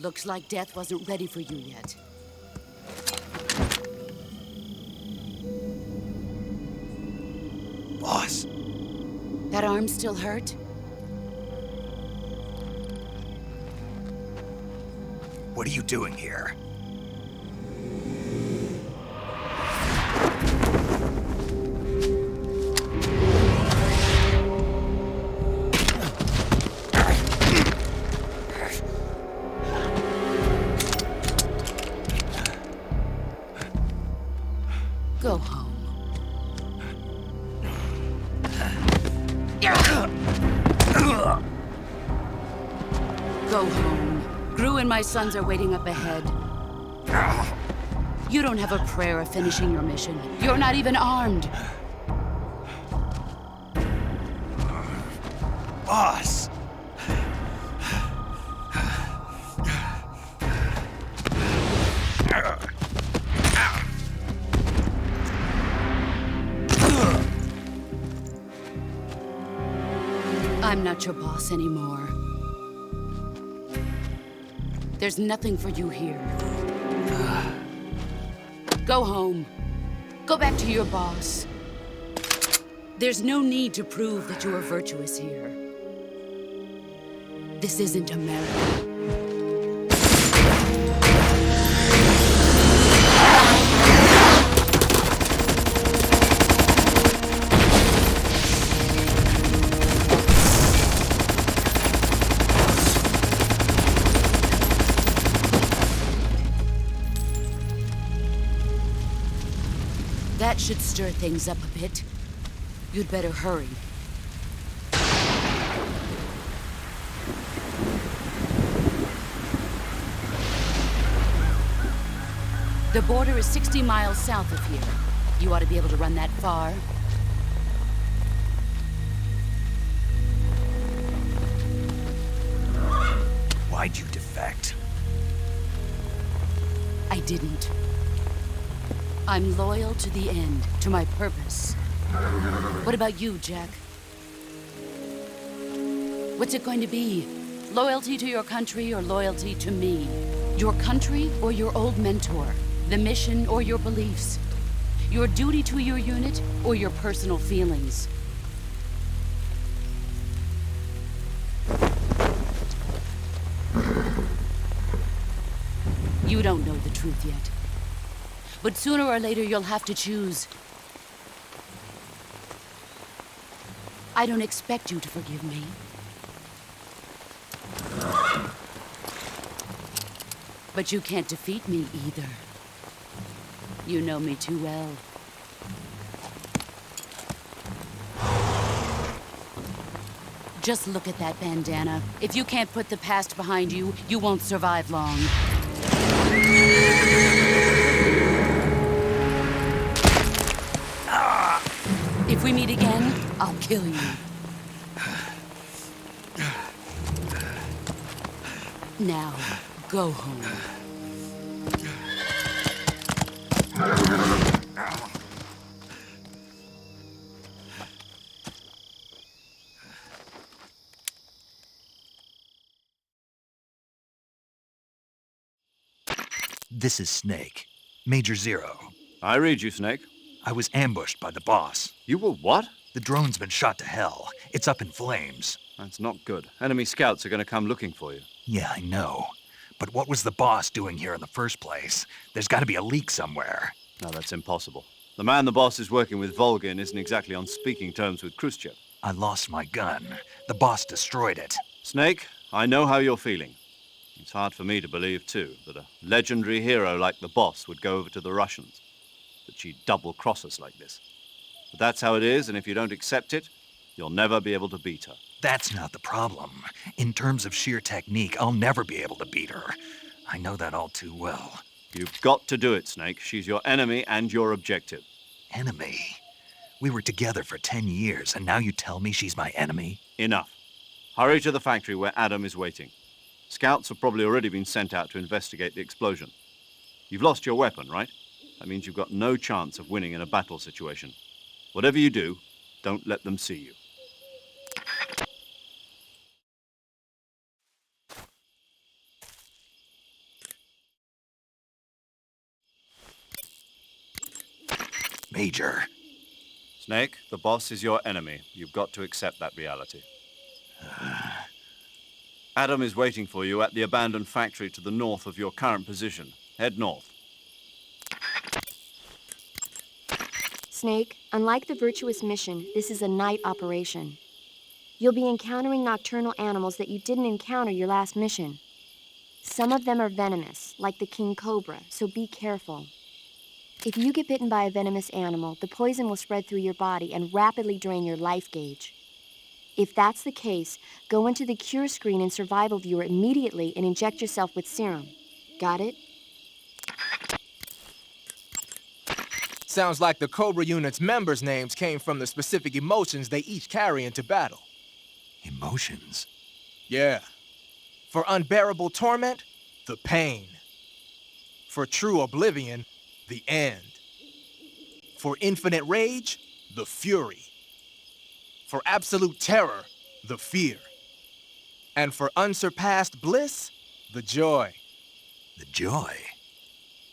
Looks like death wasn't ready for you yet. Boss. That arm still hurt? What are you doing here? Go home. Go home. Gru and my sons are waiting up ahead. You don't have a prayer of finishing your mission. You're not even armed. Boss! I'm not your boss anymore. There's nothing for you here. Go home. Go back to your boss. There's no need to prove that you are virtuous here. This isn't America. That should stir things up a bit. You'd better hurry. The border is 60 miles south of here. You ought to be able to run that far. Why'd you defect? I didn't. I'm loyal to the end, to my purpose. What about you, Jack? What's it going to be? Loyalty to your country or loyalty to me? Your country or your old mentor? The mission or your beliefs? Your duty to your unit or your personal feelings? You don't know the truth yet. But sooner or later, you'll have to choose. I don't expect you to forgive me. But you can't defeat me either. You know me too well. Just look at that bandana. If you can't put the past behind you, you won't survive long. If we meet again, I'll kill you. Now, go home. This is Snake. Major Zero. I read you, Snake. I was ambushed by the boss. You were what? The drone's been shot to hell. It's up in flames. That's not good. Enemy scouts are going to come looking for you. Yeah, I know. But what was the boss doing here in the first place? There's got to be a leak somewhere. No, that's impossible. The man the boss is working with, Volgin, isn't exactly on speaking terms with Khrushchev. I lost my gun. The boss destroyed it. Snake, I know how you're feeling. It's hard for me to believe, too, that a legendary hero like the boss would go over to the Russians. That she'd double-cross us like this. But that's how it is, and if you don't accept it, you'll never be able to beat her. That's not the problem. In terms of sheer technique, I'll never be able to beat her. I know that all too well. You've got to do it, Snake. She's your enemy and your objective. Enemy? We were together for 10 years, and now you tell me she's my enemy? Enough. Hurry to the factory where Adam is waiting. Scouts have probably already been sent out to investigate the explosion. You've lost your weapon, right? That means you've got no chance of winning in a battle situation. Whatever you do, don't let them see you. Major. Snake, the boss is your enemy. You've got to accept that reality. Adam is waiting for you at the abandoned factory to the north of your current position. Head north. Snake, unlike the Virtuous mission, this is a night operation. You'll be encountering nocturnal animals that you didn't encounter your last mission. Some of them are venomous, like the king cobra, so be careful. If you get bitten by a venomous animal, the poison will spread through your body and rapidly drain your life gauge. If that's the case, go into the cure screen and survival viewer immediately and inject yourself with serum. Got it? Sounds like the Cobra Unit's members' names came from the specific emotions they each carry into battle. Emotions? Yeah. For unbearable torment, the pain. For true oblivion, the end. For infinite rage, the fury. For absolute terror, the fear. And for unsurpassed bliss, the joy. The joy?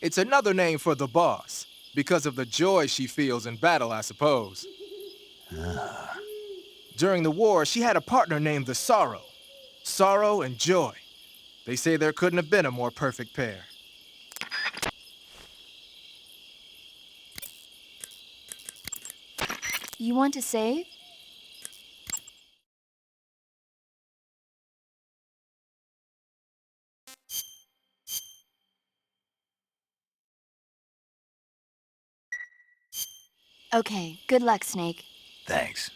It's another name for the boss, because of the joy she feels in battle, I suppose. During the war, she had a partner named the Sorrow. Sorrow and joy. They say there couldn't have been a more perfect pair. You want to save? Okay, good luck, Snake. Thanks.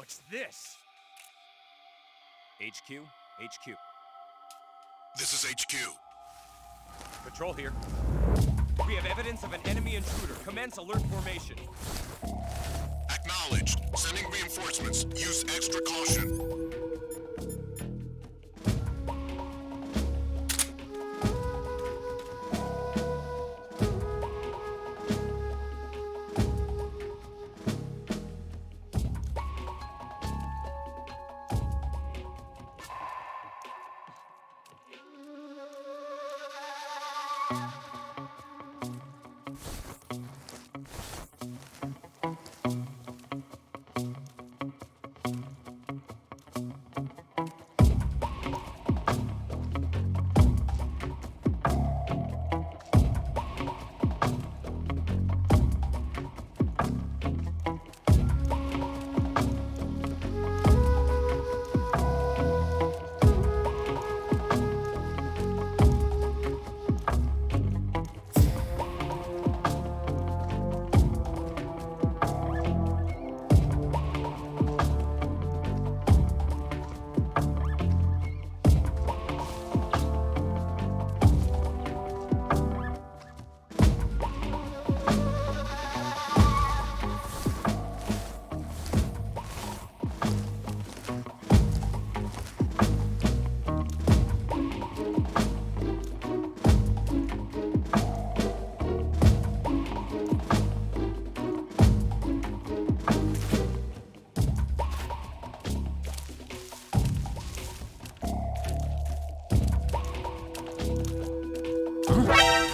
What's this? HQ? HQ. This is HQ. Patrol here. We have evidence of an enemy intruder. Commence alert formation. Acknowledged. Sending reinforcements. Use extra caution.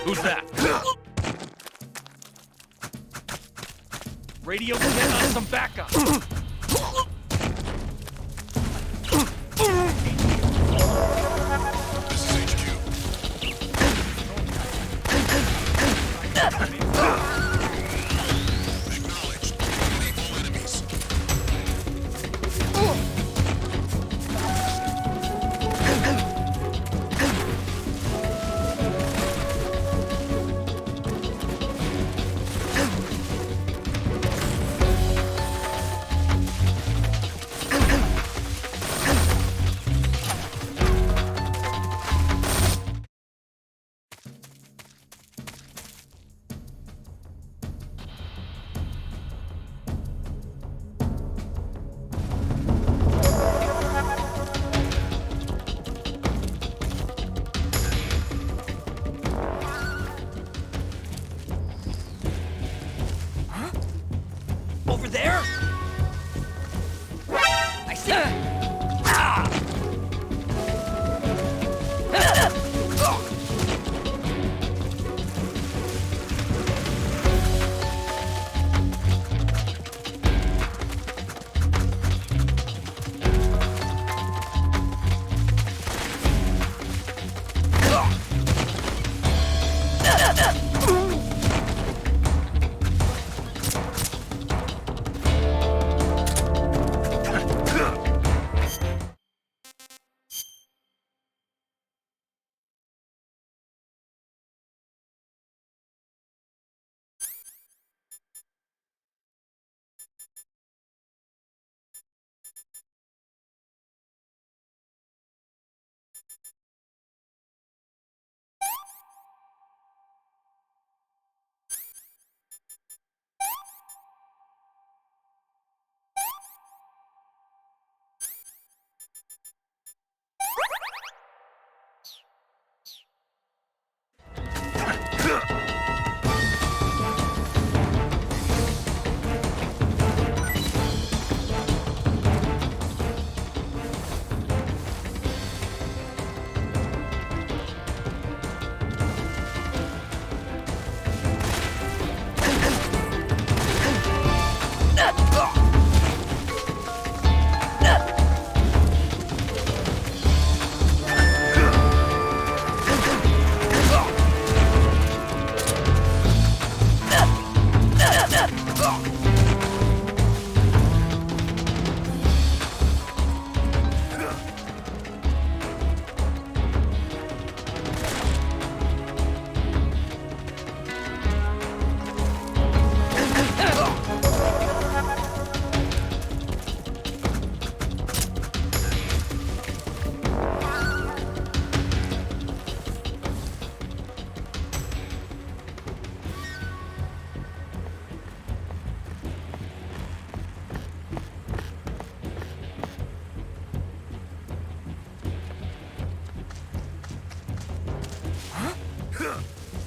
Who's that? Radio 10 on some backup. This is HQ. Acknowledged. Eliminate all enemies. Over there? I see.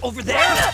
Over there?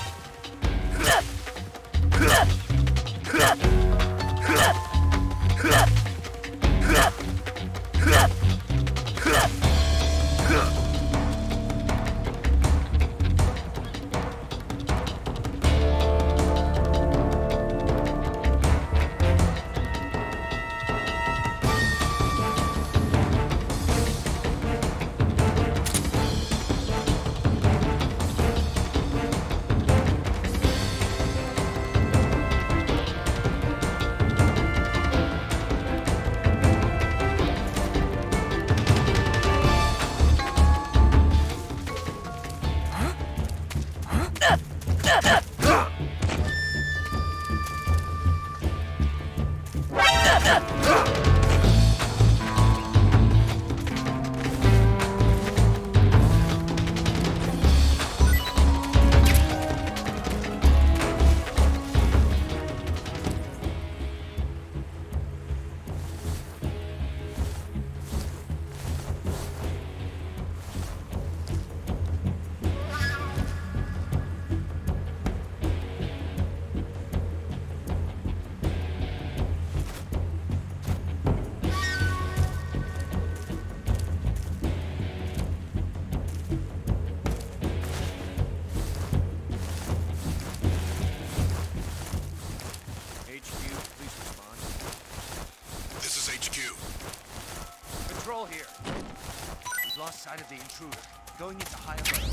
sign of the intruder. Going into high alert.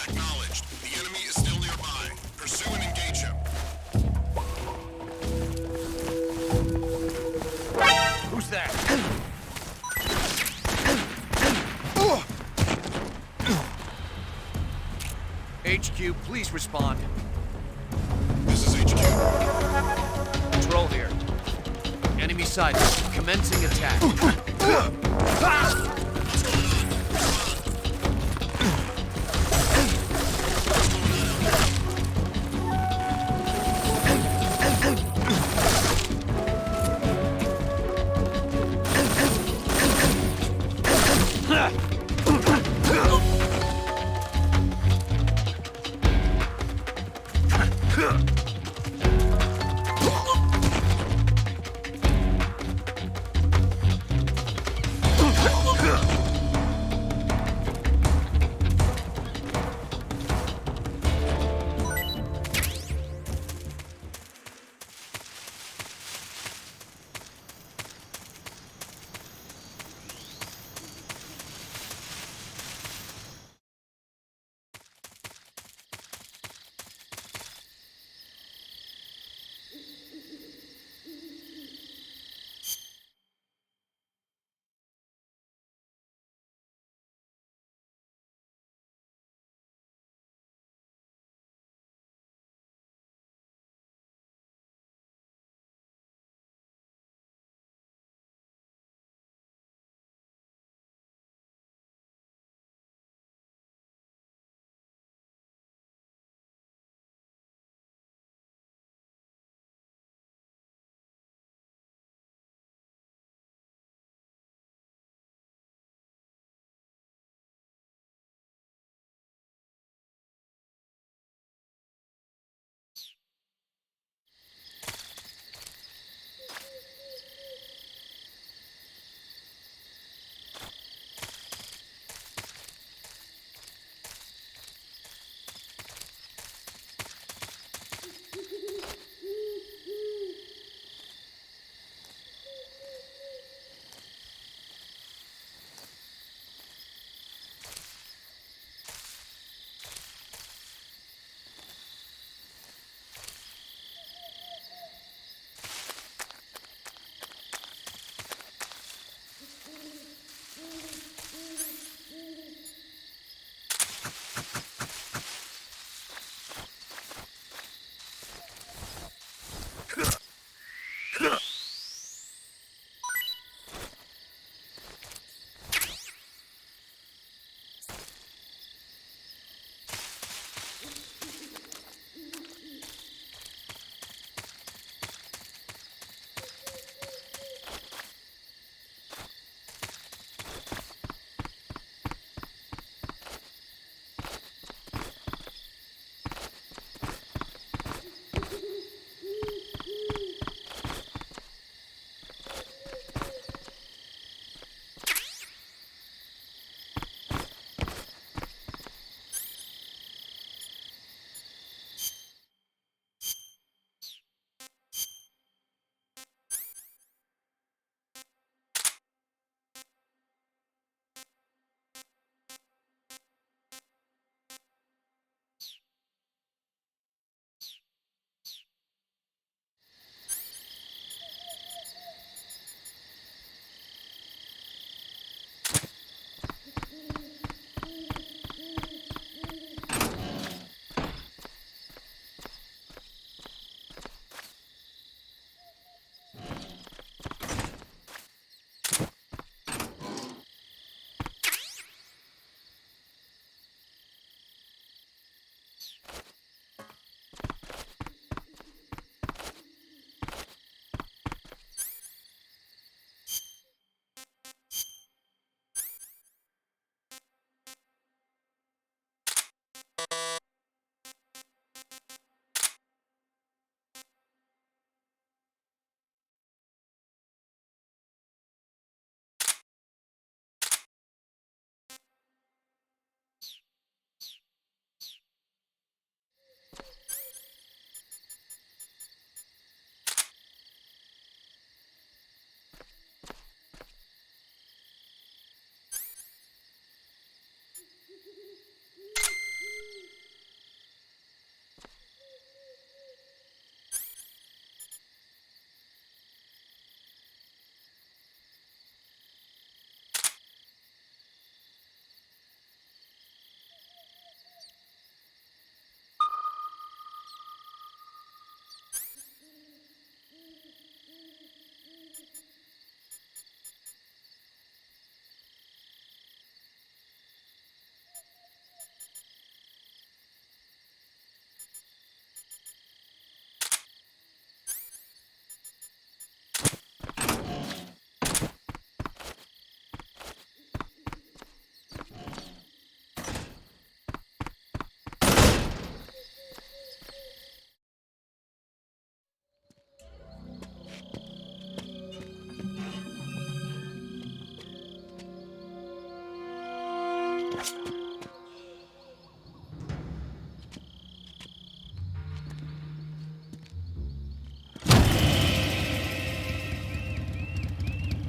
Acknowledged. The enemy is still nearby. Pursue and engage him. Who's there? HQ, please respond. This is HQ. Patrol here. Enemy sighted. Commencing attack.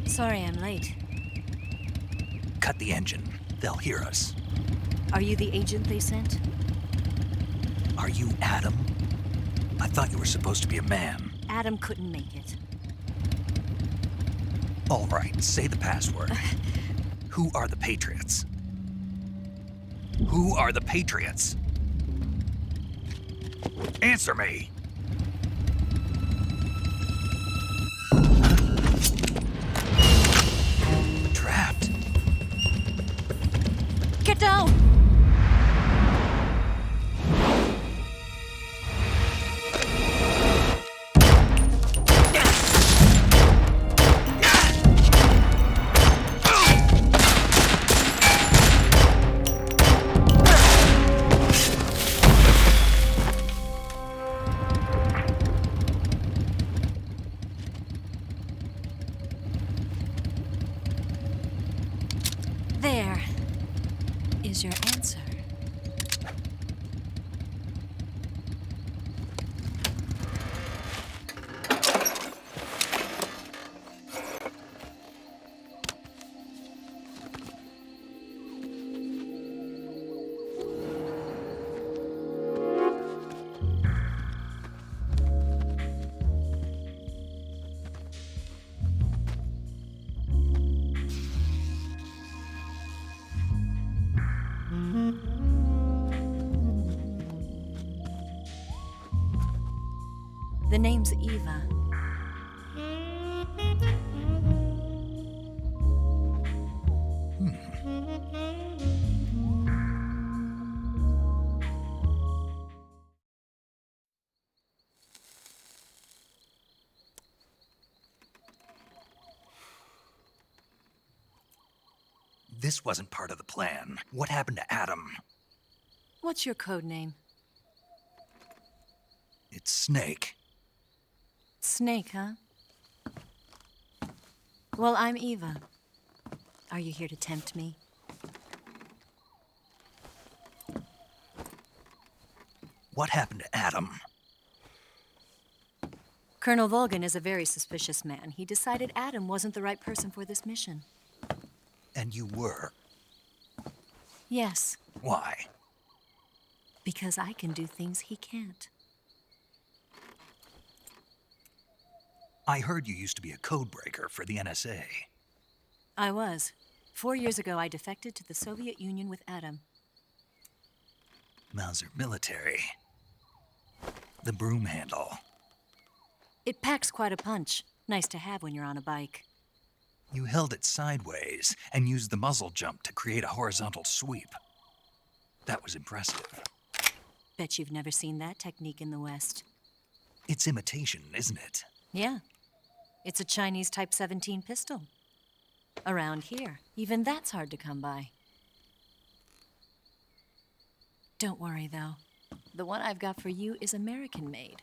Sorry I'm late. Cut the engine. They'll hear us. Are you the agent they sent? Are you Adam? I thought you were supposed to be a man. Adam couldn't make it. All right, say the password. Who are the Patriots? Who are the Patriots? Answer me! Trapped. Get down! There is your answer. The name's Eva. This wasn't part of the plan. What happened to Adam? What's your code name? It's Snake. Snake, huh? Well, I'm Eva. Are you here to tempt me? What happened to Adam? Colonel Volgan is a very suspicious man. He decided Adam wasn't the right person for this mission. And you were. Yes, Why? because I can do things he can't. I heard you used to be a codebreaker for the NSA. I was. 4 years ago, I defected to the Soviet Union with Adam. Mauser military. The broom handle. It packs quite a punch. Nice to have when you're on a bike. You held it sideways and used the muzzle jump to create a horizontal sweep. That was impressive. Bet you've never seen that technique in the West. It's imitation, isn't it? Yeah. It's a Chinese Type 17 pistol. Around here, even that's hard to come by. Don't worry, though. The one I've got for you is American-made.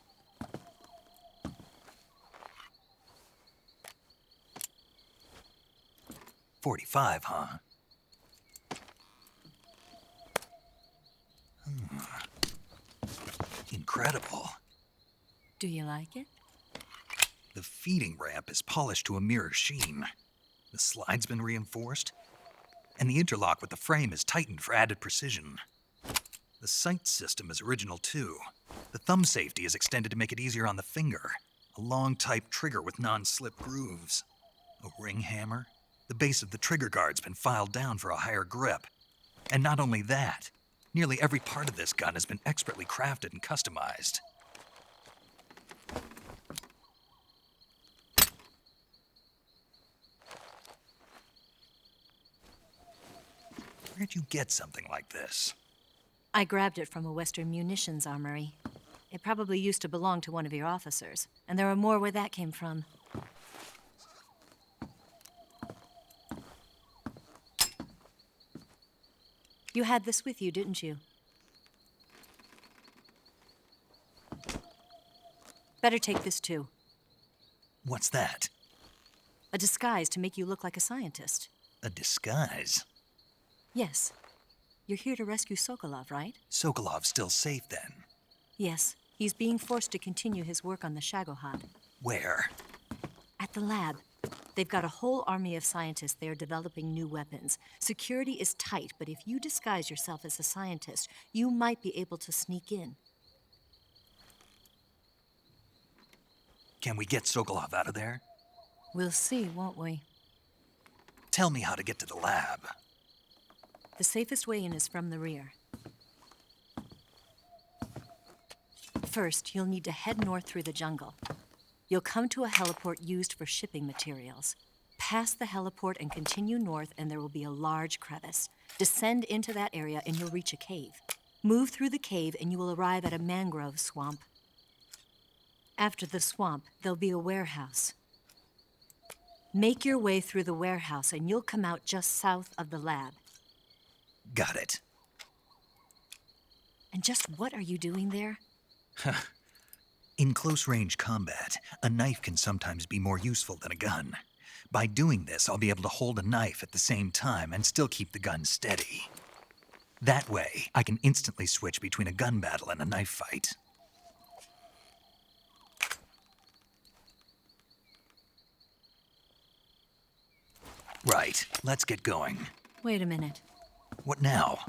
.45, huh? Incredible. Do you like it? The feeding ramp is polished to a mirror sheen. The slide's been reinforced, and the interlock with the frame is tightened for added precision. The sight system is original too. The thumb safety is extended to make it easier on the finger. A long type trigger with non-slip grooves. A ring hammer. The base of the trigger guard's been filed down for a higher grip. And not only that, nearly every part of this gun has been expertly crafted and customized. Where'd you get something like this? I grabbed it from a Western munitions armory. It probably used to belong to one of your officers, and there are more where that came from. You had this with you, didn't you? Better take this too. What's that? A disguise to make you look like a scientist. A disguise? Yes. You're here to rescue Sokolov, right? Sokolov's still safe then. Yes. He's being forced to continue his work on the Shagohod. Where? At the lab. They've got a whole army of scientists there developing new weapons. Security is tight, but if you disguise yourself as a scientist, you might be able to sneak in. Can we get Sokolov out of there? We'll see, won't we? Tell me how to get to the lab. The safest way in is from the rear. First, you'll need to head north through the jungle. You'll come to a heliport used for shipping materials. Pass the heliport and continue north, and there will be a large crevice. Descend into that area, and you'll reach a cave. Move through the cave, and you will arrive at a mangrove swamp. After the swamp, there'll be a warehouse. Make your way through the warehouse, and you'll come out just south of the lab. Got it. And just what are you doing there? In close-range combat, a knife can sometimes be more useful than a gun. By doing this, I'll be able to hold a knife at the same time and still keep the gun steady. That way, I can instantly switch between a gun battle and a knife fight. Right, let's get going. Wait a minute. What now?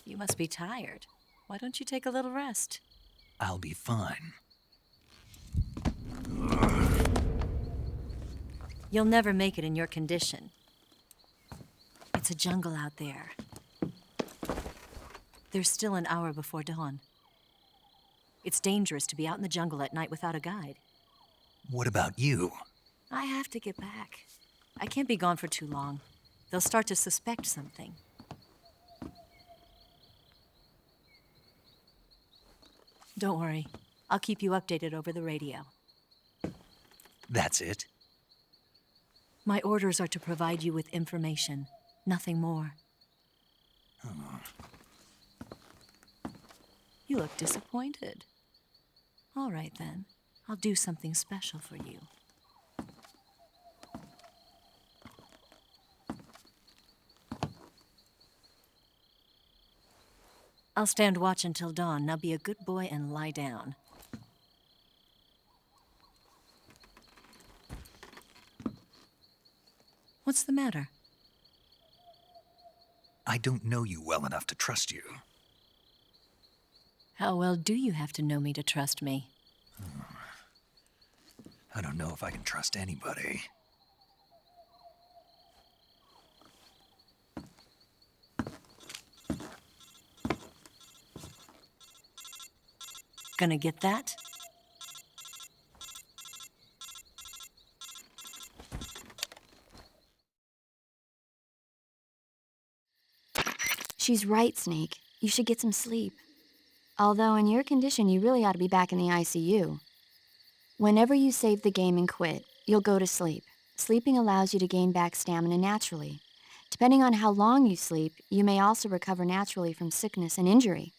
You must be tired. Why don't you take a little rest? I'll be fine. You'll never make it in your condition. It's a jungle out there. There's still an hour before dawn. It's dangerous to be out in the jungle at night without a guide. What about you? I have to get back. I can't be gone for too long. They'll start to suspect something. Don't worry. I'll keep you updated over the radio. That's it? My orders are to provide you with information, nothing more. You look disappointed. All right, then. I'll do something special for you. I'll stand watch until dawn. Now be a good boy and lie down. What's the matter? I don't know you well enough to trust you. How well do you have to know me to trust me? I don't know if I can trust anybody. Gonna get that? She's right, Snake. You should get some sleep. Although in your condition, you really ought to be back in the ICU. Whenever you save the game and quit, you'll go to sleep. Sleeping allows you to gain back stamina naturally. Depending on how long you sleep, you may also recover naturally from sickness and injury.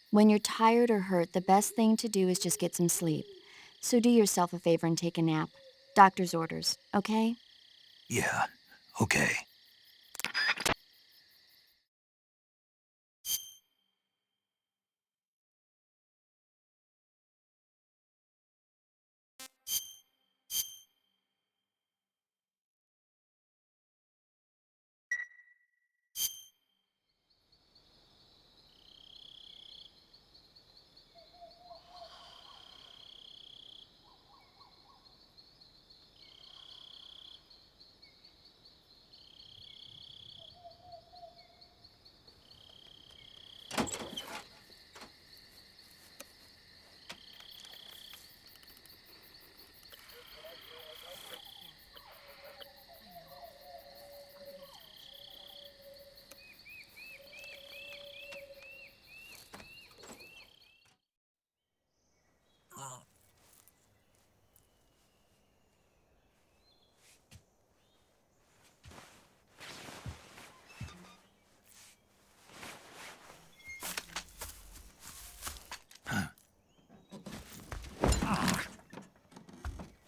When you're tired or hurt, the best thing to do is just get some sleep. So do yourself a favor and take a nap. Doctor's orders, okay? Yeah, okay.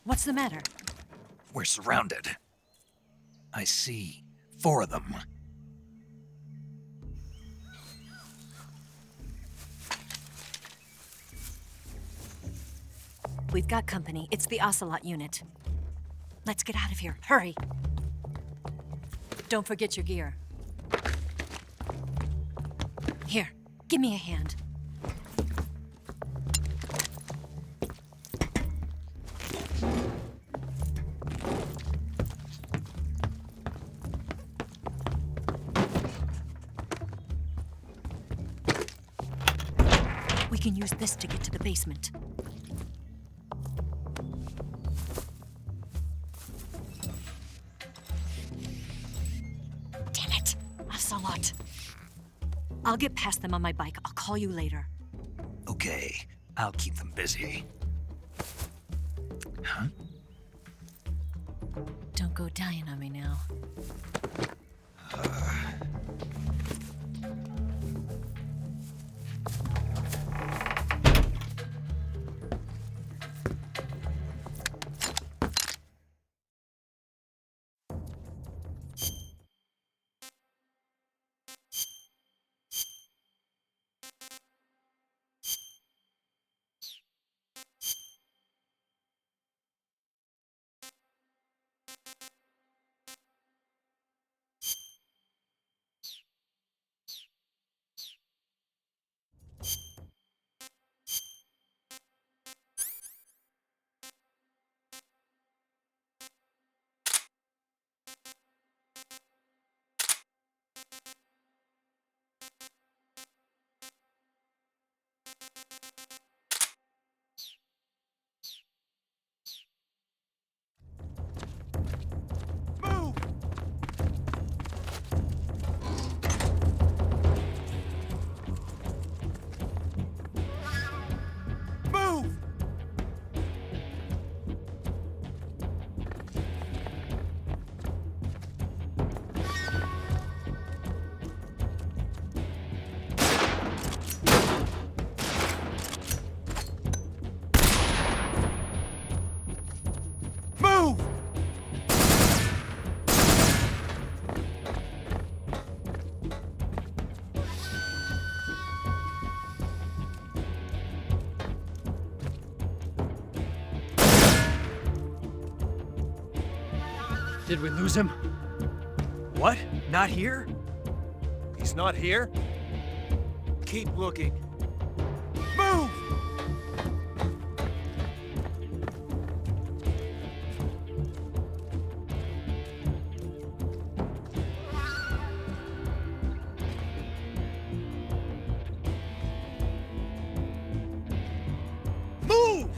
What's the matter? We're surrounded. I see 4 of them. we've got company. It's the Ocelot unit. Let's get out of here. Hurry! Don't forget your gear. Here, give me a hand. We can use this to get to the basement. Damn it! Ocelot. I'll get past them on my bike. I'll call you later. Okay, I'll keep them busy. Huh? Don't go dying on me now. Did we lose him? What? Not here? He's not here? Keep looking. Move! Move!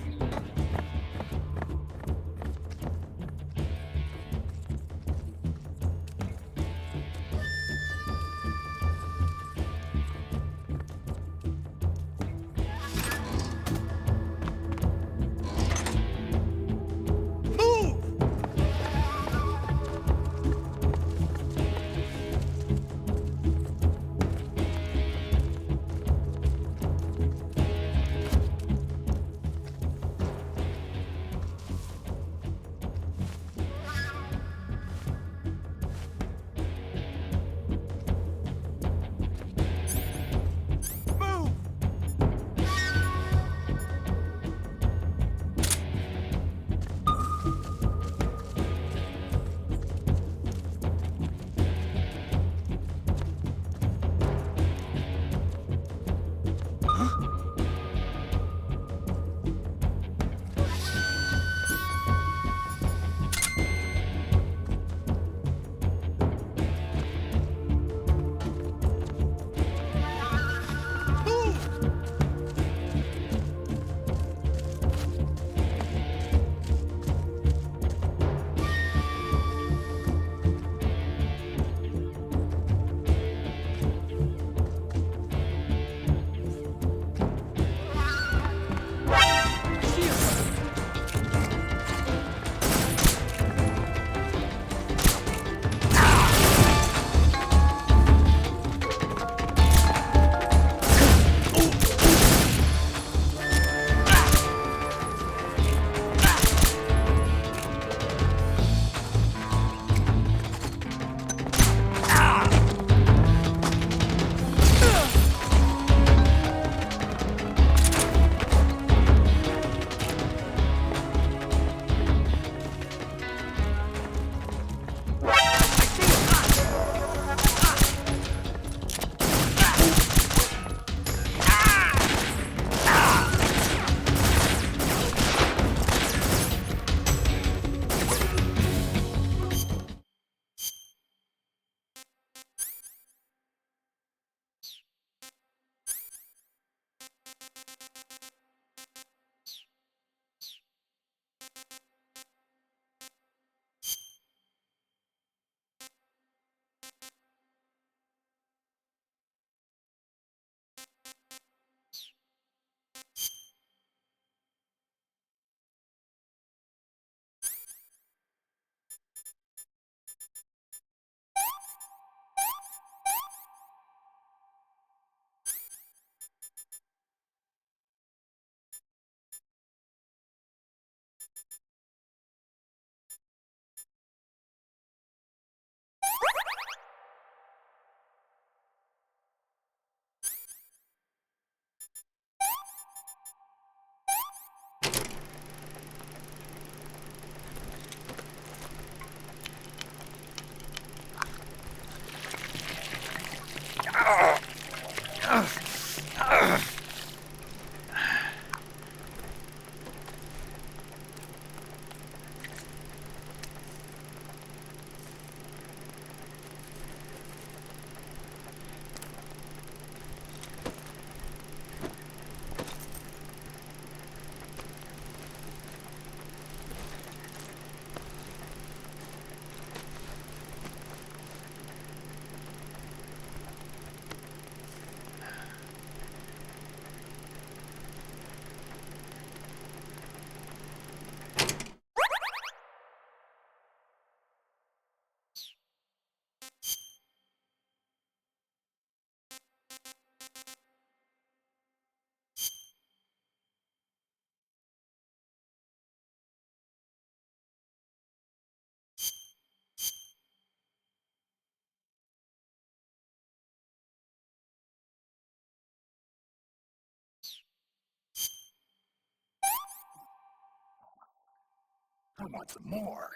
I want some more.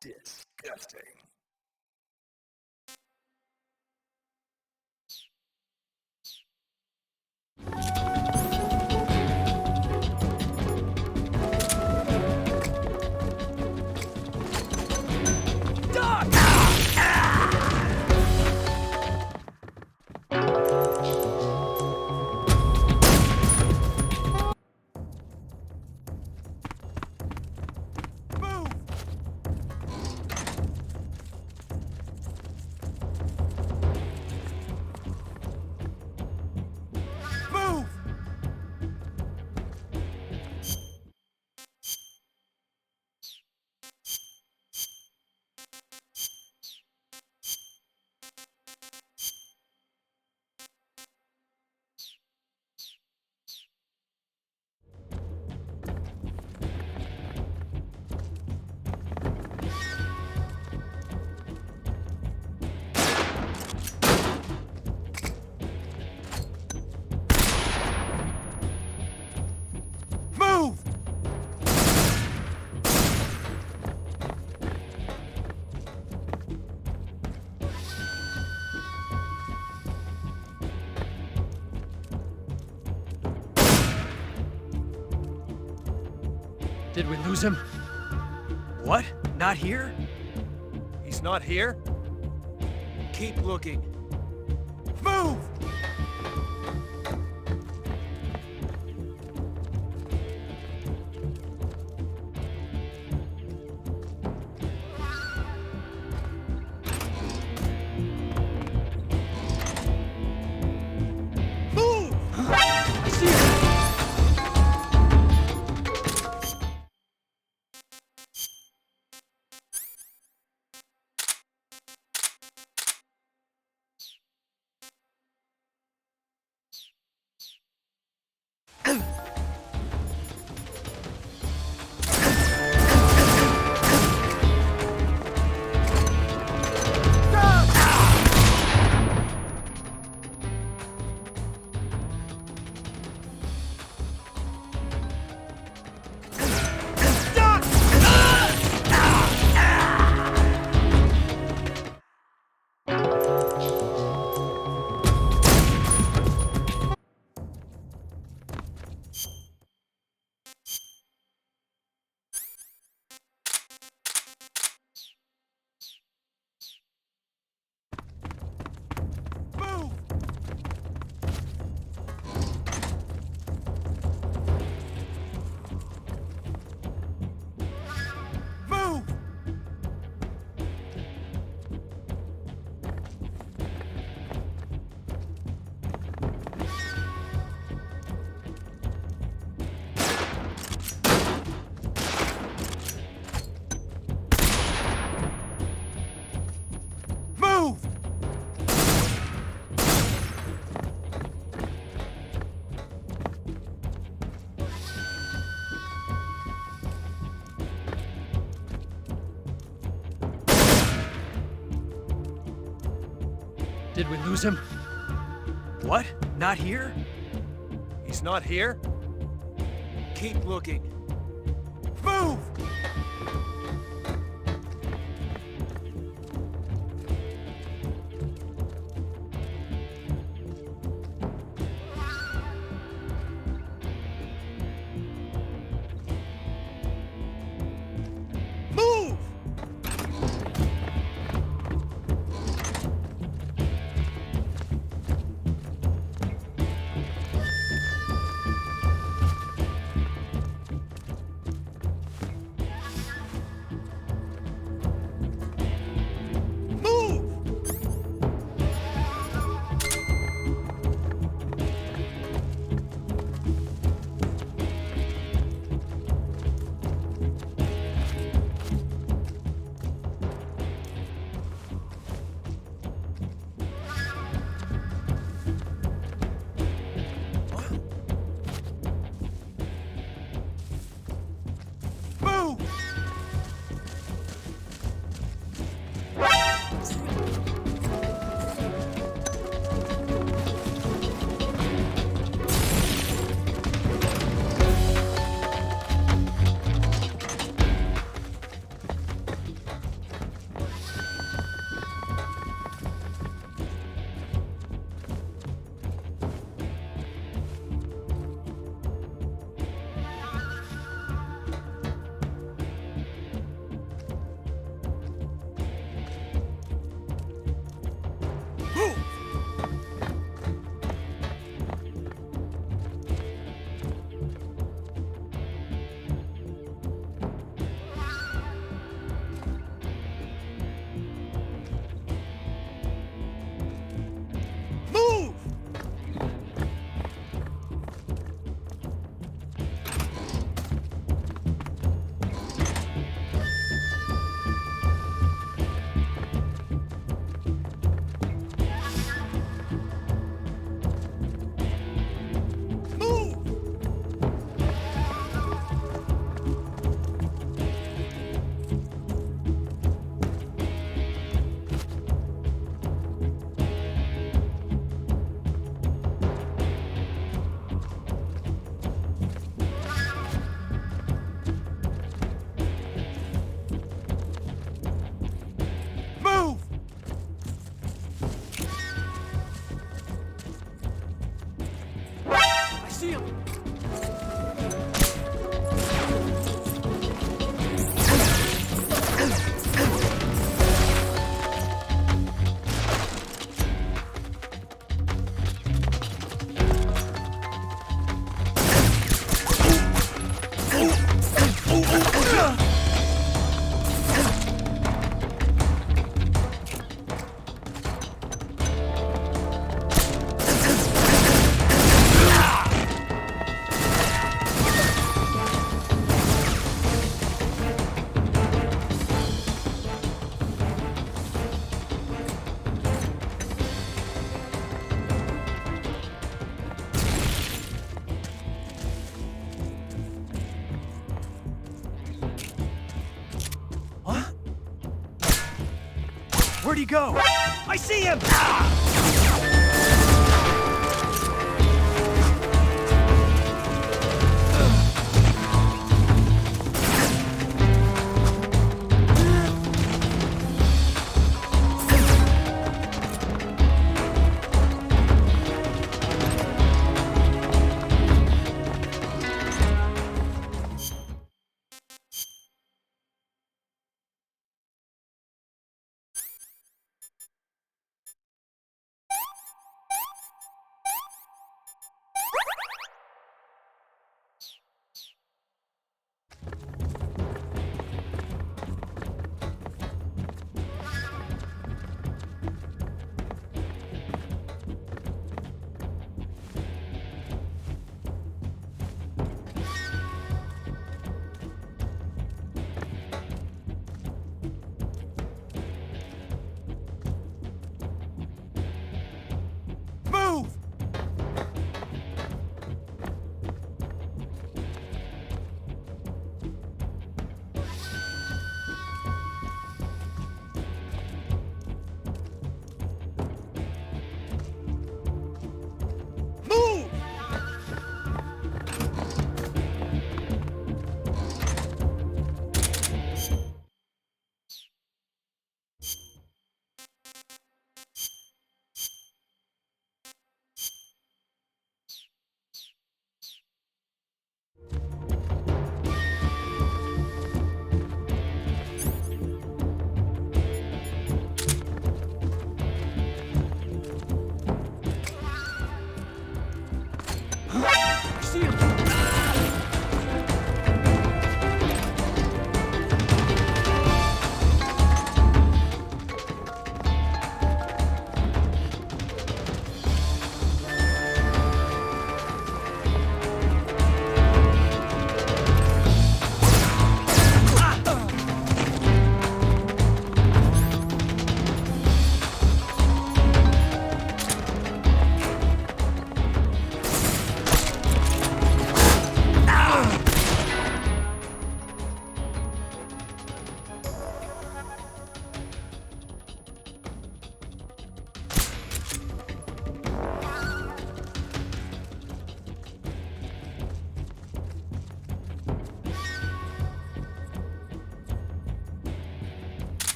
Disgusting. Did we lose him? What? Not here? He's not here? Keep looking. Move! Did we lose him? What? Not here? He's not here? Keep looking. Move! Move! Where'd he go? I see him!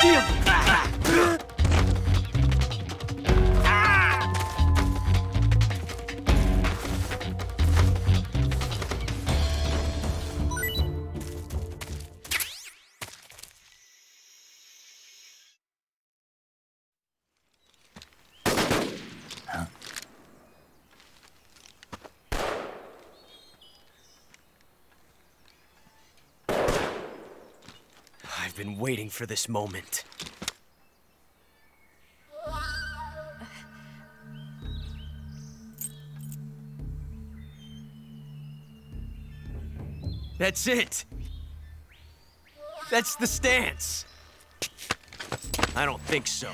shield! I've been waiting for this moment. That's it! That's the stance! I don't think so.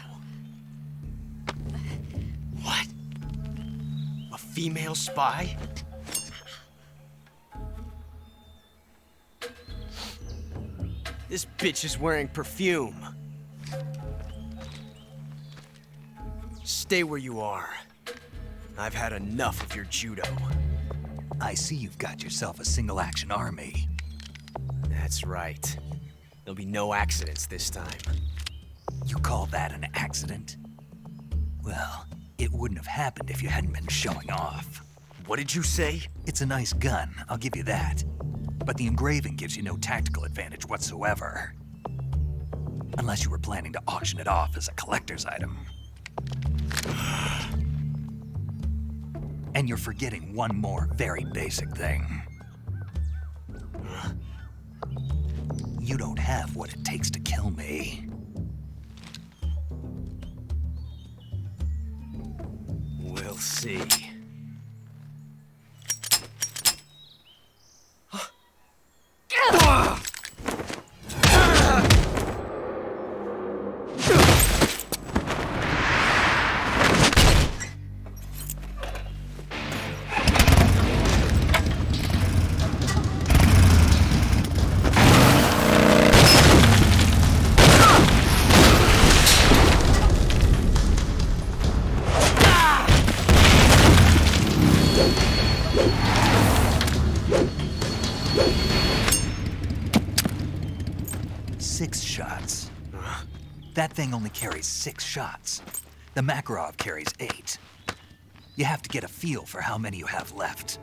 What? A female spy? This bitch is wearing perfume. Stay where you are. I've had enough of your judo. I see you've got yourself a single-action army. That's right. There'll be no accidents this time. You call that an accident? Well, it wouldn't have happened if you hadn't been showing off. What did you say? It's a nice gun, I'll give you that. But the engraving gives you no tactical advantage whatsoever. Unless you were planning to auction it off as a collector's item. And you're forgetting one more very basic thing. You don't have what it takes to kill me. We'll see. That thing only carries 6 shots. The Makarov carries 8. You have to get a feel for how many you have left.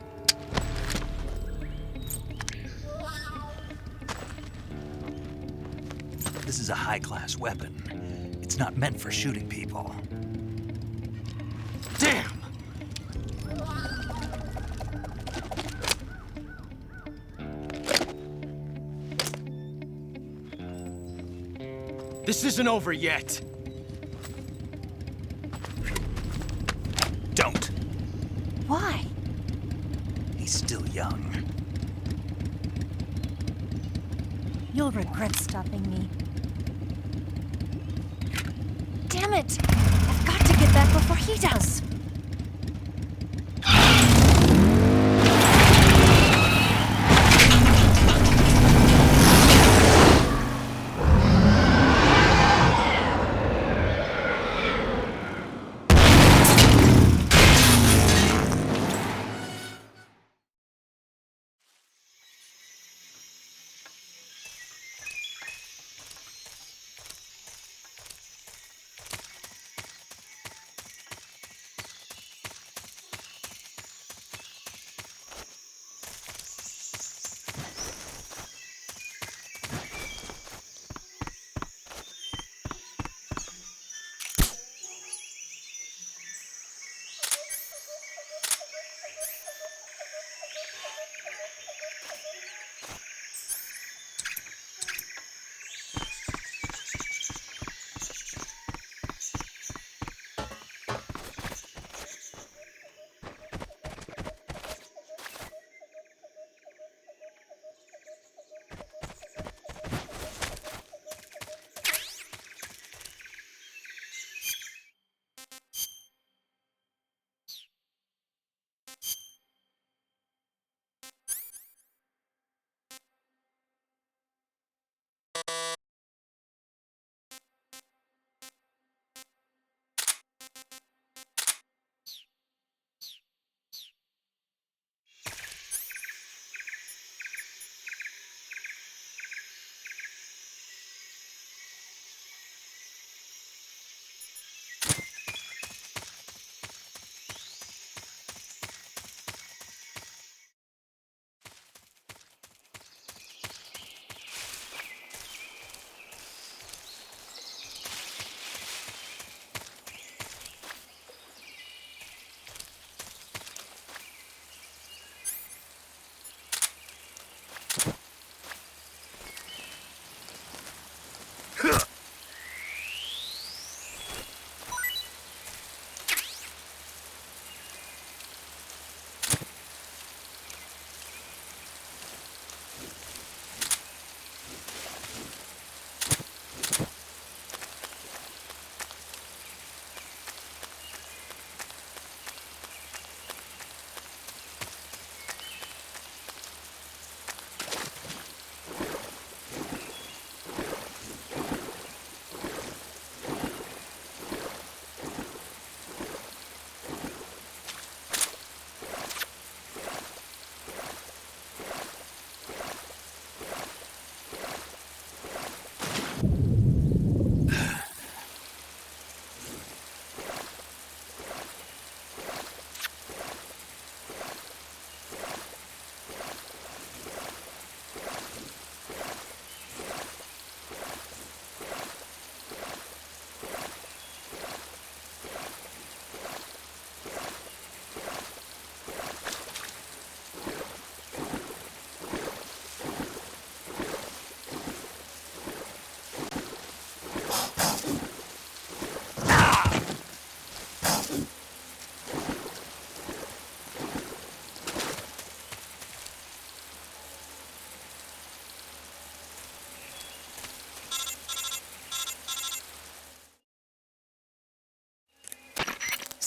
This is a high-class weapon. It's not meant for shooting people. Damn! This isn't over yet. Don't. Why? He's still young. You'll regret stopping me. Damn it! I've got to get back before he does.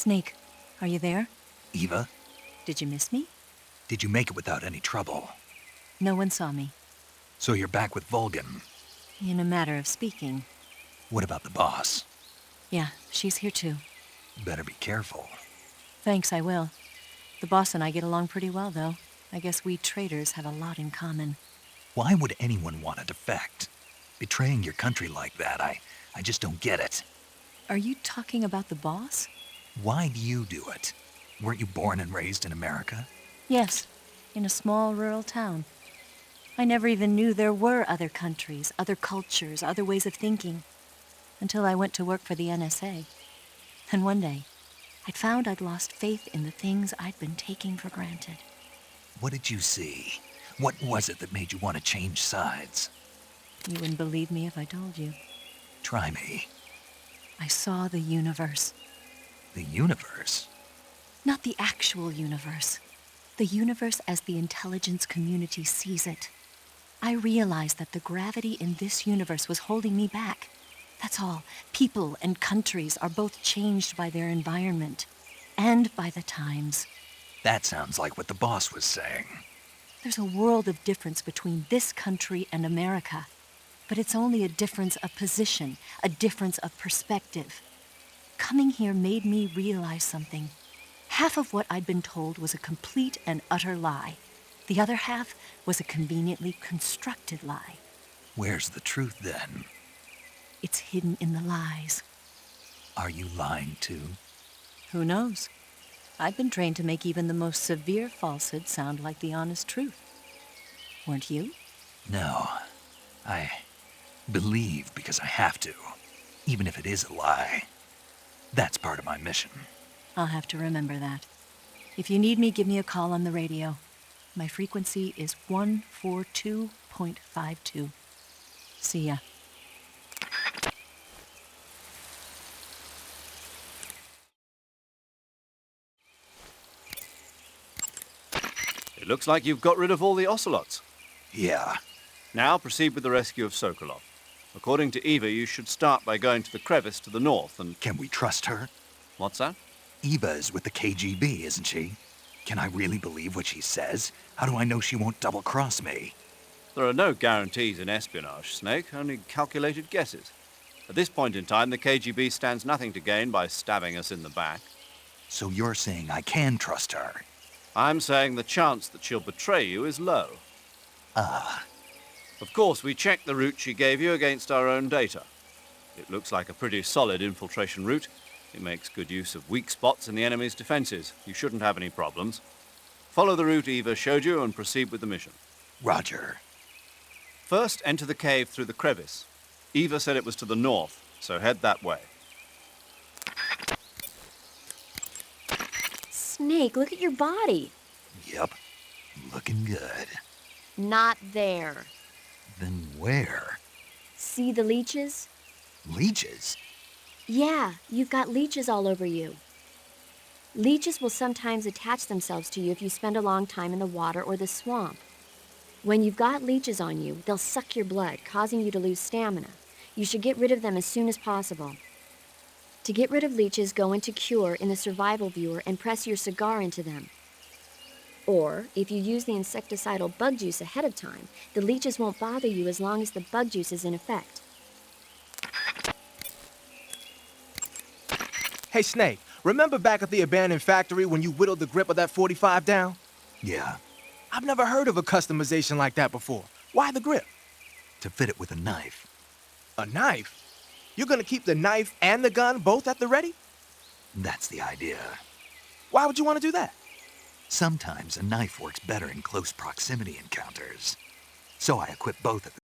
Snake, are you there? Eva, Did you miss me? did you make it without any trouble? No one saw me. So you're back with Vulcan. In a matter of speaking. What about the boss? Yeah, she's here too. Better be careful. Thanks, I will. The boss and I get along pretty well, though. I guess we traders have a lot in common. Why would anyone want to defect? Betraying your country like that, I just don't get it. Are you talking about the boss? Why do you do it? Weren't you born and raised in America? Yes, in a small rural town. I never even knew there were other countries, other cultures, other ways of thinking, until I went to work for the NSA. And one day, I'd found I'd lost faith in the things I'd been taking for granted. What did you see? What was it that made you want to change sides? You wouldn't believe me if I told you. Try me. I saw the universe. The universe? Not the actual universe. The universe as the intelligence community sees it. I realized that the gravity in this universe was holding me back. That's all. People and countries are both changed by their environment and by the times. That sounds like what the boss was saying. There's a world of difference between this country and America. But it's only a difference of position, a difference of perspective. Coming here made me realize something. Half of what I'd been told was a complete and utter lie. The other half was a conveniently constructed lie. Where's the truth then? It's hidden in the lies. Are you lying too? Who knows? I've been trained to make even the most severe falsehood sound like the honest truth. Weren't you? No. I believe because I have to, even if it is a lie. That's part of my mission. I'll have to remember that. If you need me, give me a call on the radio. My frequency is 142.52. See ya. It looks like you've got rid of all the ocelots. Yeah. Now proceed with the rescue of Sokolov. According to Eva, you should start by going to the crevice to the north and... Can we trust her? What's that? Eva is with the KGB, isn't she? Can I really believe what she says? How do I know she won't double-cross me? There are no guarantees in espionage, Snake, only calculated guesses. At this point in time, the KGB stands nothing to gain by stabbing us in the back. So you're saying I can trust her? I'm saying the chance that she'll betray you is low. Ah. Of course, we checked the route she gave you against our own data. It looks like a pretty solid infiltration route. It makes good use of weak spots in the enemy's defenses. You shouldn't have any problems. Follow the route Eva showed you and proceed with the mission. Roger. First, enter the cave through the crevice. Eva said it was to the north, so head that way. Snake, look at your body. Yep. Looking good. Not there. Then where? See the leeches? Leeches? Yeah, you've got leeches all over you. Leeches will sometimes attach themselves to you if you spend a long time in the water or the swamp. When you've got leeches on you, they'll suck your blood, causing you to lose stamina. You should get rid of them as soon as possible. To get rid of leeches, go into Cure in the survival viewer and press your cigar into them. Or, if you use the insecticidal bug juice ahead of time, the leeches won't bother you as long as the bug juice is in effect. Hey, Snake, remember back at the abandoned factory when you whittled the grip of that 45 down? Yeah. I've never heard of a customization like that before. Why the grip? To fit it with a knife. A knife? You're gonna keep the knife and the gun both at the ready? That's the idea. Why would you want to do that? Sometimes a knife works better in close proximity encounters. So I equip both at the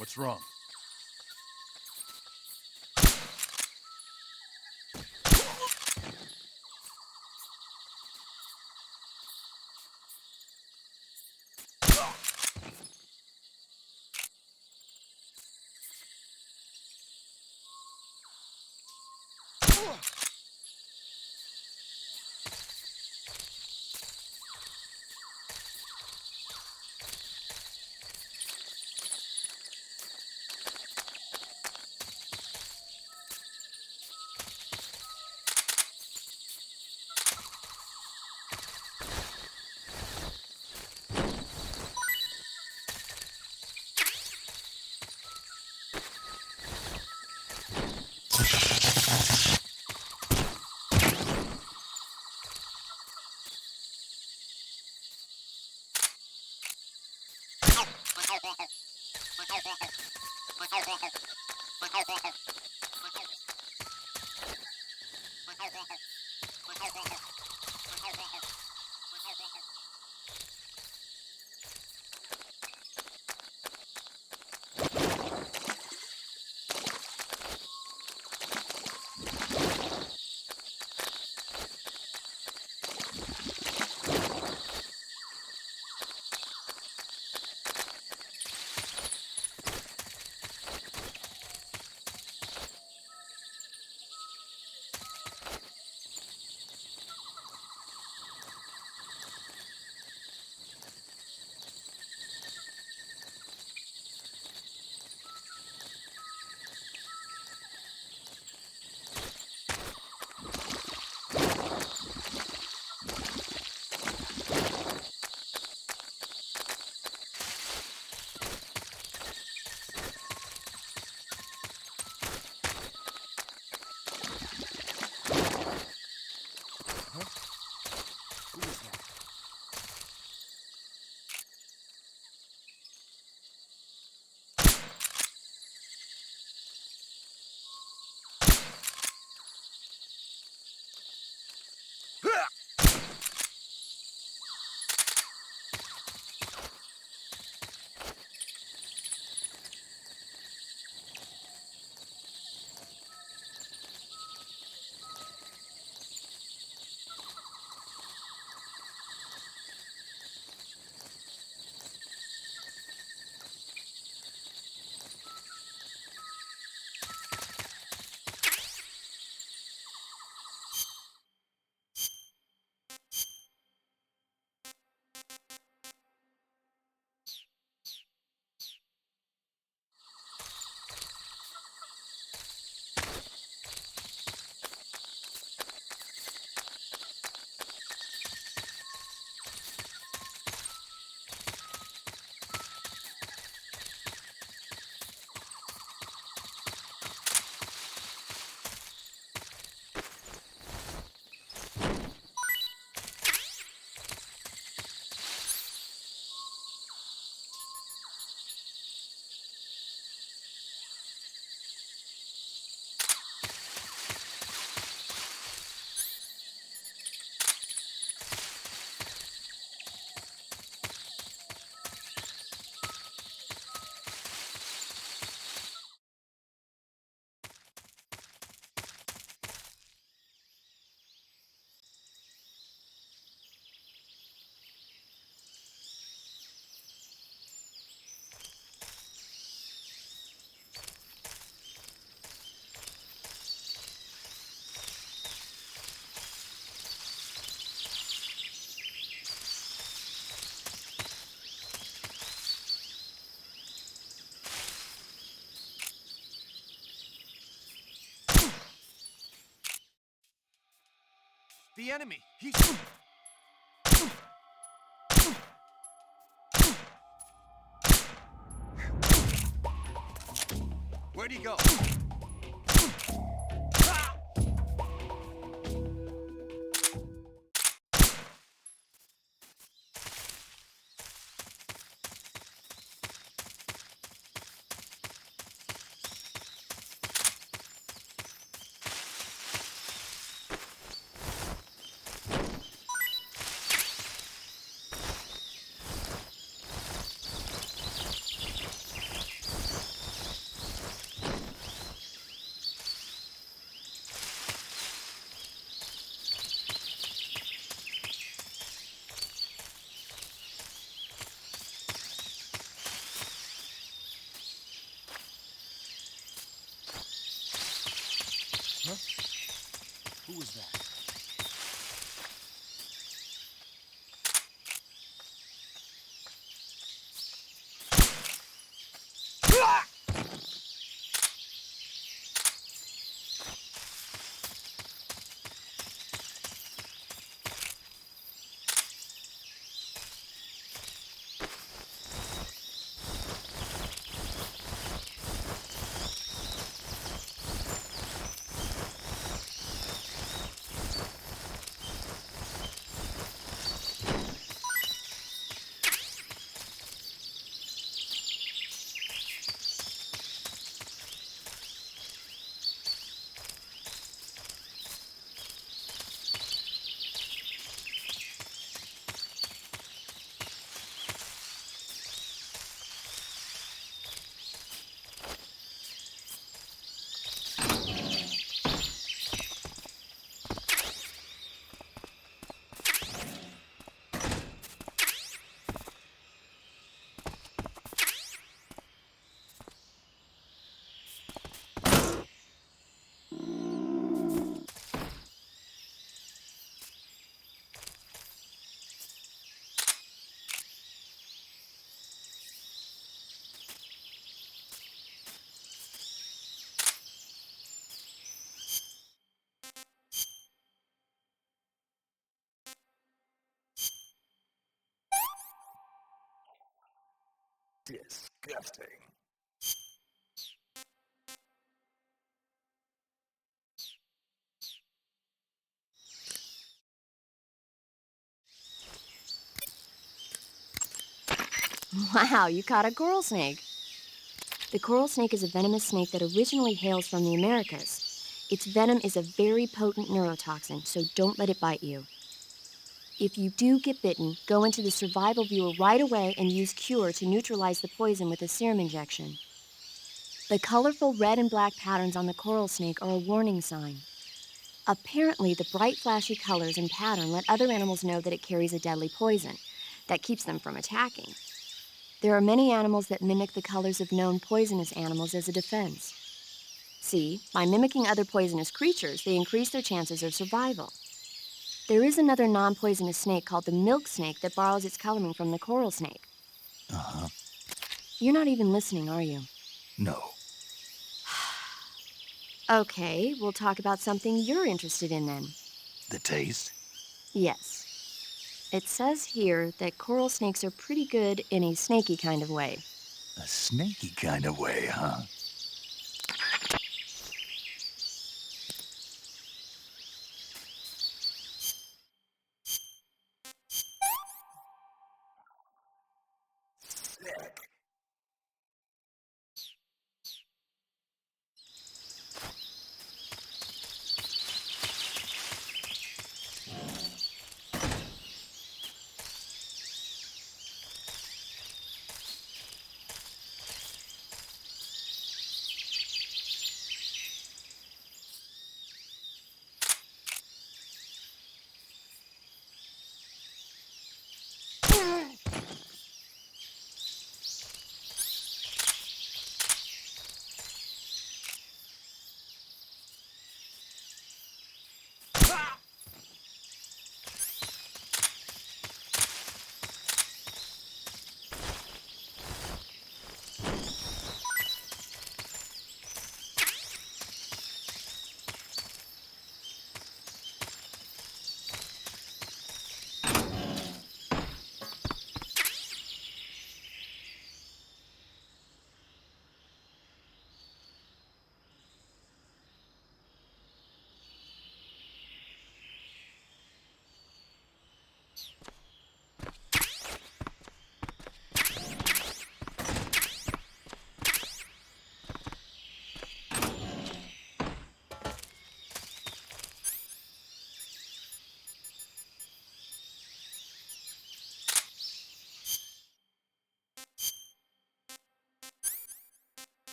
What's wrong? The enemy! He's... Where'd he go? Disgusting. Wow, you caught a coral snake. The coral snake is a venomous snake that originally hails from the Americas. Its venom is a very potent neurotoxin, so don't let it bite you. If you do get bitten, go into the survival viewer right away and use Cure to neutralize the poison with a serum injection. The colorful red and black patterns on the coral snake are a warning sign. Apparently, the bright, flashy colors and pattern let other animals know that it carries a deadly poison that keeps them from attacking. There are many animals that mimic the colors of known poisonous animals as a defense. See, by mimicking other poisonous creatures, they increase their chances of survival. There is another non-poisonous snake called the milk snake that borrows its coloring from the coral snake. Uh-huh. You're not even listening, are you? No. Okay, we'll talk about something you're interested in then. The taste? Yes. It says here that coral snakes are pretty good in a snaky kind of way. A snaky kind of way, huh?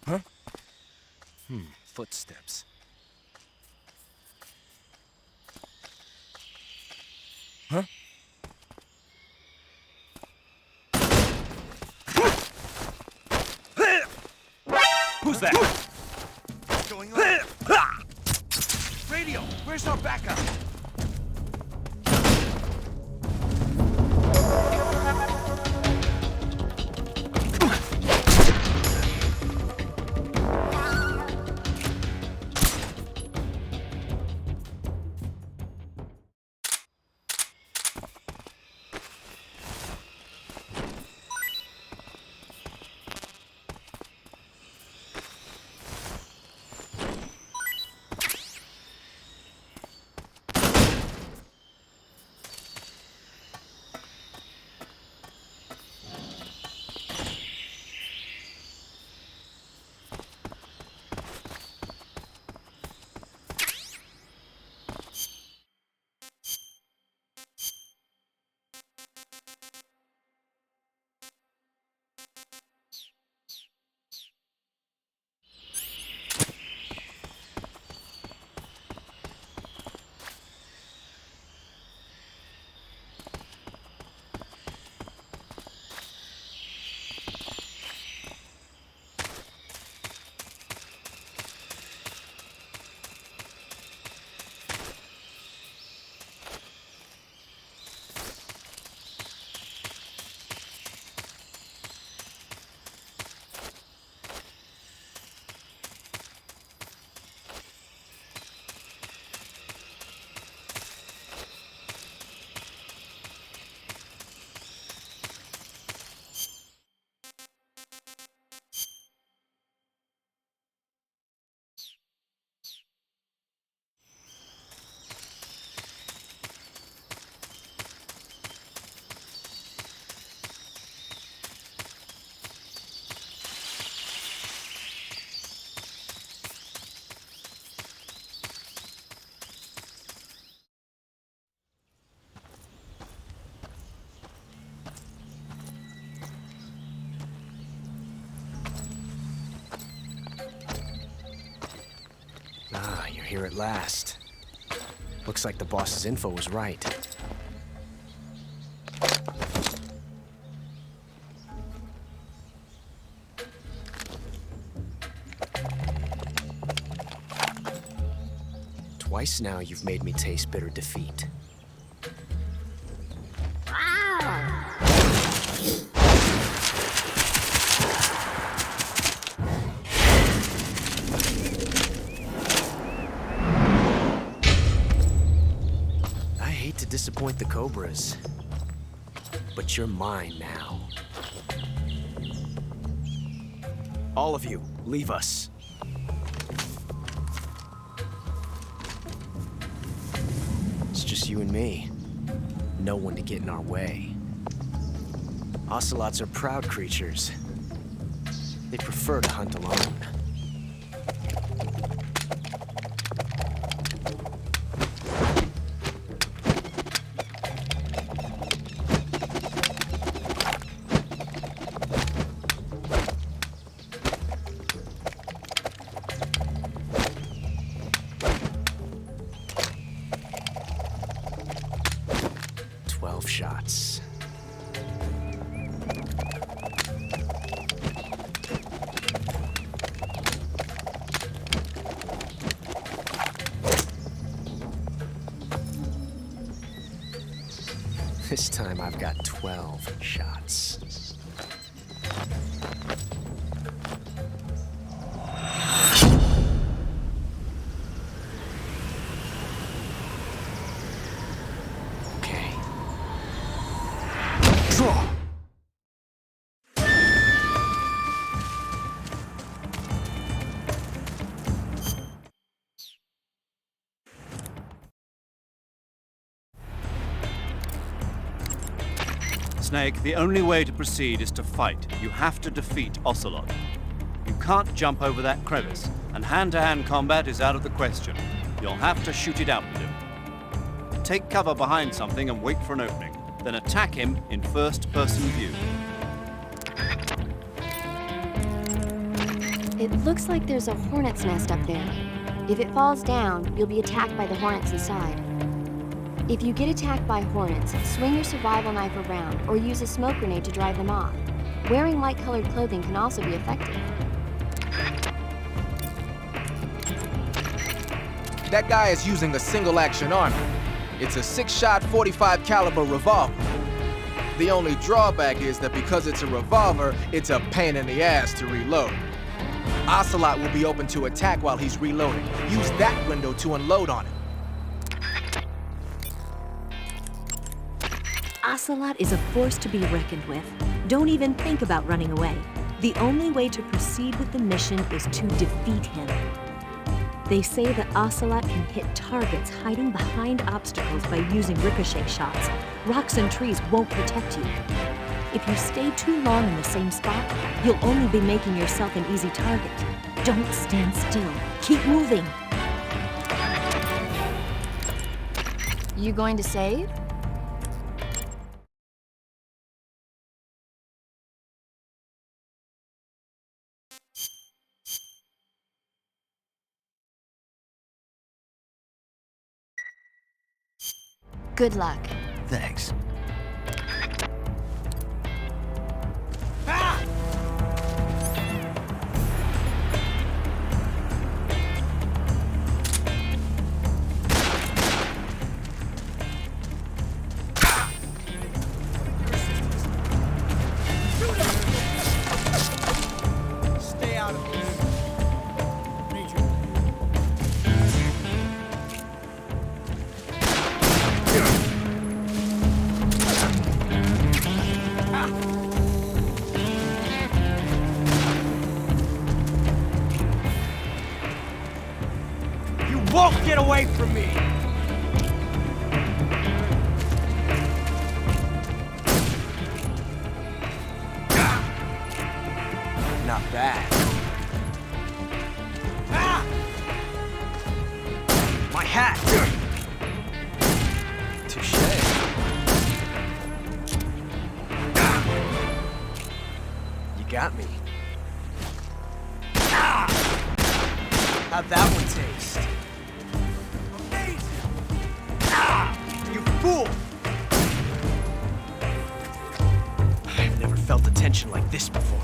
Huh? Footsteps. Huh? Who's that? What's going on? Radio, where's our backup? Ah, you're here at last. Looks like the boss's info was right. Twice now you've made me taste bitter defeat. Disappoint the Cobras, but you're mine now. All of you, leave us. It's just you and me. No one to get in our way. Ocelots are proud creatures. They prefer to hunt alone. Shots. This time I've got 12 shots. Snake, the only way to proceed is to fight. You have to defeat Ocelot. You can't jump over that crevice, and hand-to-hand combat is out of the question. You'll have to shoot it out with him. Take cover behind something and wait for an opening. Then attack him in first-person view. It looks like there's a hornet's nest up there. If it falls down, you'll be attacked by the hornets inside. If you get attacked by hornets, swing your survival knife around or use a smoke grenade to drive them off. Wearing light-colored clothing can also be effective. That guy is using a single-action armor. It's a 6-shot 45 caliber revolver. The only drawback is that because it's a revolver, it's a pain in the ass to reload. Ocelot will be open to attack while he's reloading. Use that window to unload on him. Ocelot is a force to be reckoned with. Don't even think about running away. The only way to proceed with the mission is to defeat him. They say that Ocelot can hit targets hiding behind obstacles by using ricochet shots. Rocks and trees won't protect you. If you stay too long in the same spot, you'll only be making yourself an easy target. Don't stand still. Keep moving. You going to save? Good luck. Thanks. Stay out of this. You won't get away from me! Not bad. My hat! Touche. You got me. How'd that one taste? Amazing! You fool! I've never felt a tension like this before.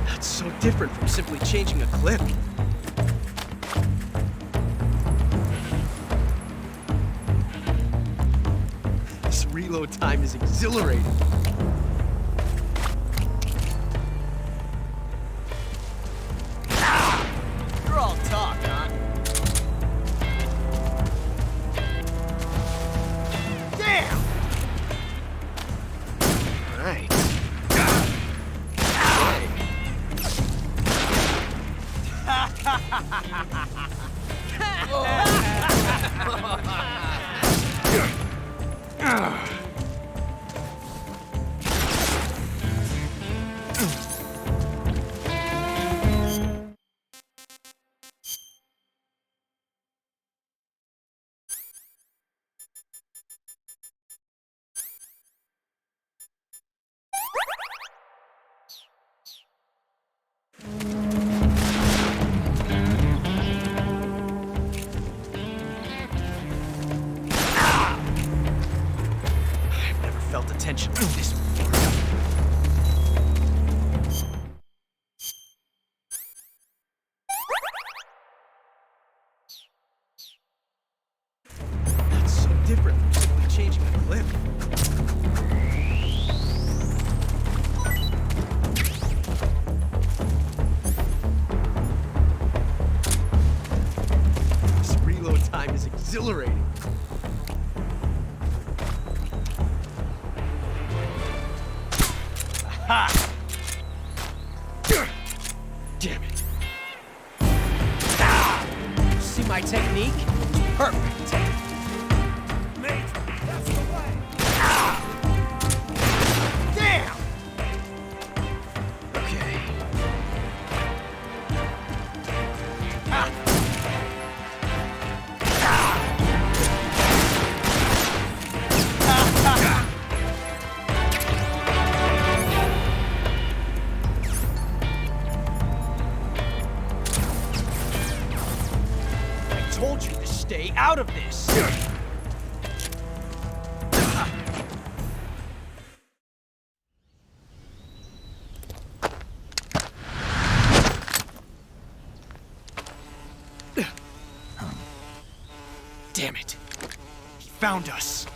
That's so different from simply changing a clip. This reload time is exhilarating. You're all talk, huh? Damn! Right. I've never felt a tension like this before. That's so different from simply changing a clip. This reload time is exhilarating. Ha! Damn it. See my technique? It's perfect. Mate, that's the way. Damn! Okay. me out of this! Damn it. He found us.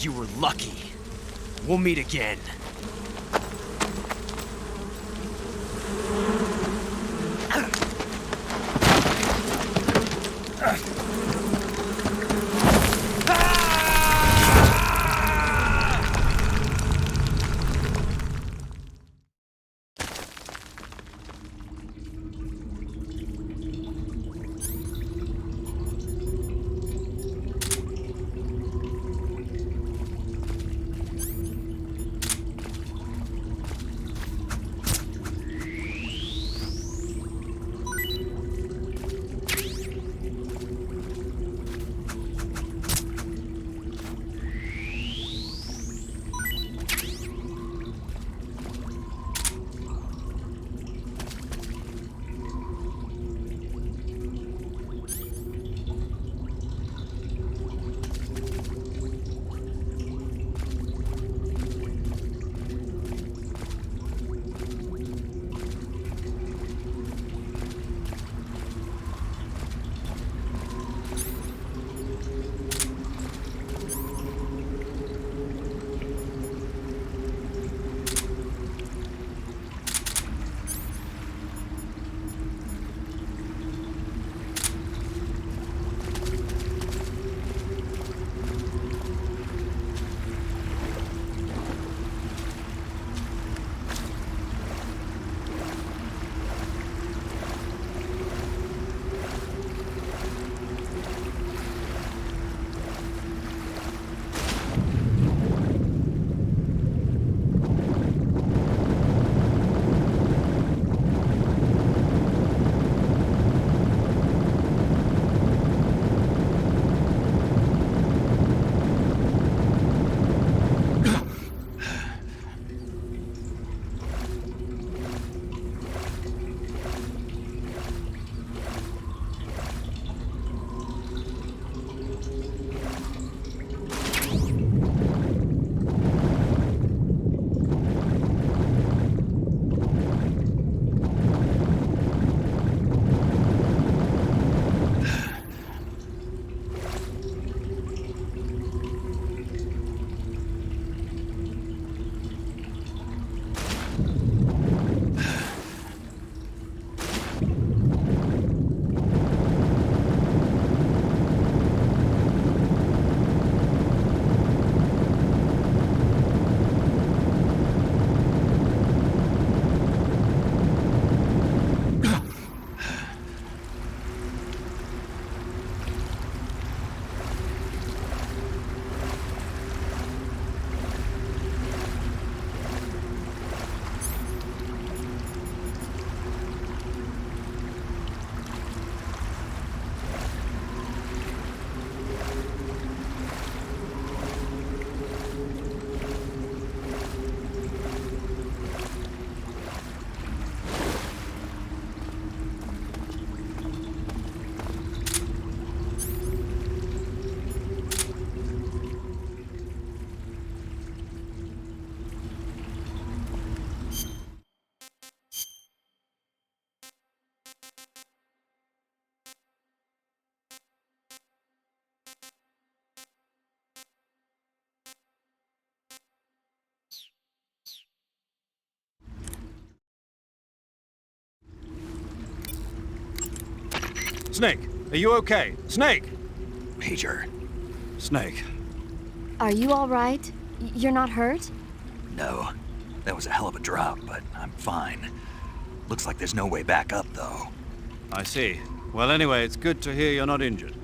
You were lucky. We'll meet again. Snake, are you okay? Snake! Major, Snake. Are you all right? You're not hurt? no. That was a hell of a drop, but I'm fine. Looks like there's no way back up, though. I see. Well, anyway, it's good to hear you're not injured.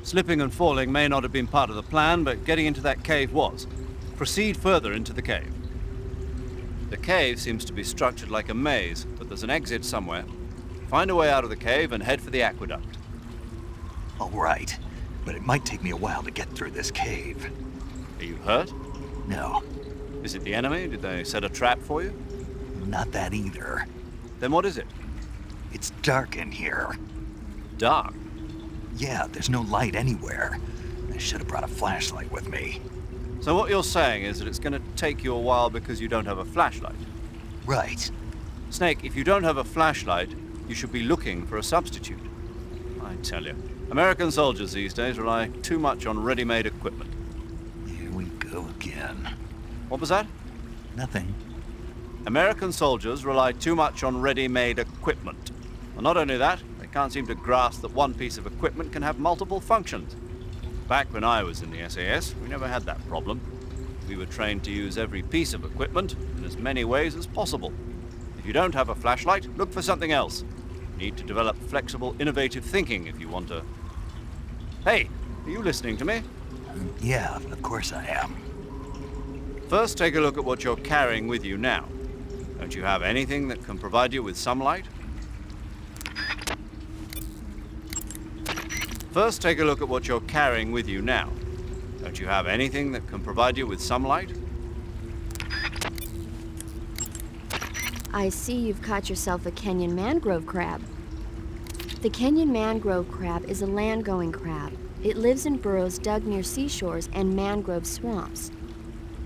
Slipping and falling may not have been part of the plan, but getting into that cave was. Proceed further into the cave. The cave seems to be structured like a maze, but there's an exit somewhere. Find a way out of the cave and head for the aqueduct. All right, but it might take me a while to get through this cave. Are you hurt? No, Is it the enemy? Did they set a trap for you? not that either. Then what is it? It's dark in here. Dark. Yeah, there's no light anywhere. I should have brought a flashlight with me. So what you're saying is that it's going to take you a while because you don't have a flashlight. Right. Snake, if you don't have a flashlight, you should be looking for a substitute. I tell you, American soldiers these days rely too much on ready-made equipment. Here we go again. What was that? Nothing. American soldiers rely too much on ready-made equipment. And not only that, they can't seem to grasp that one piece of equipment can have multiple functions. Back when I was in the SAS, we never had that problem. We were trained to use every piece of equipment in as many ways as possible. If you don't have a flashlight, look for something else. You need to develop flexible, innovative thinking if you want to... Hey, are you listening to me? Yeah, of course I am. First, take a look at what you're carrying with you now. Don't you have anything that can provide you with some light? First, take a look at what you're carrying with you now. Don't you have anything that can provide you with some light? I see you've caught yourself a Kenyan mangrove crab. The Kenyan mangrove crab is a land-going crab. It lives in burrows dug near seashores and mangrove swamps.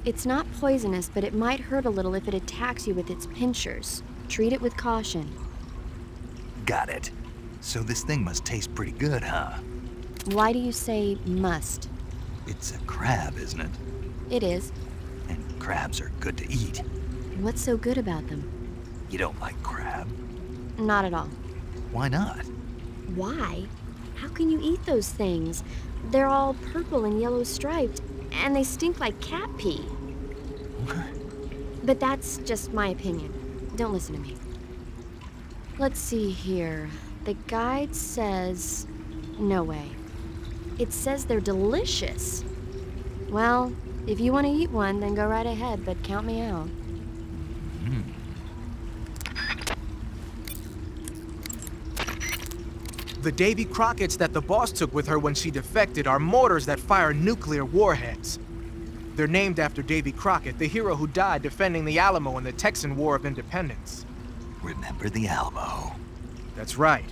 It's not poisonous, but it might hurt a little if it attacks you with its pinchers. Treat it with caution. Got it. So this thing must taste pretty good, huh? Why do you say must? It's a crab, isn't it? It is. And crabs are good to eat. What's so good about them? You don't like crab? Not at all. Why not? Why? How can you eat those things? They're all purple and yellow striped, and they stink like cat pee. But that's just my opinion. Don't listen to me. Let's see here. The guide says... no way. It says they're delicious. Well, if you want to eat one, then go right ahead, but count me out. The Davy Crockett's that the boss took with her when she defected are mortars that fire nuclear warheads. They're named after Davy Crockett, the hero who died defending the Alamo in the Texan War of Independence. Remember the Alamo. That's right.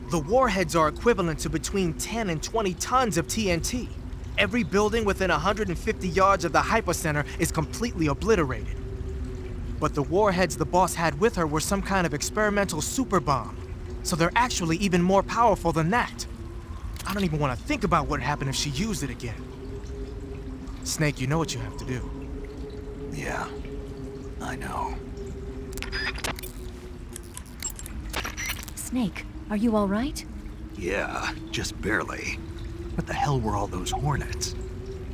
The warheads are equivalent to between 10 and 20 tons of TNT. Every building within 150 yards of the hypocenter is completely obliterated. But the warheads the boss had with her were some kind of experimental super bomb. So they're actually even more powerful than that. I don't even want to think about what would happen if she used it again. Snake, you know what you have to do. Yeah, I know. Snake, are you all right? Yeah, just barely. What the hell were all those hornets?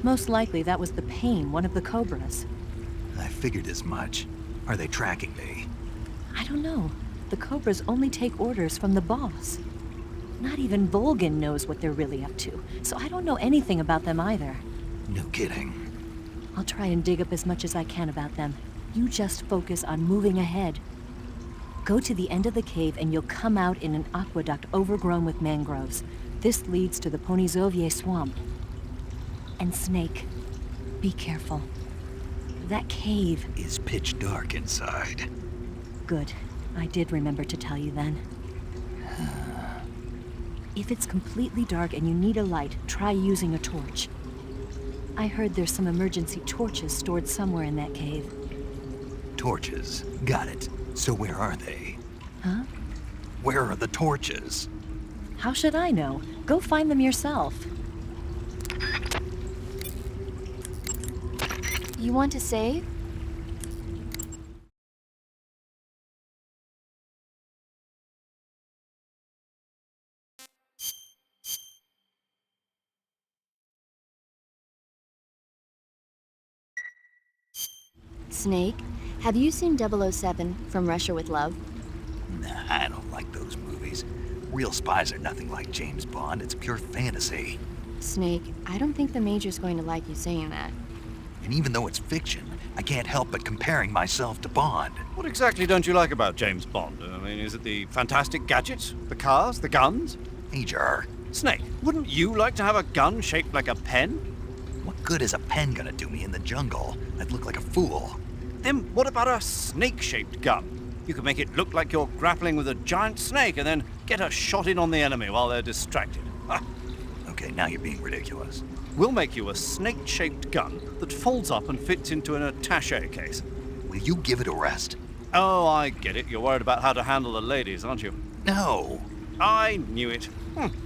Most likely that was the pain, one of the cobras. I figured as much. Are they tracking me? I don't know. The cobras only take orders from the boss. Not even Volgin knows what they're really up to, so I don't know anything about them either. No kidding. I'll try and dig up as much as I can about them. You just focus on moving ahead. Go to the end of the cave and you'll come out in an aqueduct overgrown with mangroves. This leads to the Ponizovye swamp. And Snake, be careful. That cave is pitch dark inside. Good. I did remember to tell you then. If it's completely dark and you need a light, try using a torch. I heard there's some emergency torches stored somewhere in that cave. Torches. Got it. So where are they? Huh? Where are the torches? How should I know? Go find them yourself. You want to save? Snake, have you seen 007 From Russia with Love? Nah, I don't like those movies. Real spies are nothing like James Bond. It's pure fantasy. Snake, I don't think the Major's going to like you saying that. And even though it's fiction, I can't help but comparing myself to Bond. What exactly don't you like about James Bond? I mean, is it the fantastic gadgets, the cars, the guns? Major, Snake, wouldn't you like to have a gun shaped like a pen? what good is a pen gonna do me in the jungle? I'd look like a fool. Then what about a snake-shaped gun? You could make it look like you're grappling with a giant snake and then get a shot in on the enemy while they're distracted. Ah, Okay, now you're being ridiculous. we'll make you a snake-shaped gun that folds up and fits into an attaché case. Will you give it a rest? Oh, I get it. You're worried about how to handle the ladies, aren't you? No. I knew it.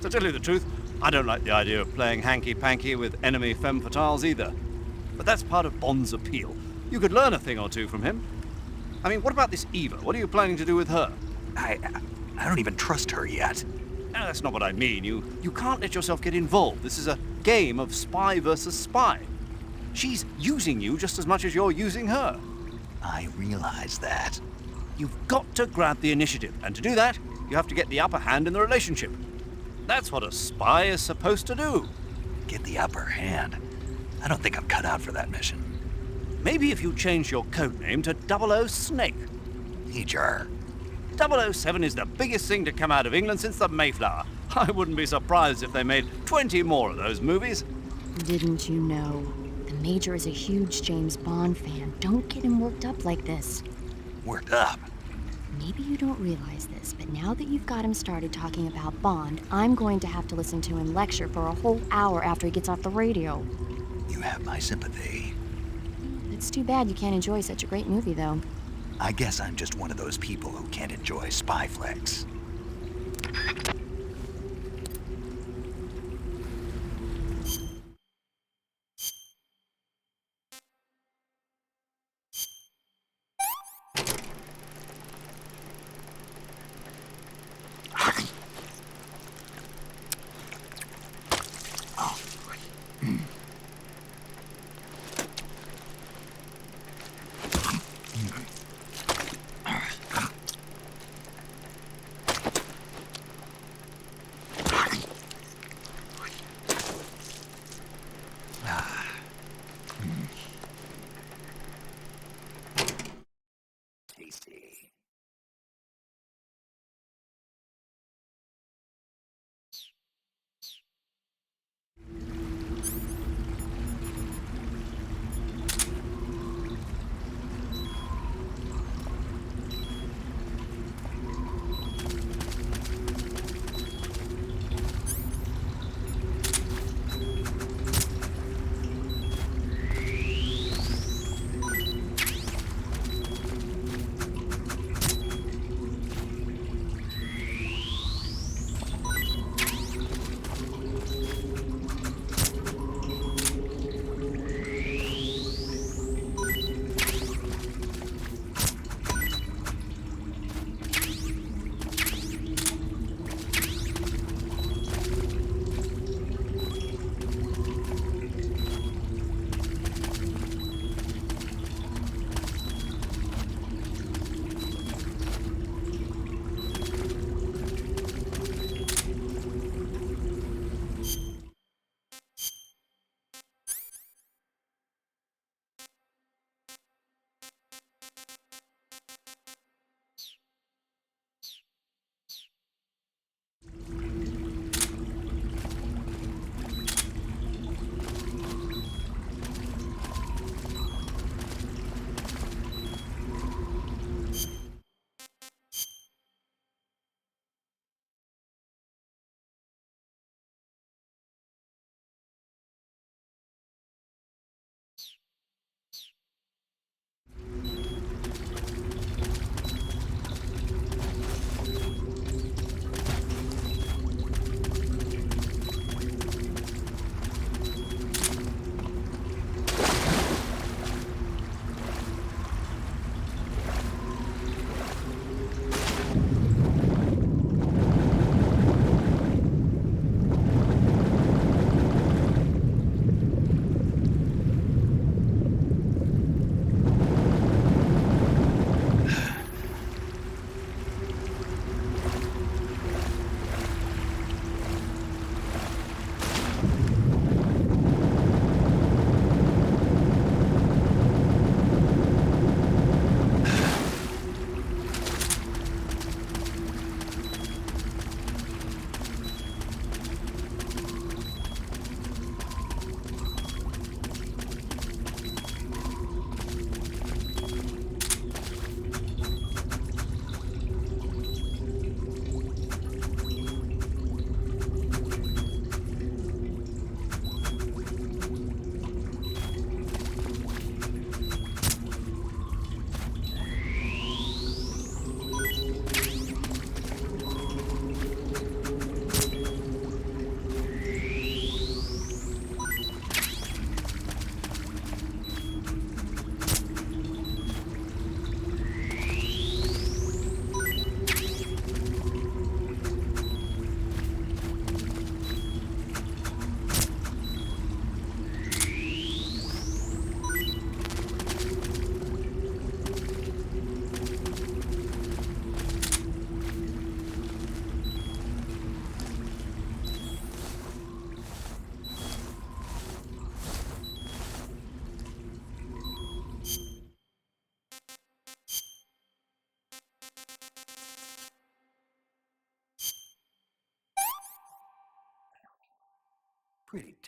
To tell you the truth, I don't like the idea of playing hanky-panky with enemy femme fatales either. But that's part of Bond's appeal. You could learn a thing or two from him. I mean, what about this Eva? What are you planning to do with her? I don't even trust her yet. No, that's not what I mean. You can't let yourself get involved. This is a game of spy versus spy. She's using you just as much as you're using her. I realize that. You've got to grab the initiative, and to do that, you have to get the upper hand in the relationship. That's what a spy is supposed to do. Get the upper hand. I don't think I'm cut out for that mission. Maybe if you change your code name to 00 Snake. Major. 007 is the biggest thing to come out of England since the Mayflower. I wouldn't be surprised if they made 20 more of those movies. Didn't you know? The Major is a huge James Bond fan. Don't get him worked up like this. Worked up. Maybe you don't realize this, but now that you've got him started talking about Bond, I'm going to have to listen to him lecture for a whole hour after he gets off the radio. You have my sympathy. It's too bad you can't enjoy such a great movie, though. I guess I'm just one of those people who can't enjoy spy flicks.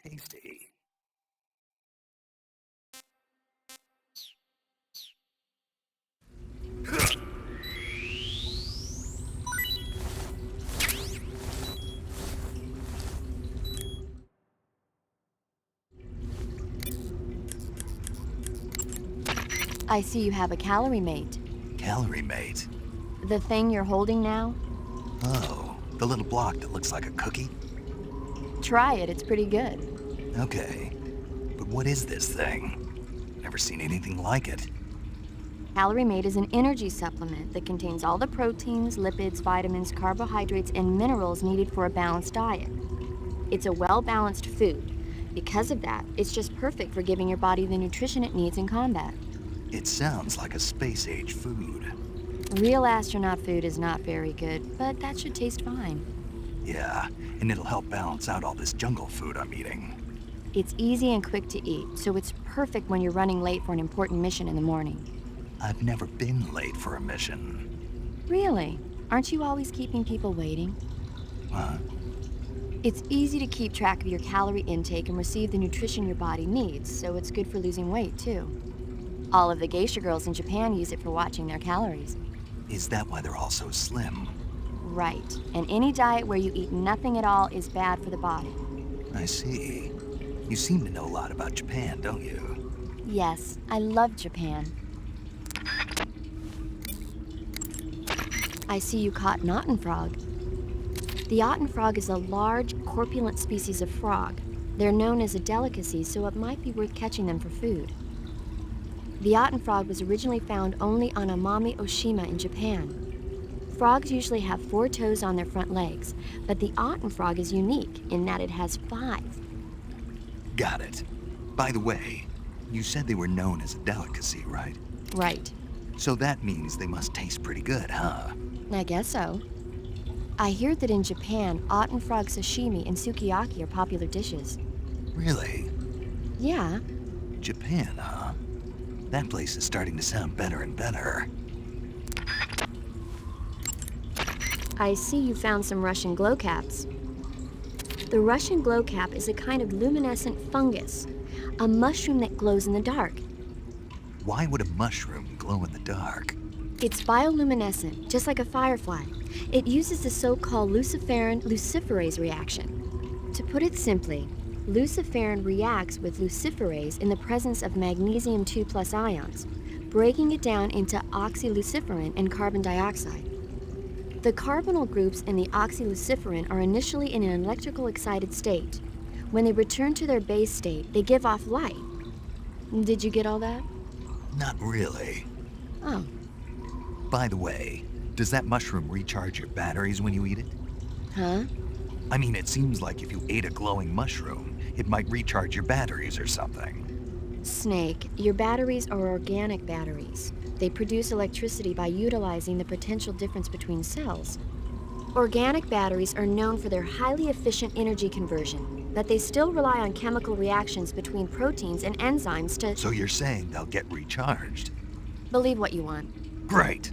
tasty. I see you have a calorie mate. Calorie mate. The thing you're holding now? Oh, the little block that looks like a cookie? Try it, it's pretty good. Okay, but what is this thing? Never seen anything like it. Calorie Mate is an energy supplement that contains all the proteins, lipids, vitamins, carbohydrates, and minerals needed for a balanced diet. It's a well-balanced food. Because of that, it's just perfect for giving your body the nutrition it needs in combat. It sounds like a space-age food. Real astronaut food is not very good, but that should taste fine. Yeah, and it'll help balance out all this jungle food I'm eating. It's easy and quick to eat, so it's perfect when you're running late for an important mission in the morning. I've never been late for a mission. Really? Aren't you always keeping people waiting? What? It's easy to keep track of your calorie intake and receive the nutrition your body needs, so it's good for losing weight, too. All of the geisha girls in Japan use it for watching their calories. Is that why they're all so slim? Right. And any diet where you eat nothing at all is bad for the body. I see. You seem to know a lot about Japan, don't you? Yes, I love Japan. I see you caught an otten frog. The otten frog is a large, corpulent species of frog. They're known as a delicacy, so it might be worth catching them for food. The otten frog was originally found only on Amami Oshima in Japan. Frogs usually have 4 toes on their front legs, but the otten frog is unique in that it has 5. Got it. By the way, you said they were known as a delicacy, right? Right. So that means they must taste pretty good, huh? I guess so. I hear that in Japan, otten frog sashimi and sukiyaki are popular dishes. Really? Yeah. Japan, huh? That place is starting to sound better and better. I see you found some Russian glowcaps. The Russian glowcap is a kind of luminescent fungus, a mushroom that glows in the dark. Why would a mushroom glow in the dark? It's bioluminescent, just like a firefly. It uses the so-called luciferin luciferase reaction. To put it simply, luciferin reacts with luciferase in the presence of magnesium 2+ ions, breaking it down into oxyluciferin and carbon dioxide. The carbonyl groups in the oxyluciferin are initially in an electrical excited state. When they return to their base state, they give off light. Did you get all that? Not really. Oh. By the way, does that mushroom recharge your batteries when you eat it? Huh? I mean, it seems like if you ate a glowing mushroom, it might recharge your batteries or something. Snake, your batteries are organic batteries. They produce electricity by utilizing the potential difference between cells. Organic batteries are known for their highly efficient energy conversion, but they still rely on chemical reactions between proteins and enzymes to... So you're saying they'll get recharged? Believe what you want. Great.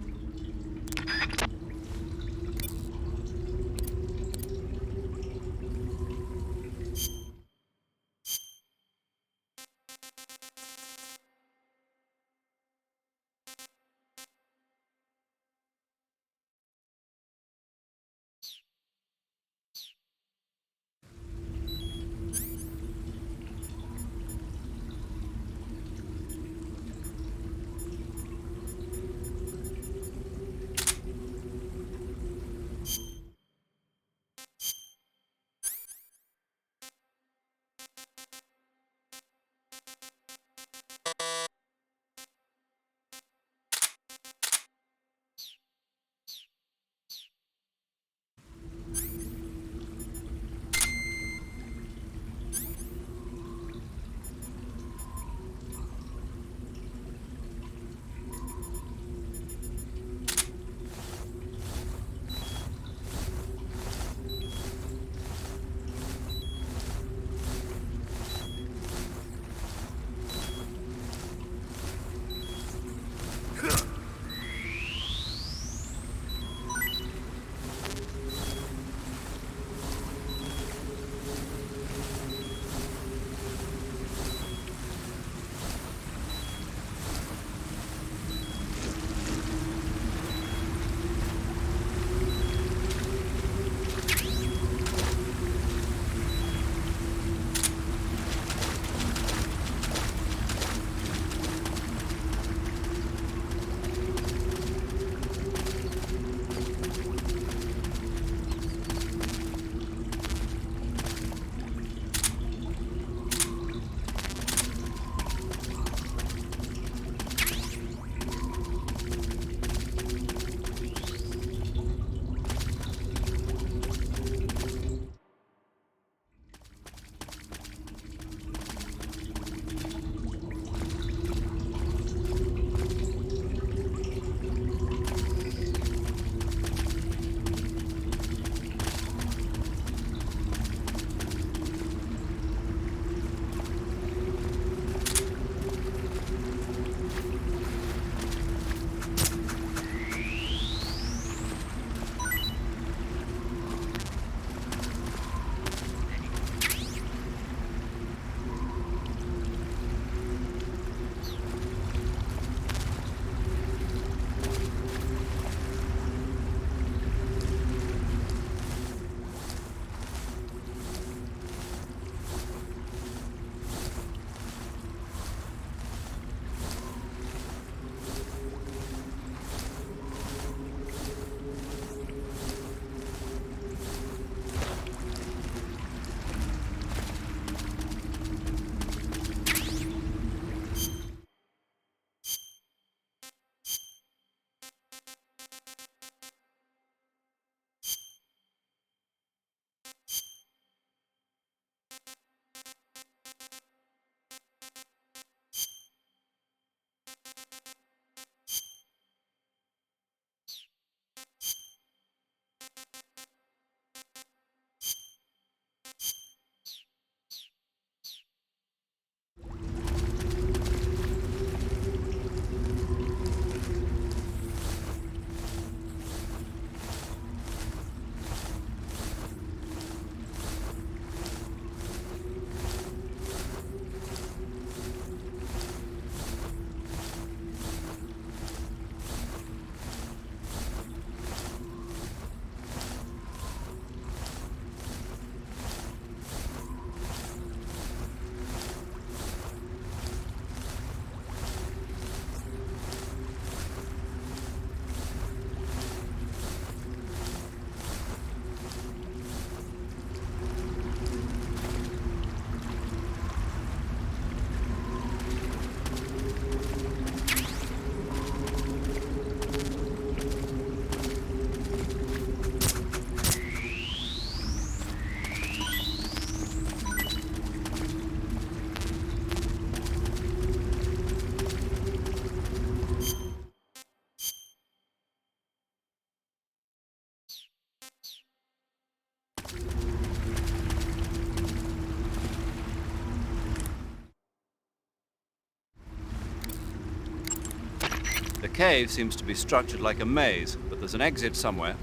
The cave seems to be structured like a maze, but there's an exit somewhere.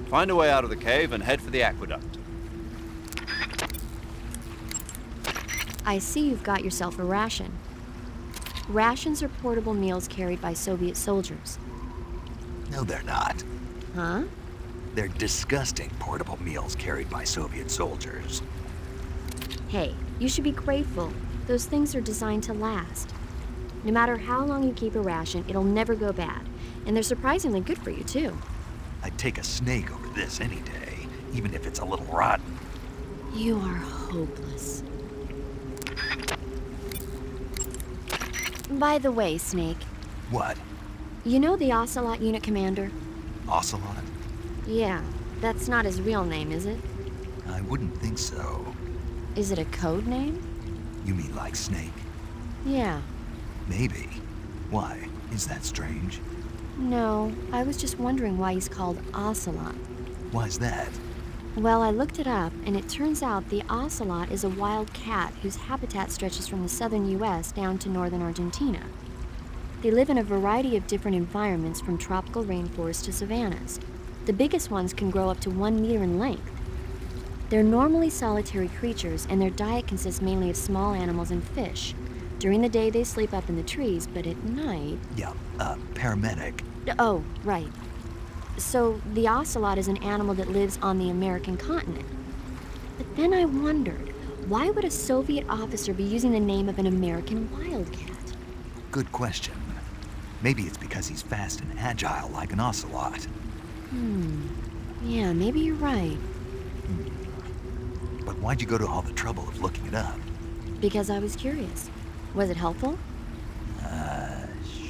Find a way out of the cave and head for the aqueduct. I see you've got yourself a ration. Rations are portable meals carried by Soviet soldiers. No, they're not. Huh? They're disgusting portable meals carried by Soviet soldiers. Hey, you should be grateful. Those things are designed to last. No matter how long you keep a ration, it'll never go bad. And they're surprisingly good for you, too. I'd take a snake over this any day, even if it's a little rotten. You are hopeless. By the way, Snake, What? you know the Ocelot unit commander? Ocelot? Yeah, that's not his real name, is it? I wouldn't think so. Is it a code name? You mean like snake? Yeah. Maybe. Why? Is that strange? No, I was just wondering why he's called Ocelot. Why's that? Well, I looked it up, and it turns out the ocelot is a wild cat whose habitat stretches from the southern U.S. down to northern Argentina. They live in a variety of different environments, from tropical rainforests to savannas. The biggest ones can grow up to 1 meter in length. They're normally solitary creatures, and their diet consists mainly of small animals and fish. During the day, they sleep up in the trees, but at night... Yeah, paramedic. Oh, right. So, the ocelot is an animal that lives on the American continent. But then I wondered, why would a Soviet officer be using the name of an American wildcat? Good question. Maybe it's because he's fast and agile like an ocelot. Yeah, maybe you're right. But why'd you go to all the trouble of looking it up? Because I was curious. Was it helpful?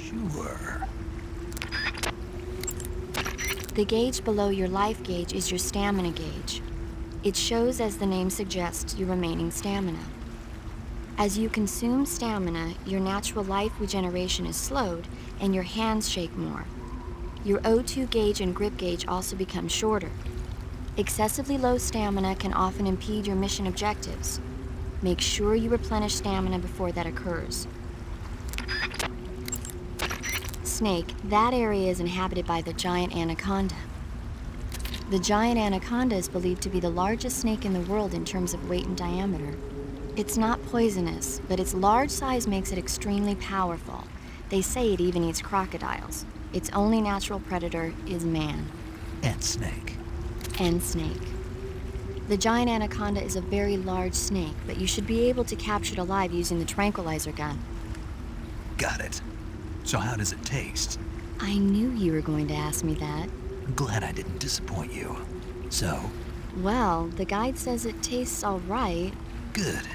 Sure. The gauge below your life gauge is your stamina gauge. It shows, as the name suggests, your remaining stamina. As you consume stamina, your natural life regeneration is slowed, and your hands shake more. Your O2 gauge and grip gauge also become shorter. Excessively low stamina can often impede your mission objectives. Make sure you replenish stamina before that occurs. Snake, that area is inhabited by the giant anaconda. The giant anaconda is believed to be the largest snake in the world in terms of weight and diameter. It's not poisonous, but its large size makes it extremely powerful. They say it even eats crocodiles. Its only natural predator is man. And snake. And snake. The giant anaconda is a very large snake, but you should be able to capture it alive using the tranquilizer gun. Got it. So how does it taste? I knew you were going to ask me that. I'm glad I didn't disappoint you. So? Well, the guide says it tastes all right. Good.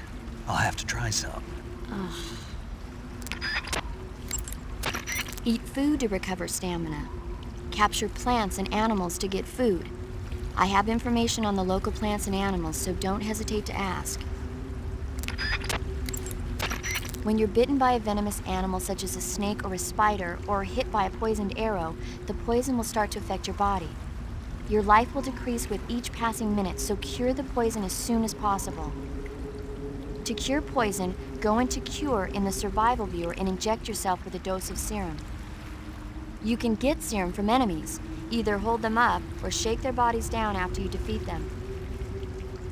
I'll have to try some. Eat food to recover stamina. Capture plants and animals to get food. I have information on the local plants and animals, so don't hesitate to ask. When you're bitten by a venomous animal such as a snake or a spider, or hit by a poisoned arrow, the poison will start to affect your body. Your life will decrease with each passing minute, so cure the poison as soon as possible. To cure poison, go into Cure in the survival viewer and inject yourself with a dose of serum. You can get serum from enemies. Either hold them up or shake their bodies down after you defeat them.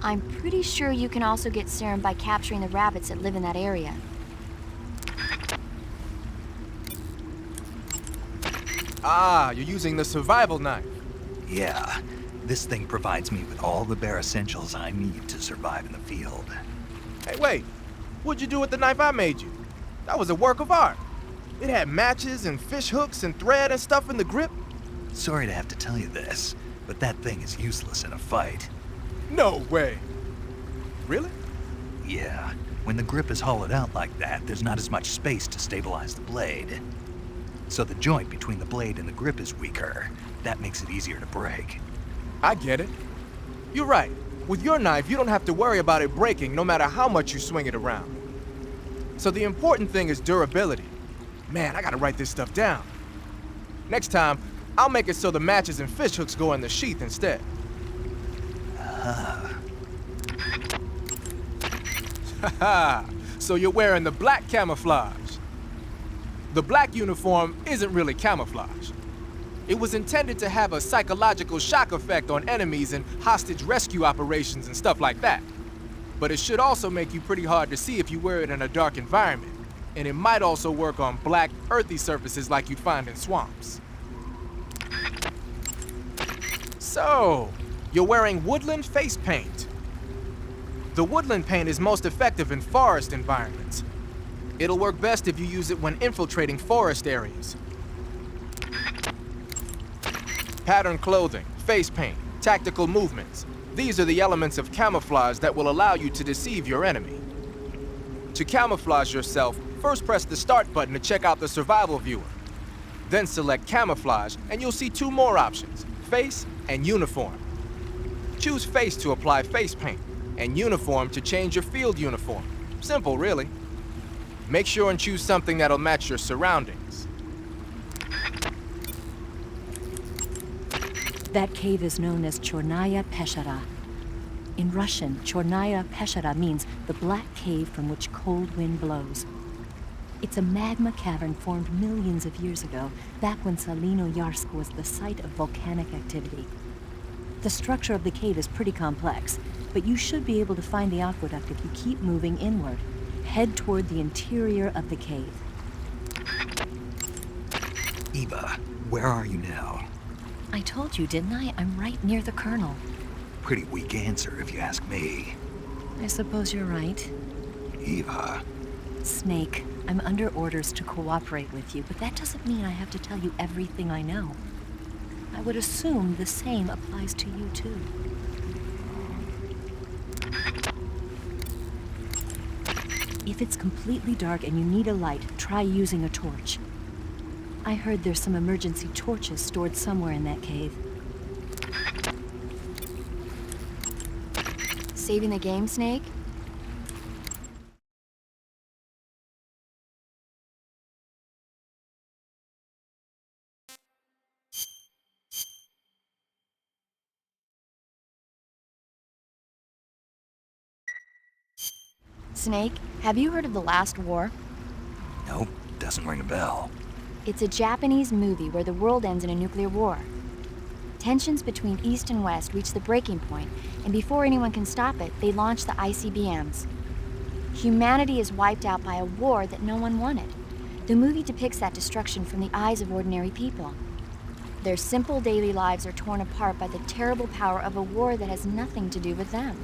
I'm pretty sure you can also get serum by capturing the rabbits that live in that area. Ah, you're using the survival knife. Yeah, this thing provides me with all the bare essentials I need to survive in the field. Hey, wait. What'd you do with the knife I made you? That was a work of art. It had matches and fish hooks and thread and stuff in the grip. Sorry to have to tell you this, but that thing is useless in a fight. No way. Really? Yeah, when the grip is hollowed out like that, there's not as much space to stabilize the blade. So the joint between the blade and the grip is weaker. That makes it easier to break. I get it. You're right. With your knife, you don't have to worry about it breaking no matter how much you swing it around. So the important thing is durability. Man, I gotta write this stuff down. Next time, I'll make it so the matches and fish hooks go in the sheath instead. Haha. So you're wearing the black camouflage. The black uniform isn't really camouflage. It was intended to have a psychological shock effect on enemies in hostage rescue operations and stuff like that. But it should also make you pretty hard to see if you wear it in a dark environment. And it might also work on black, earthy surfaces like you'd find in swamps. So, you're wearing woodland face paint. The woodland paint is most effective in forest environments. It'll work best if you use it when infiltrating forest areas. Pattern clothing, face paint, tactical movements. These are the elements of camouflage that will allow you to deceive your enemy. To camouflage yourself, first press the start button to check out the survival viewer. Then select camouflage and you'll see two more options, face and uniform. Choose face to apply face paint and uniform to change your field uniform. Simple, really. Make sure and choose something that'll match your surroundings. That cave is known as Chornaya Peshara. In Russian, Chornaya Peshara means the black cave from which cold wind blows. It's a magma cavern formed millions of years ago, back when Salino-Yarsk was the site of volcanic activity. The structure of the cave is pretty complex, but you should be able to find the aqueduct if you keep moving inward. Head toward the interior of the cave. Eva, where are you now? I told you, didn't I? I'm right near the Colonel. Pretty weak answer, if you ask me. I suppose you're right. Eva. Snake, I'm under orders to cooperate with you, but that doesn't mean I have to tell you everything I know. I would assume the same applies to you, too. If it's completely dark and you need a light, try using a torch. I heard there's some emergency torches stored somewhere in that cave. Saving the game, Snake? Snake, have you heard of The Last War? Nope, doesn't ring a bell. It's a Japanese movie where the world ends in a nuclear war. Tensions between East and West reach the breaking point, and before anyone can stop it, they launch the ICBMs. Humanity is wiped out by a war that no one wanted. The movie depicts that destruction from the eyes of ordinary people. Their simple daily lives are torn apart by the terrible power of a war that has nothing to do with them.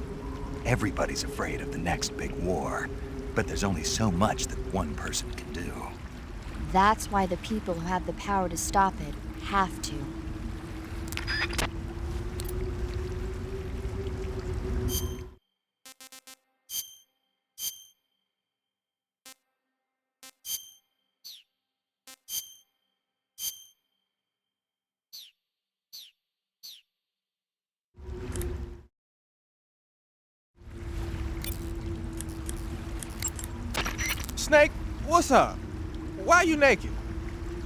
Everybody's afraid of the next big war, but there's only so much that one person can do. That's why the people who have the power to stop it have to. Snake, what's up? Why are you naked?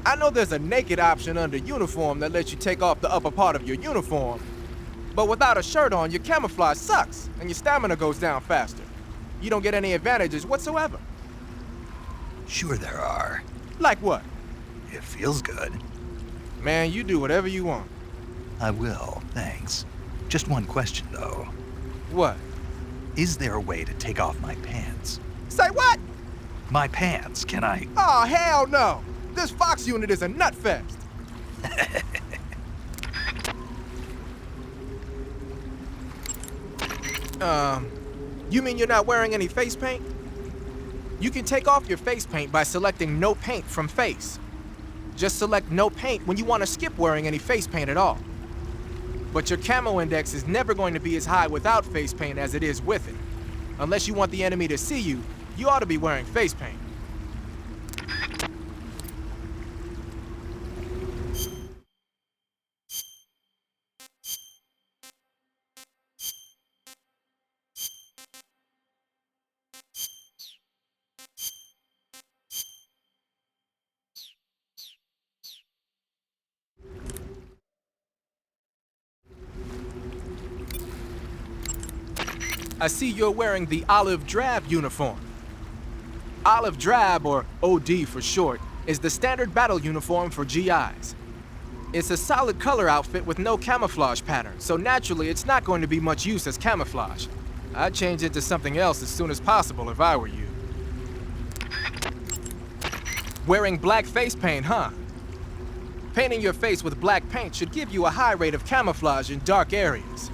I know there's a naked option under uniform that lets you take off the upper part of your uniform, But without a shirt on, your camouflage sucks, and your stamina goes down faster. You don't get any advantages whatsoever. Sure there are. Like what? It feels good. Man, you do whatever you want. I will, thanks. Just one question, though. What? Is there a way to take off my pants? Say what? My pants, can I? Oh, hell no! This Fox unit is a nut fest. You mean you're not wearing any face paint? You can take off your face paint by selecting no paint from face. Just select no paint when you want to skip wearing any face paint at all. But your camo index is never going to be as high without face paint as it is with it. Unless you want the enemy to see you, you ought to be wearing face paint. I see you're wearing the olive drab uniform. Olive drab, or OD for short, is the standard battle uniform for GIs. It's a solid color outfit with no camouflage pattern, so naturally it's not going to be much use as camouflage. I'd change it to something else as soon as possible if I were you. Wearing black face paint, huh? Painting your face with black paint should give you a high rate of camouflage in dark areas.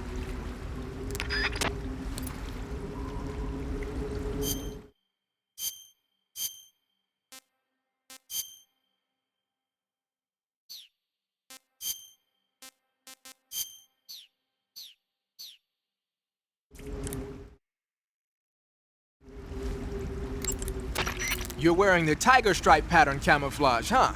You're wearing the tiger stripe pattern camouflage, huh?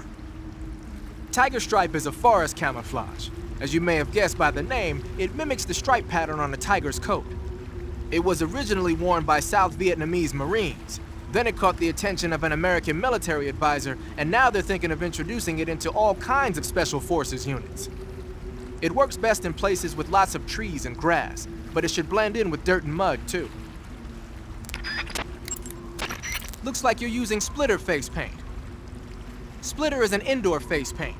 Tiger stripe is a forest camouflage. As you may have guessed by the name, it mimics the stripe pattern on a tiger's coat. It was originally worn by South Vietnamese Marines. Then it caught the attention of an American military advisor, and now they're thinking of introducing it into all kinds of special forces units. It works best in places with lots of trees and grass, but it should blend in with dirt and mud, too. Looks like you're using splitter face paint. Splitter is an indoor face paint.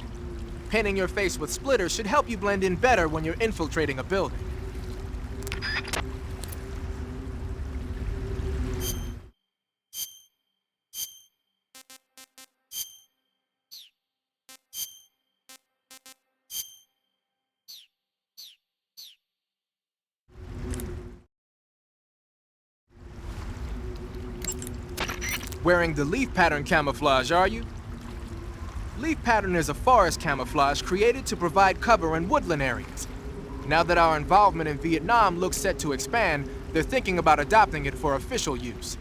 Painting your face with splitter should help you blend in better when you're infiltrating a building. Wearing the leaf pattern camouflage, are you? Leaf pattern is a forest camouflage created to provide cover in woodland areas. Now that our involvement in Vietnam looks set to expand, they're thinking about adopting it for official use.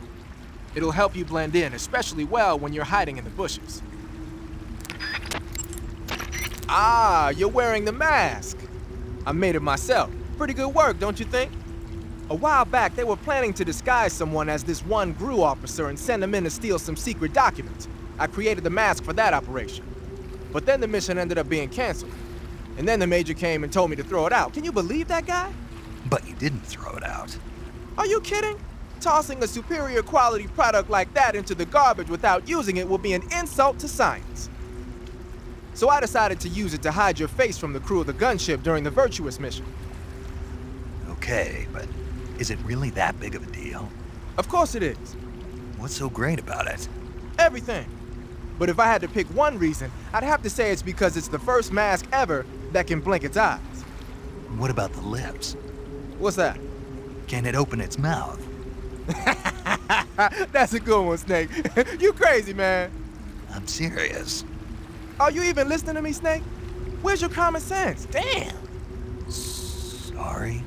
It'll help you blend in, especially well when you're hiding in the bushes. Ah, you're wearing the mask. I made it myself. Pretty good work, don't you think? A while back, they were planning to disguise someone as this one GRU officer and send him in to steal some secret documents. I created the mask for that operation. But then the mission ended up being canceled. And then the major came and told me to throw it out. Can you believe that guy? But you didn't throw it out. Are you kidding? Tossing a superior quality product like that into the garbage without using it will be an insult to science. So I decided to use it to hide your face from the crew of the gunship during the Virtuous mission. Okay, but is it really that big of a deal? Of course it is. What's so great about it? Everything. But if I had to pick one reason, I'd have to say it's because it's the first mask ever that can blink its eyes. What about the lips? What's that? Can it open its mouth? That's a good one, Snake. You crazy, man. I'm serious. Are you even listening to me, Snake? Where's your common sense? Damn. Sorry.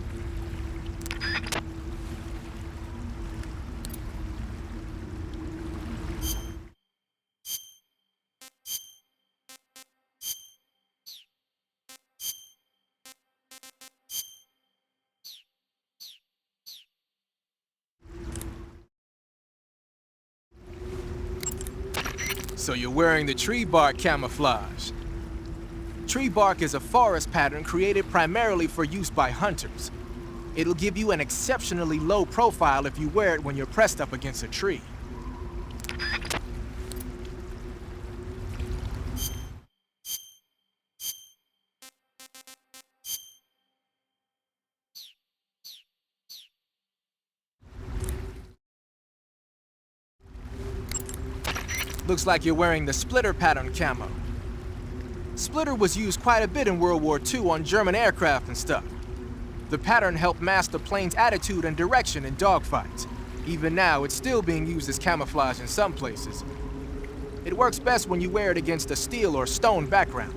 So you're wearing the tree bark camouflage. Tree bark is a forest pattern created primarily for use by hunters. It'll give you an exceptionally low profile if you wear it when you're pressed up against a tree. Looks like you're wearing the splitter pattern camo. Splitter was used quite a bit in World War II on German aircraft and stuff. The pattern helped mask the plane's attitude and direction in dogfights. Even now, it's still being used as camouflage in some places. It works best when you wear it against a steel or stone background.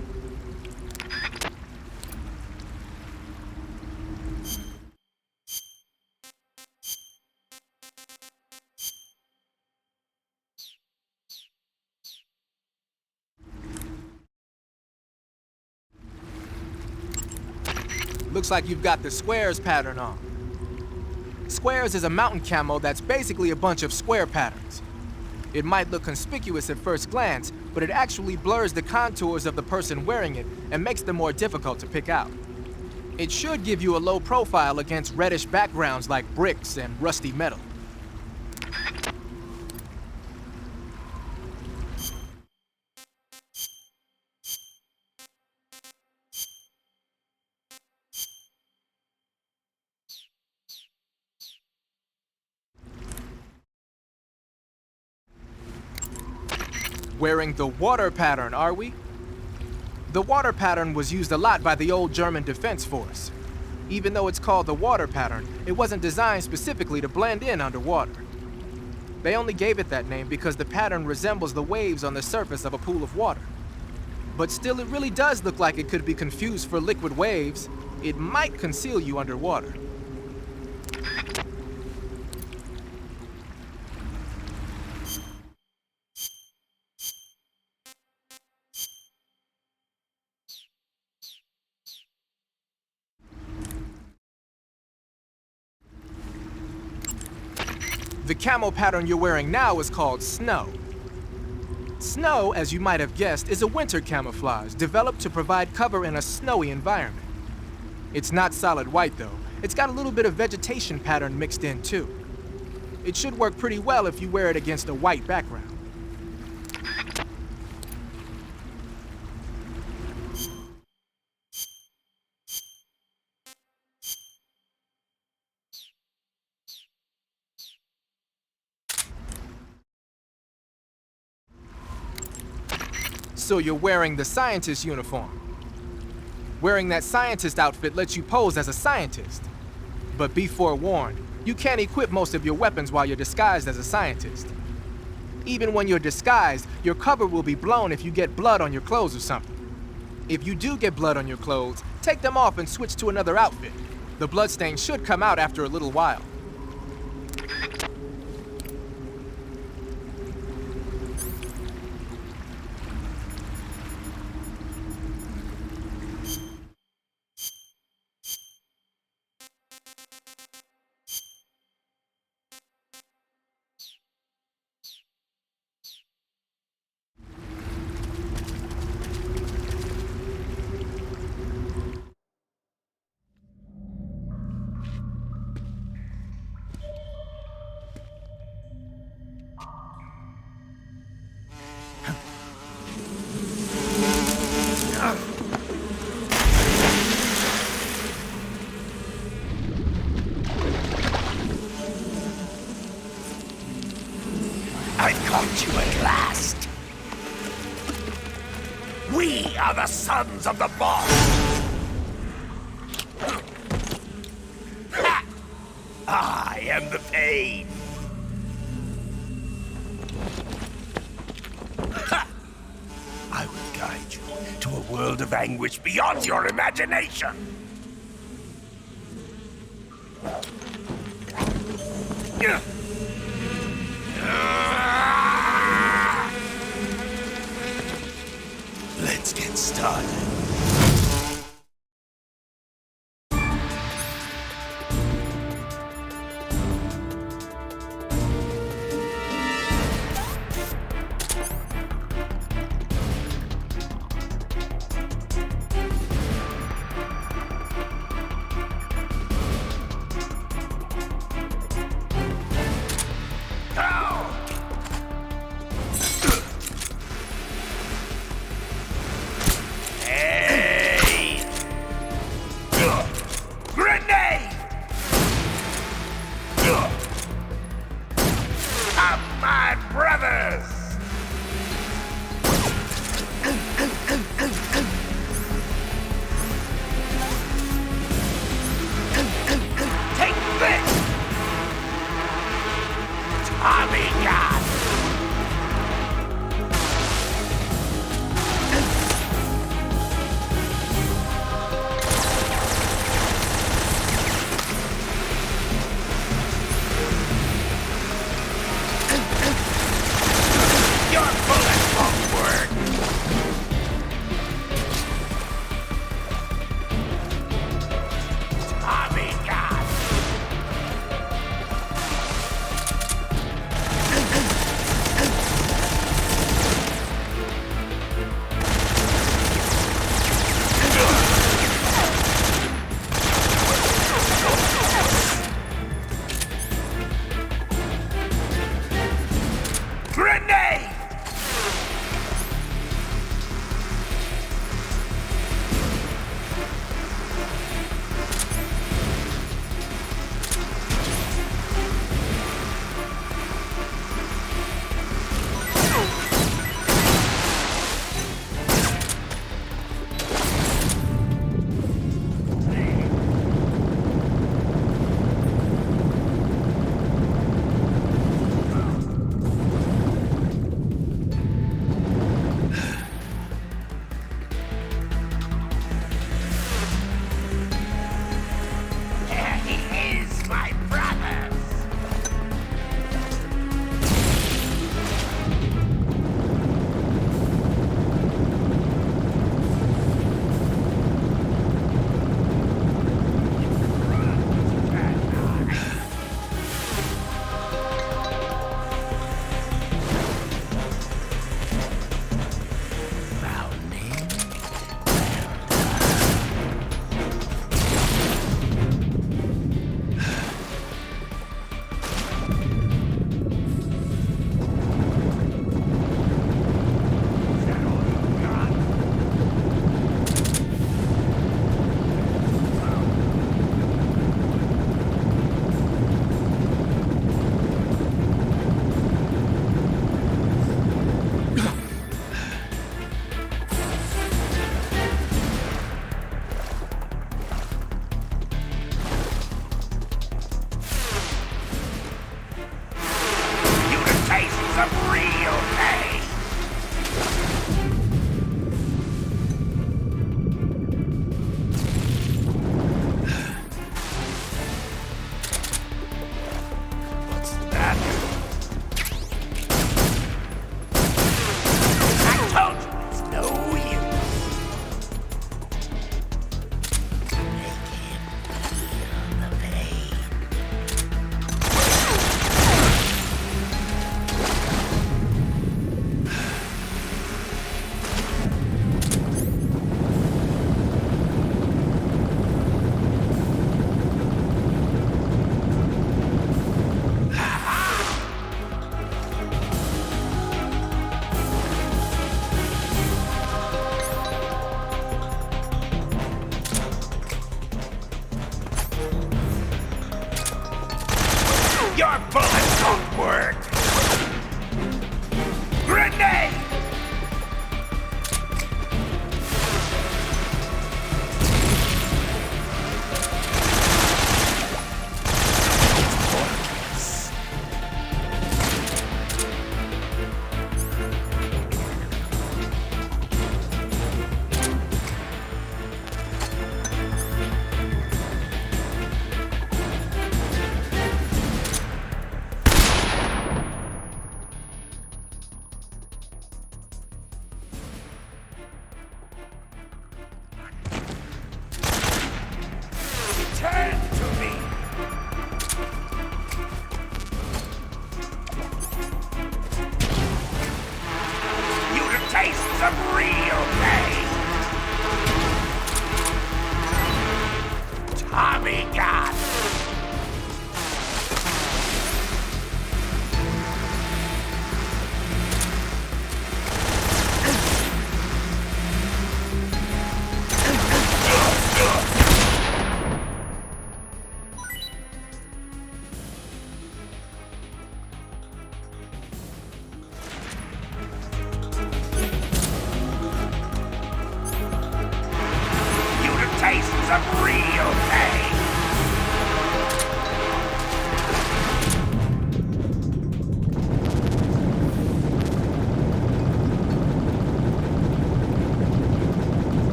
Looks like you've got the squares pattern on. Squares is a mountain camo that's basically a bunch of square patterns. It might look conspicuous at first glance, but it actually blurs the contours of the person wearing it and makes them more difficult to pick out. It should give you a low profile against reddish backgrounds like bricks and rusty metal. Wearing the water pattern, are we? The water pattern was used a lot by the old German Defense Force. Even though it's called the water pattern, it wasn't designed specifically to blend in underwater. They only gave it that name because the pattern resembles the waves on the surface of a pool of water. But still, it really does look like it could be confused for liquid waves. It might conceal you underwater. The camo pattern you're wearing now is called Snow. Snow, as you might have guessed, is a winter camouflage developed to provide cover in a snowy environment. It's not solid white though. It's got a little bit of vegetation pattern mixed in too. It should work pretty well if you wear it against a white background. So you're wearing the scientist uniform. Wearing that scientist outfit lets you pose as a scientist. But be forewarned, you can't equip most of your weapons while you're disguised as a scientist. Even when you're disguised, your cover will be blown if you get blood on your clothes or something. If you do get blood on your clothes, take them off and switch to another outfit. The bloodstain should come out after a little while. I caught you at last. We are the sons of the boss. Ha! I am the pain. Ha! I will guide you to a world of anguish beyond your imagination. Let's get started. some real pain! What's that? I told you, it's no use. Make him feel the pain. Your bullets don't work! Grenade!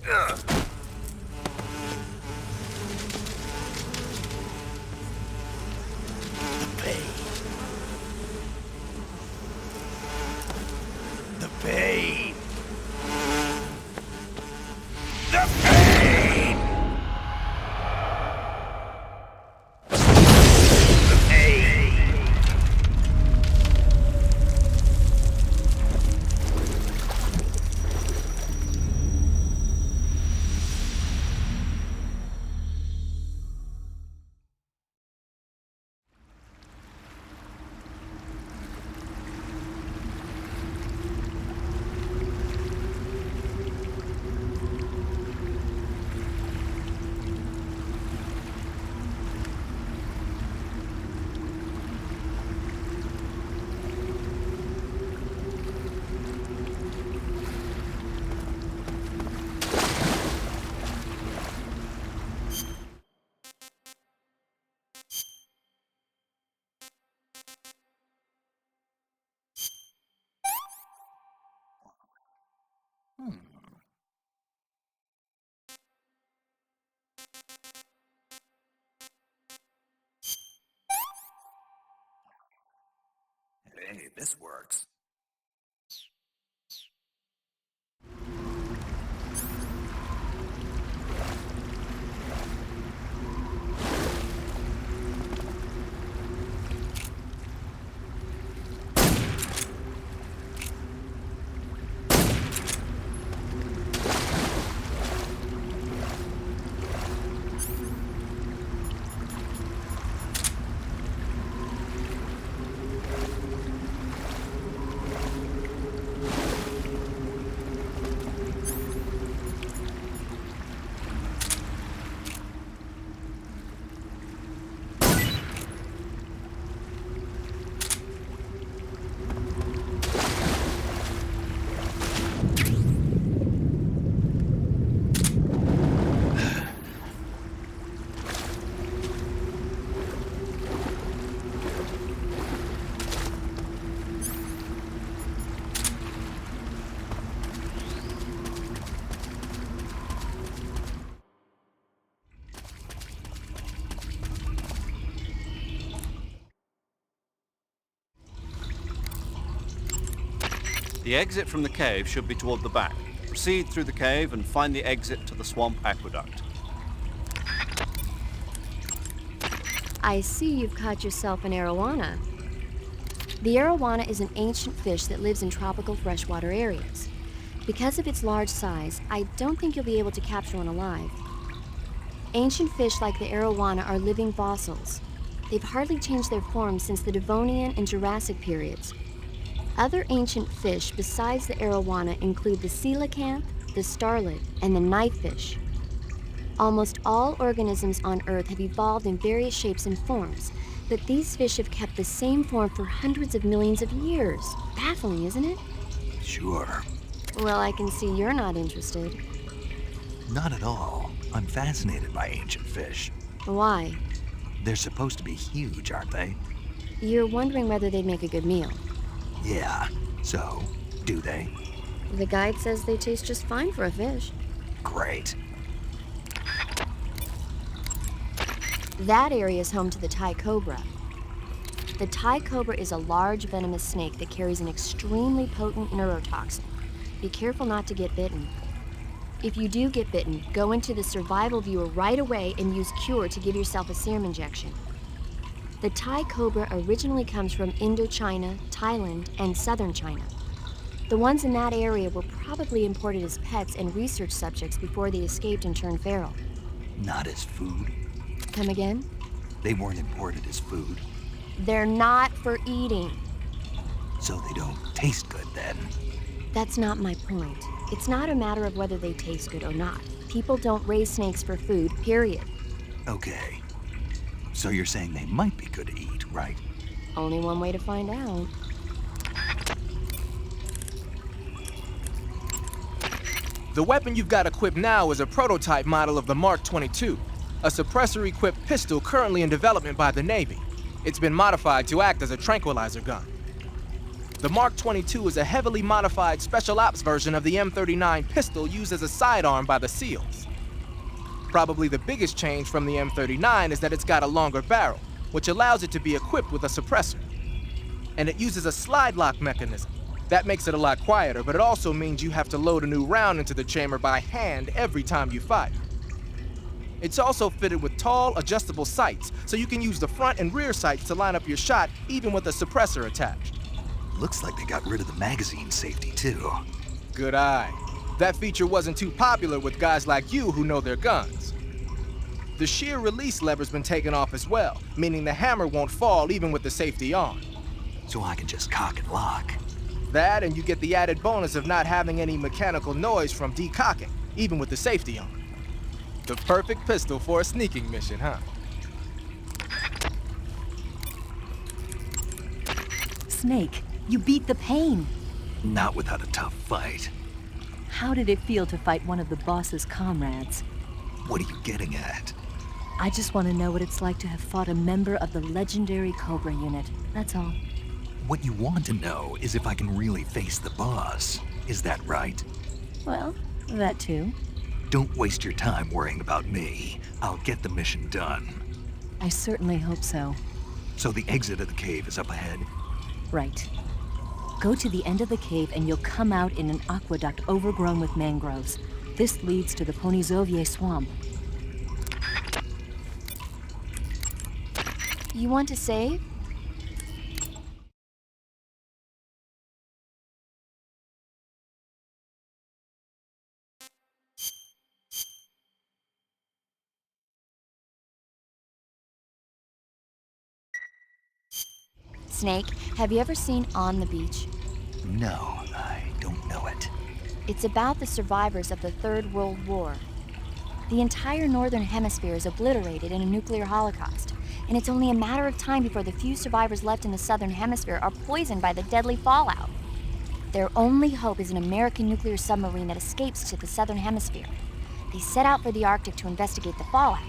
The pain. The pain. The pain. The pain. Hey, this works. The exit from the cave should be toward the back. Proceed through the cave and find the exit to the swamp aqueduct. I see you've caught yourself an arowana. The arowana is an ancient fish that lives in tropical freshwater areas. Because of its large size, I don't think you'll be able to capture one alive. Ancient fish like the arowana are living fossils. They've hardly changed their form since the Devonian and Jurassic periods. Other ancient fish besides the arowana include the coelacanth, the starlet, and the knifefish. Almost all organisms on Earth have evolved in various shapes and forms, but these fish have kept the same form for hundreds of millions of years. Baffling, isn't it? Sure. Well, I can see you're not interested. Not at all. I'm fascinated by ancient fish. Why? They're supposed to be huge, aren't they? You're wondering whether they'd make a good meal. Yeah. So, do they? The guide says they taste just fine for a fish. Great. That area is home to the Thai cobra. The Thai cobra is a large venomous snake that carries an extremely potent neurotoxin. Be careful not to get bitten. If you do get bitten, go into the survival viewer right away and use Cure to give yourself a serum injection. The Thai cobra originally comes from Indochina, Thailand, and southern China. The ones in that area were probably imported as pets and research subjects before they escaped and turned feral. Not as food. Come again? They weren't imported as food. They're not for eating. So they don't taste good then. That's not my point. It's not a matter of whether they taste good or not. People don't raise snakes for food, period. Okay. So you're saying they might be good to eat, right? Only one way to find out. The weapon you've got equipped now is a prototype model of the Mark 22, a suppressor-equipped pistol currently in development by the Navy. It's been modified to act as a tranquilizer gun. The Mark 22 is a heavily modified special ops version of the M39 pistol used as a sidearm by the SEALs. Probably the biggest change from the M39 is that it's got a longer barrel, which allows it to be equipped with a suppressor. And it uses a slide lock mechanism. That makes it a lot quieter, but it also means you have to load a new round into the chamber by hand every time you fire. It's also fitted with tall, adjustable sights, so you can use the front and rear sights to line up your shot, even with a suppressor attached. Looks like they got rid of the magazine safety, too. Good eye. That feature wasn't too popular with guys like you who know their guns. The shear release lever's been taken off as well, meaning the hammer won't fall even with the safety on. So I can just cock and lock. That, and you get the added bonus of not having any mechanical noise from decocking, even with the safety on. The perfect pistol for a sneaking mission, huh? Snake, you beat the pain. Not without a tough fight. How did it feel to fight one of the boss's comrades? What are you getting at? I just want to know what it's like to have fought a member of the legendary Cobra unit. That's all. What you want to know is if I can really face the boss. Is that right? Well, that too. Don't waste your time worrying about me. I'll get the mission done. I certainly hope so. So the exit of the cave is up ahead? Right. Go to the end of the cave and you'll come out in an aqueduct overgrown with mangroves. This leads to the Ponizovye swamp. You want to save? Snake, have you ever seen On the Beach? No, I don't know it. It's about the survivors of the Third World War. The entire northern hemisphere is obliterated in a nuclear holocaust, and it's only a matter of time before the few survivors left in the southern hemisphere are poisoned by the deadly fallout. Their only hope is an American nuclear submarine that escapes to the southern hemisphere. They set out for the Arctic to investigate the fallout.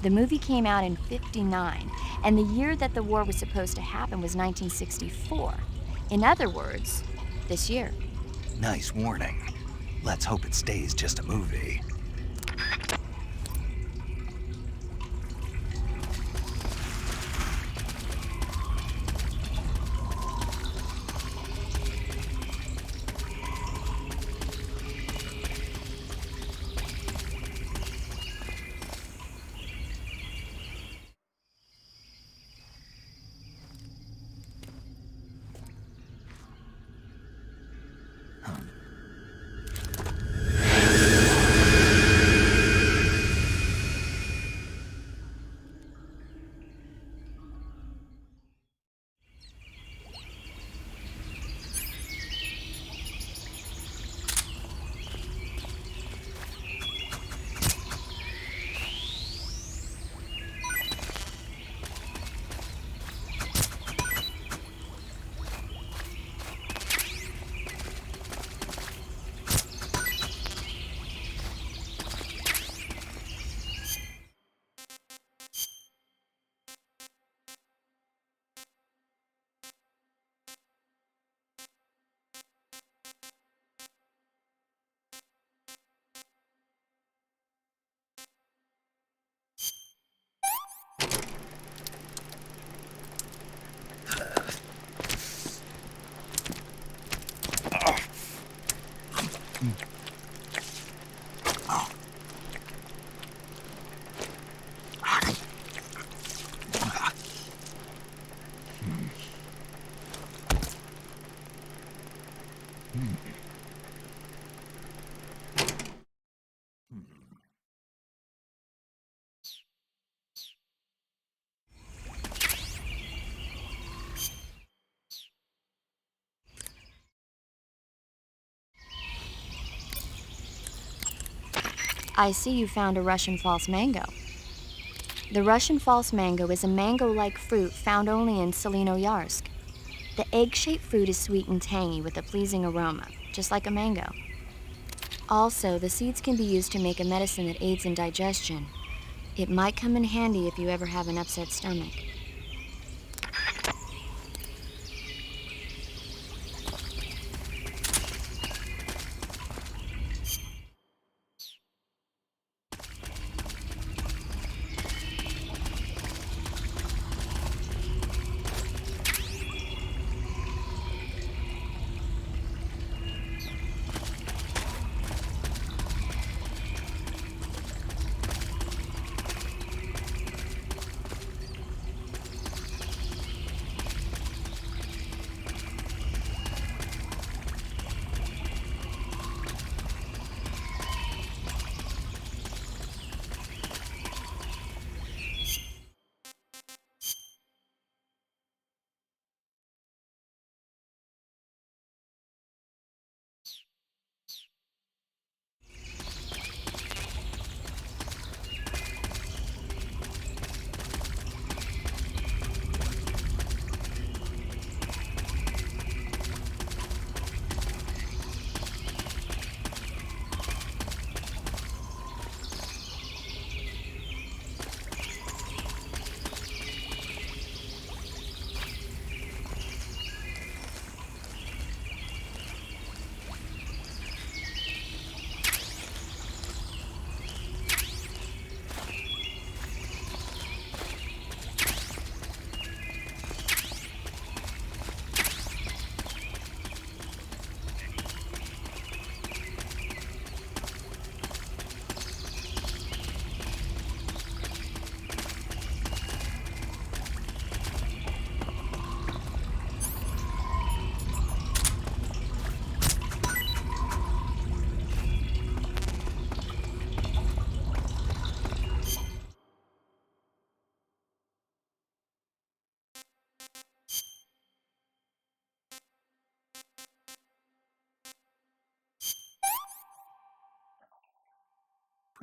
The movie came out in '59, and the year that the war was supposed to happen was 1964. In other words, this year. Nice warning. Let's hope it stays just a movie. I see you found a Russian false mango. The Russian false mango is a mango-like fruit found only in Selinoyarsk. The egg-shaped fruit is sweet and tangy with a pleasing aroma, just like a mango. Also, the seeds can be used to make a medicine that aids in digestion. It might come in handy if you ever have an upset stomach.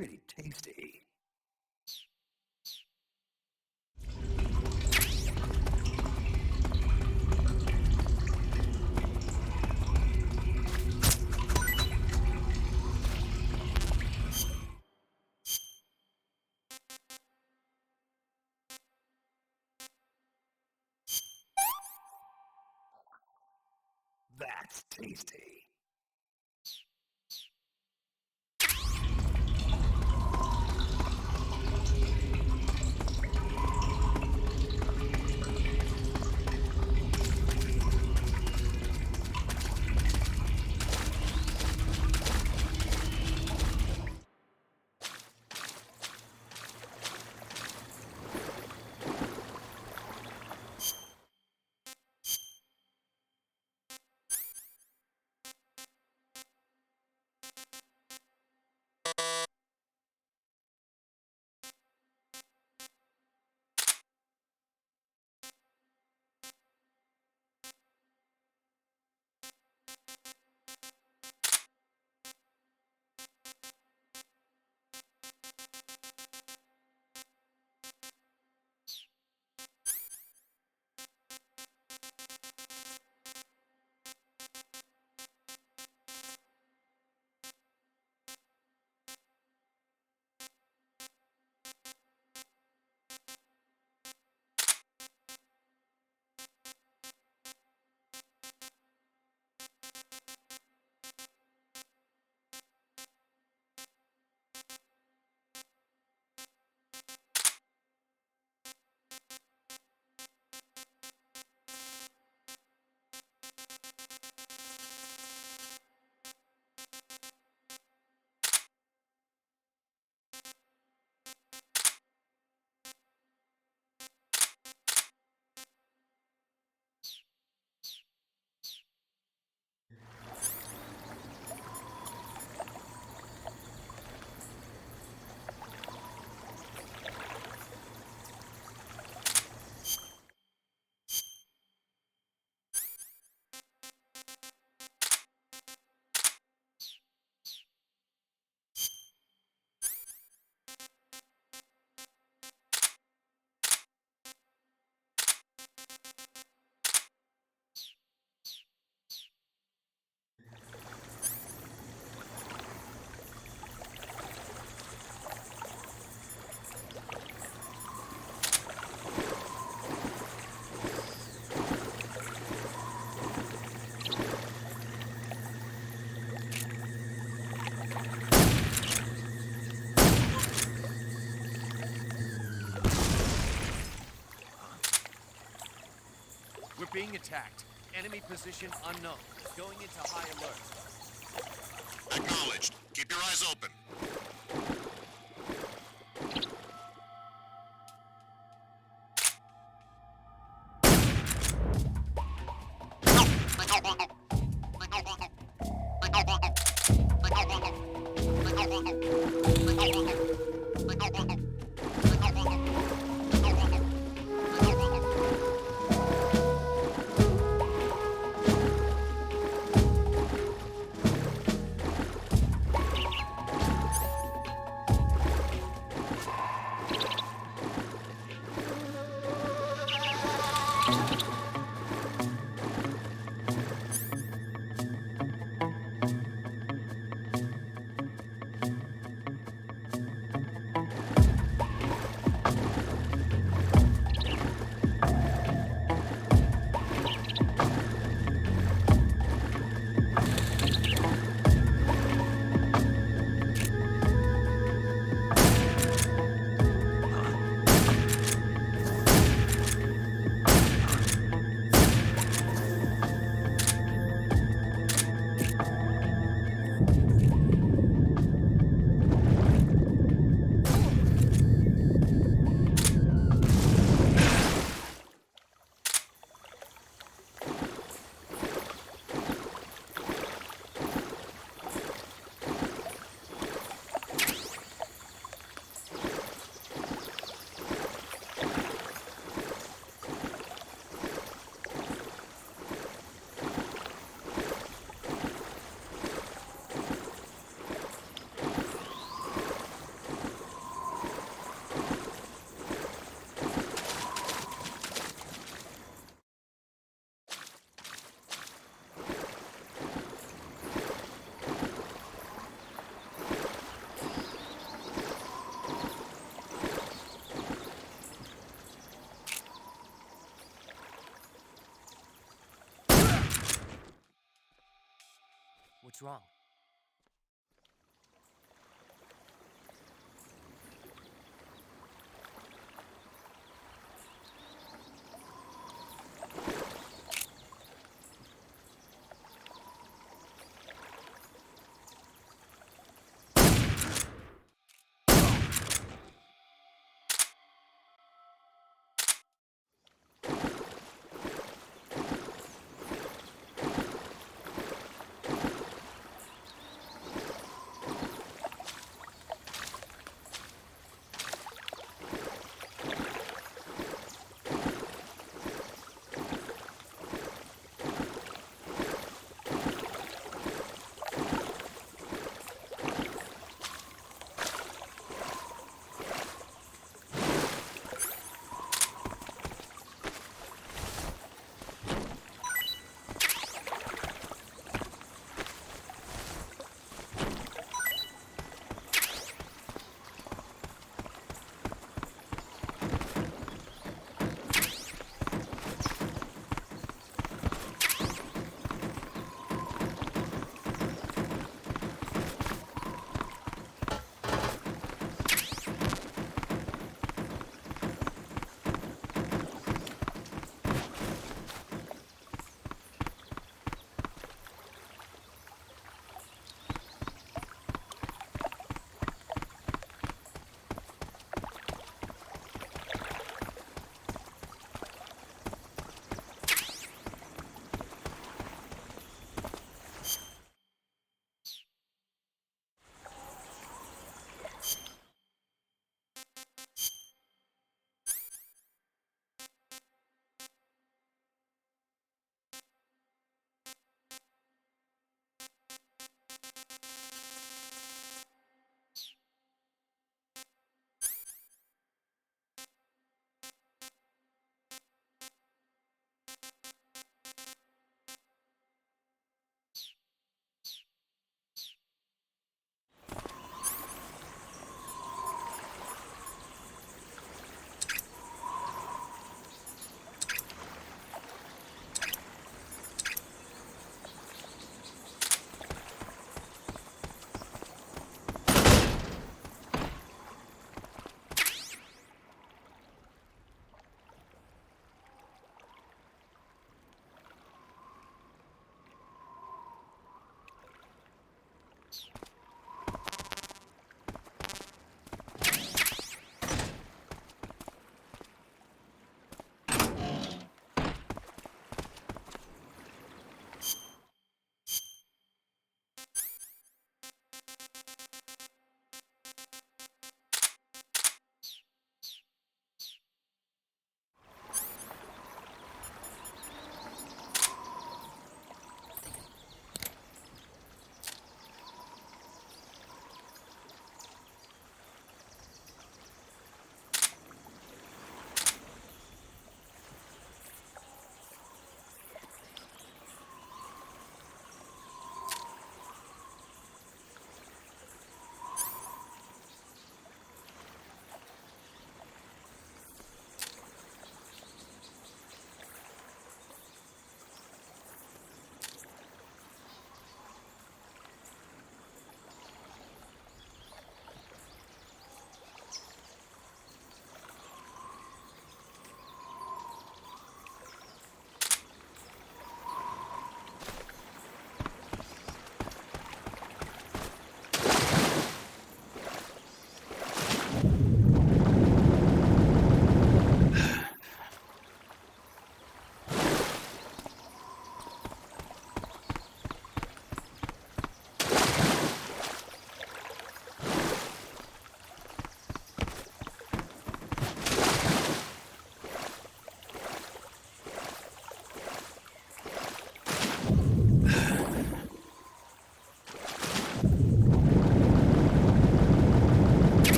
pretty tasty. That's tasty. We're being attacked. Enemy position unknown. Going into high alert. Acknowledged. Keep your eyes open. What's wrong?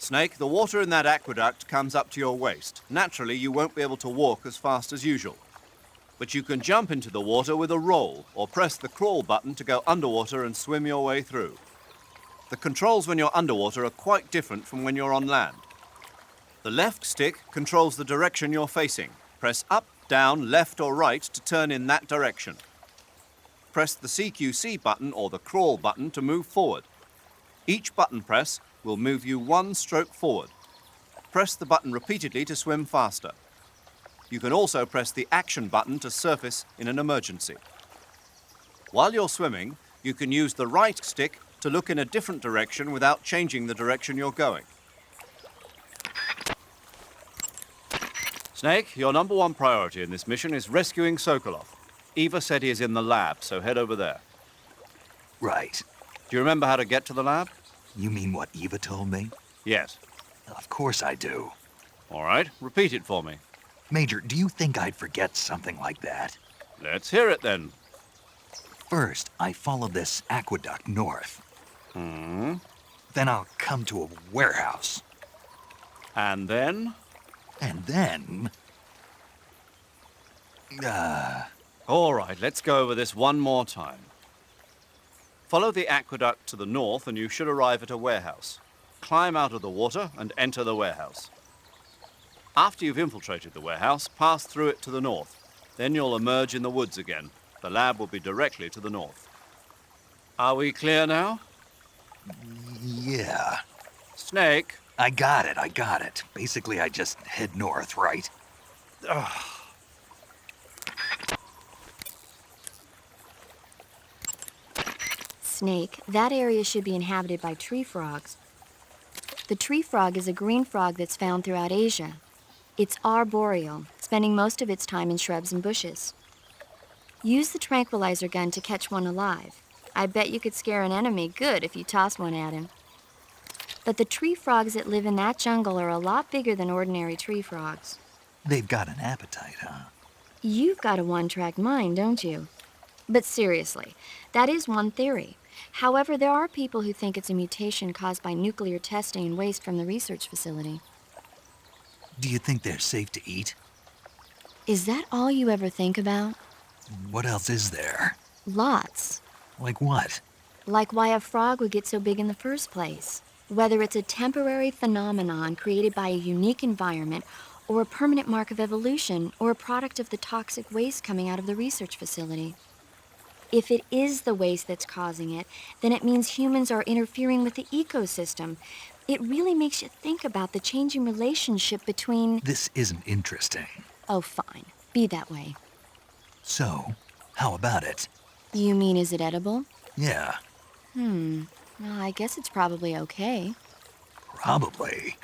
Snake, the water in that aqueduct comes up to your waist. Naturally, you won't be able to walk as fast as usual. But you can jump into the water with a roll, or press the crawl button to go underwater and swim your way through. The controls when you're underwater are quite different from when you're on land. The left stick controls the direction you're facing. Press up, down, left or right to turn in that direction. Press the CQC button or the crawl button to move forward. Each button press will move you one stroke forward. Press the button repeatedly to swim faster. You can also press the action button to surface in an emergency. While you're swimming, you can use the right stick to look in a different direction without changing the direction you're going. Snake, your number one priority in this mission is rescuing Sokolov. Eva said he is in the lab, so head over there. Right. Do you remember how to get to the lab? You mean what Eva told me? Yes. Of course I do. All right, repeat it for me. Major, do you think I'd forget something like that? Let's hear it then. First, I follow this aqueduct north. Then I'll come to a warehouse. And then? And then... All right, let's go over this one more time. Follow the aqueduct to the north and you should arrive at a warehouse. Climb out of the water and enter the warehouse. After you've infiltrated the warehouse, pass through it to the north. Then you'll emerge in the woods again. The lab will be directly to the north. Are we clear now? Yeah. Snake. I got it. Basically, I just head north, right? Snake, that area should be inhabited by tree frogs. The tree frog is a green frog that's found throughout Asia. It's arboreal, spending most of its time in shrubs and bushes. Use the tranquilizer gun to catch one alive. I bet you could scare an enemy good if you toss one at him. But the tree frogs that live in that jungle are a lot bigger than ordinary tree frogs. They've got an appetite, huh? You've got a one-track mind, don't you? But seriously, that is one theory. However, there are people who think it's a mutation caused by nuclear testing and waste from the research facility. Do you think they're safe to eat? Is that all you ever think about? What else is there? Lots. Like what? Like why a frog would get so big in the first place. Whether it's a temporary phenomenon created by a unique environment, or a permanent mark of evolution, or a product of the toxic waste coming out of the research facility. If it is the waste that's causing it, then it means humans are interfering with the ecosystem. It really makes you think about the changing relationship between... This isn't interesting. Oh, fine. Be that way. So, how about it? You mean, is it edible? Yeah. Well, I guess it's probably okay. Probably.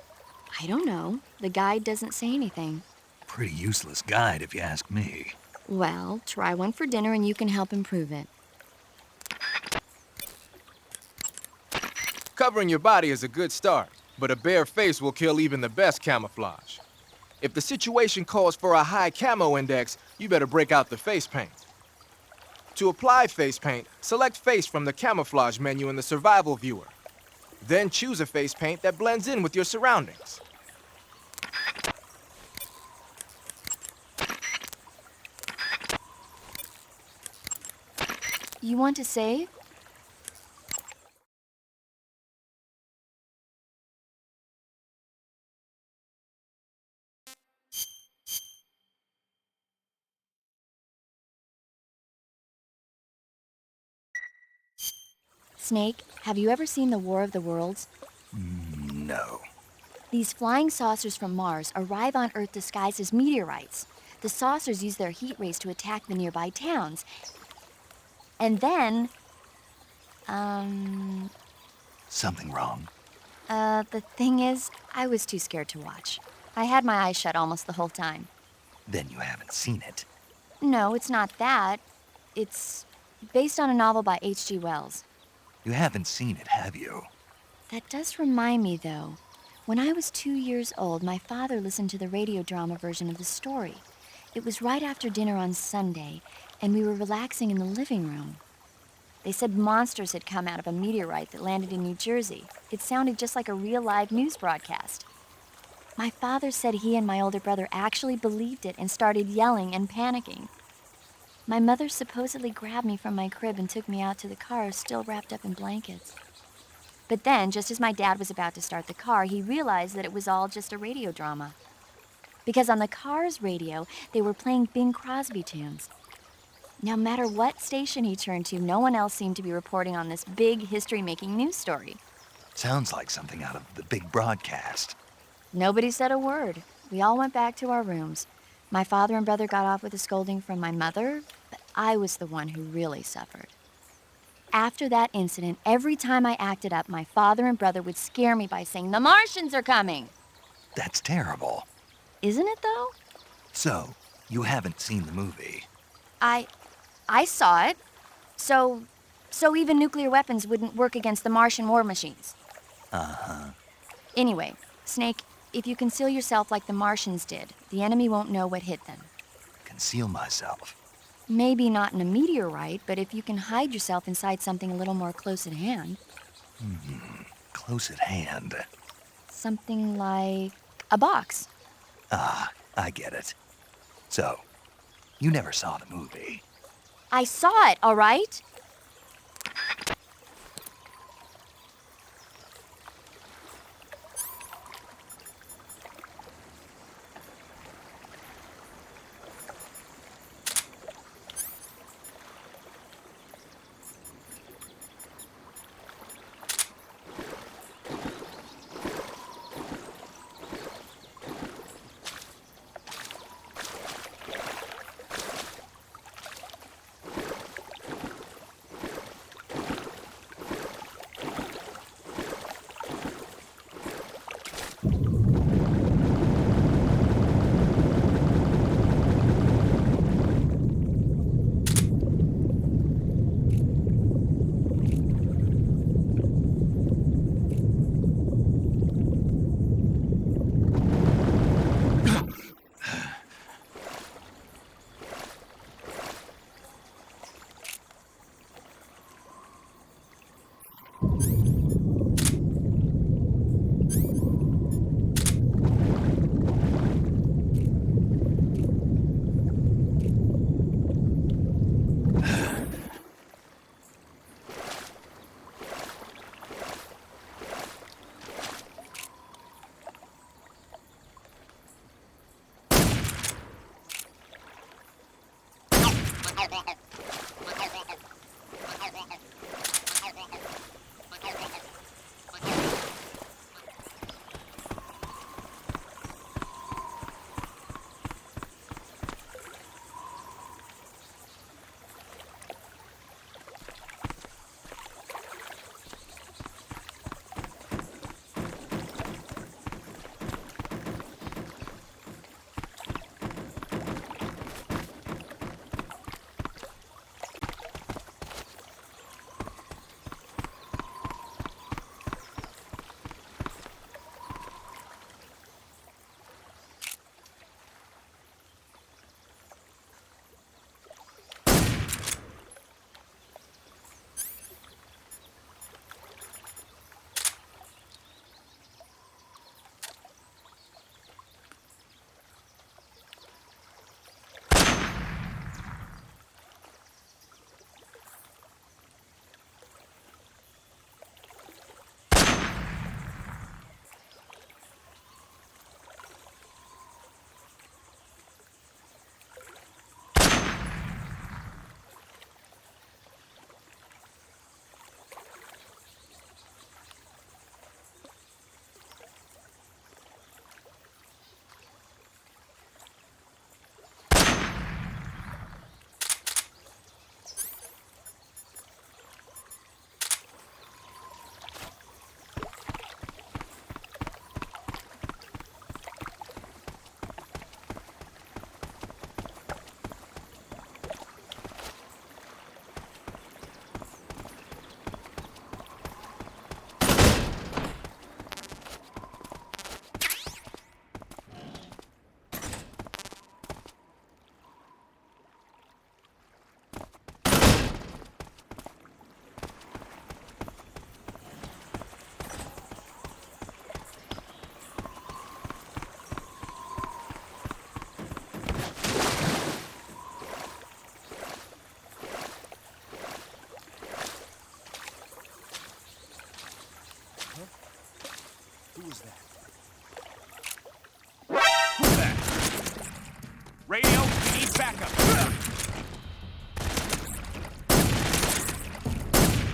I don't know. The guide doesn't say anything. Pretty useless guide, if you ask me. Well, try one for dinner and you can help improve it. Covering your body is a good start, but a bare face will kill even the best camouflage. If the situation calls for a high camo index, you better break out the face paint. To apply face paint, select Face from the camouflage menu in the survival viewer. Then choose a face paint that blends in with your surroundings. You want to save? Snake, have you ever seen the War of the Worlds? No. These flying saucers from Mars arrive on Earth disguised as meteorites. The saucers use their heat rays to attack the nearby towns. And then... Something wrong? The thing is, I was too scared to watch. I had my eyes shut almost the whole time. Then you haven't seen it. No, it's not that. It's based on a novel by H.G. Wells. You haven't seen it, have you? That does remind me, though. When I was 2 years old, my father listened to the radio drama version of the story. It was right after dinner on Sunday, and we were relaxing in the living room. They said monsters had come out of a meteorite that landed in New Jersey. It sounded just like a real live news broadcast. My father said he and my older brother actually believed it and started yelling and panicking. My mother supposedly grabbed me from my crib and took me out to the car, still wrapped up in blankets. But then, just as my dad was about to start the car, he realized that it was all just a radio drama. Because on the car's radio, they were playing Bing Crosby tunes. No matter what station he turned to, no one else seemed to be reporting on this big history-making news story. Sounds like something out of the big broadcast. Nobody said a word. We all went back to our rooms. My father and brother got off with a scolding from my mother, but I was the one who really suffered. After that incident, every time I acted up, my father and brother would scare me by saying, "The Martians are coming!" That's terrible. Isn't it, though? So, you haven't seen the movie? I saw it. So even nuclear weapons wouldn't work against the Martian war machines. Uh-huh. Anyway, Snake, if you conceal yourself like the Martians did, the enemy won't know what hit them. Conceal myself. Maybe not in a meteorite, but if you can hide yourself inside something a little more close at hand. Close at hand. Something like a box. Ah, I get it. So, you never saw the movie. I saw it, all right?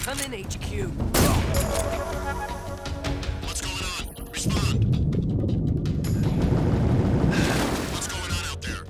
Come in, HQ. What's going on? Respond. What's going on out there?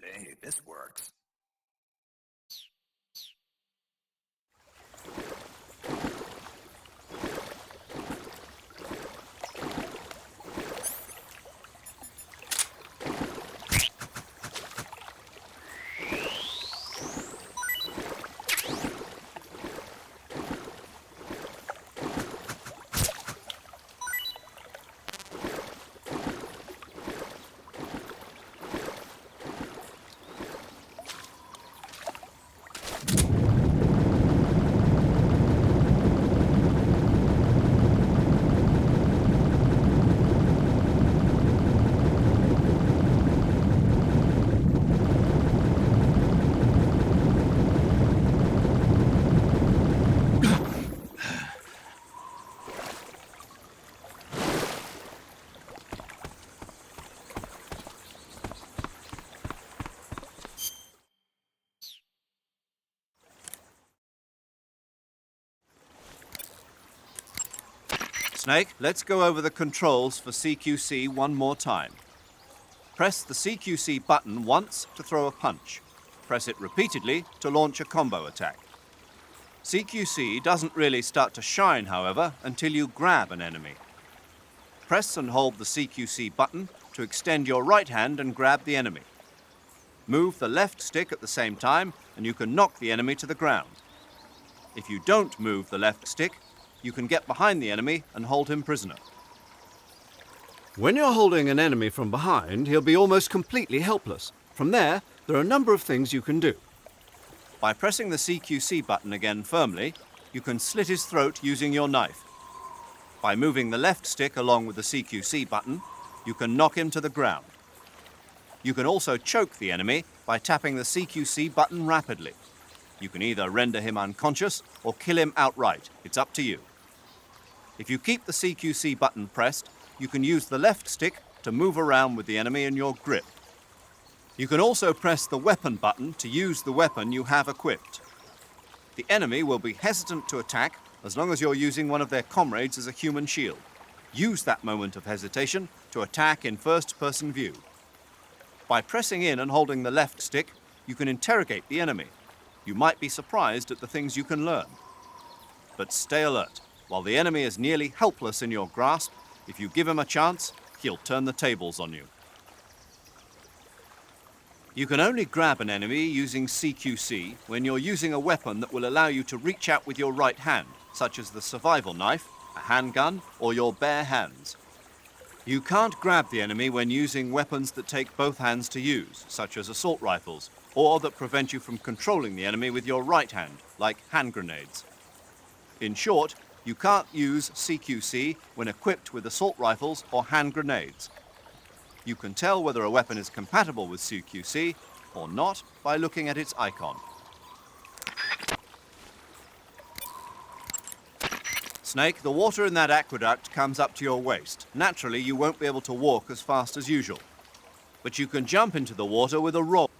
Hey, this works. Snake, let's go over the controls for CQC one more time. Press the CQC button once to throw a punch. Press it repeatedly to launch a combo attack. CQC doesn't really start to shine, however, until you grab an enemy. Press and hold the CQC button to extend your right hand and grab the enemy. Move the left stick at the same time and you can knock the enemy to the ground. If you don't move the left stick, you can get behind the enemy and hold him prisoner. When you're holding an enemy from behind, he'll be almost completely helpless. From there are a number of things you can do. By pressing the CQC button again firmly, you can slit his throat using your knife. By moving the left stick along with the CQC button, you can knock him to the ground. You can also choke the enemy by tapping the CQC button rapidly. You can either render him unconscious or kill him outright. It's up to you. If you keep the CQC button pressed, you can use the left stick to move around with the enemy in your grip. You can also press the weapon button to use the weapon you have equipped. The enemy will be hesitant to attack as long as you're using one of their comrades as a human shield. Use that moment of hesitation to attack in first-person view. By pressing in and holding the left stick, you can interrogate the enemy. You might be surprised at the things you can learn. But stay alert. While the enemy is nearly helpless in your grasp, if you give him a chance, he'll turn the tables on you. You can only grab an enemy using CQC when you're using a weapon that will allow you to reach out with your right hand, such as the survival knife, a handgun, or your bare hands. You can't grab the enemy when using weapons that take both hands to use, such as assault rifles, or that prevent you from controlling the enemy with your right hand, like hand grenades. In short, you can't use CQC when equipped with assault rifles or hand grenades. You can tell whether a weapon is compatible with CQC or not by looking at its icon. Snake, the water in that aqueduct comes up to your waist. Naturally, you won't be able to walk as fast as usual. But you can jump into the water with a roll.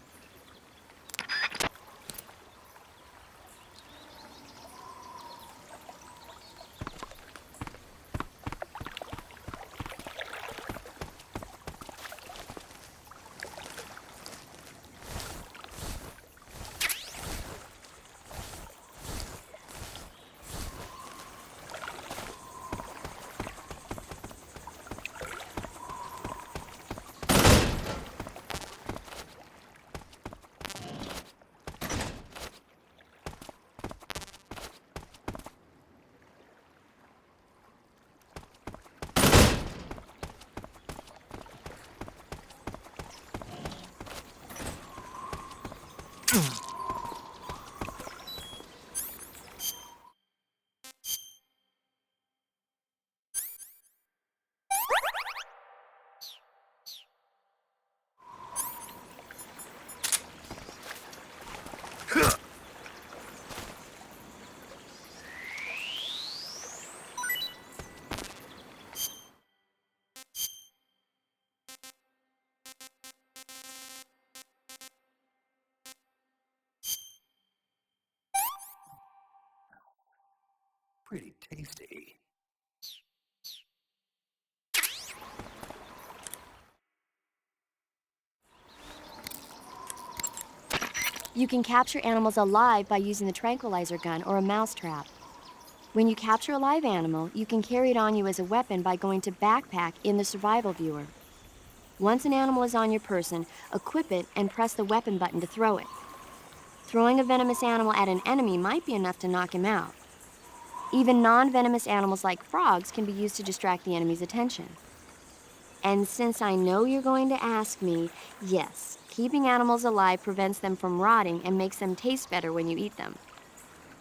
Pretty tasty. You can capture animals alive by using the tranquilizer gun or a mousetrap. When you capture a live animal, you can carry it on you as a weapon by going to Backpack in the survival viewer. Once an animal is on your person, equip it and press the weapon button to throw it. Throwing a venomous animal at an enemy might be enough to knock him out. Even non-venomous animals like frogs can be used to distract the enemy's attention. And since I know you're going to ask me, yes, keeping animals alive prevents them from rotting and makes them taste better when you eat them.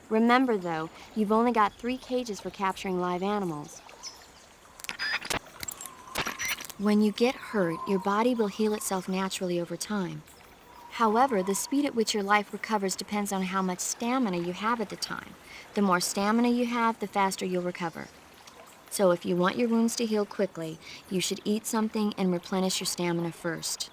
Remember though, you've only got 3 cages for capturing live animals. When you get hurt, your body will heal itself naturally over time. However, the speed at which your life recovers depends on how much stamina you have at the time. The more stamina you have, the faster you'll recover. So if you want your wounds to heal quickly, you should eat something and replenish your stamina first.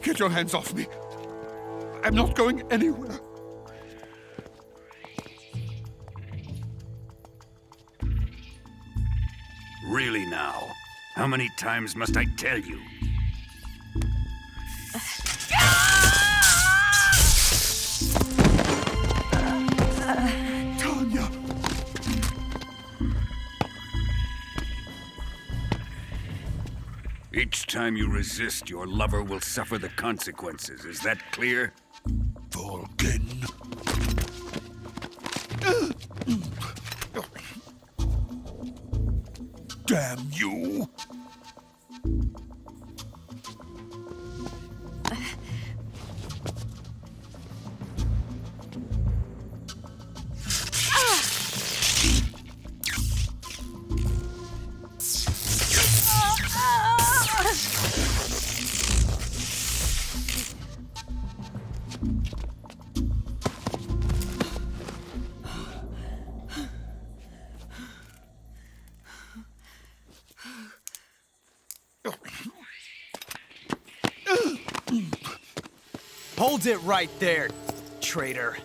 Get your hands off me. I'm not going anywhere. Really now? How many times must I tell you? Tanya! Each time you resist, your lover will suffer the consequences. Is that clear? Vulcan. Damn you! Hold it right there, traitor.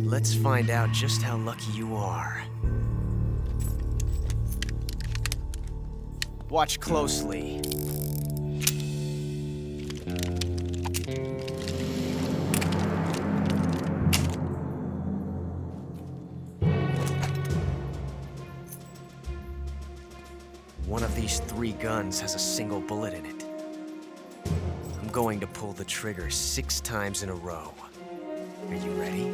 Let's find out just how lucky you are. Watch closely. One of these 3 guns has a single bullet in it. I'm going to pull the trigger 6 times in a row. Are you ready?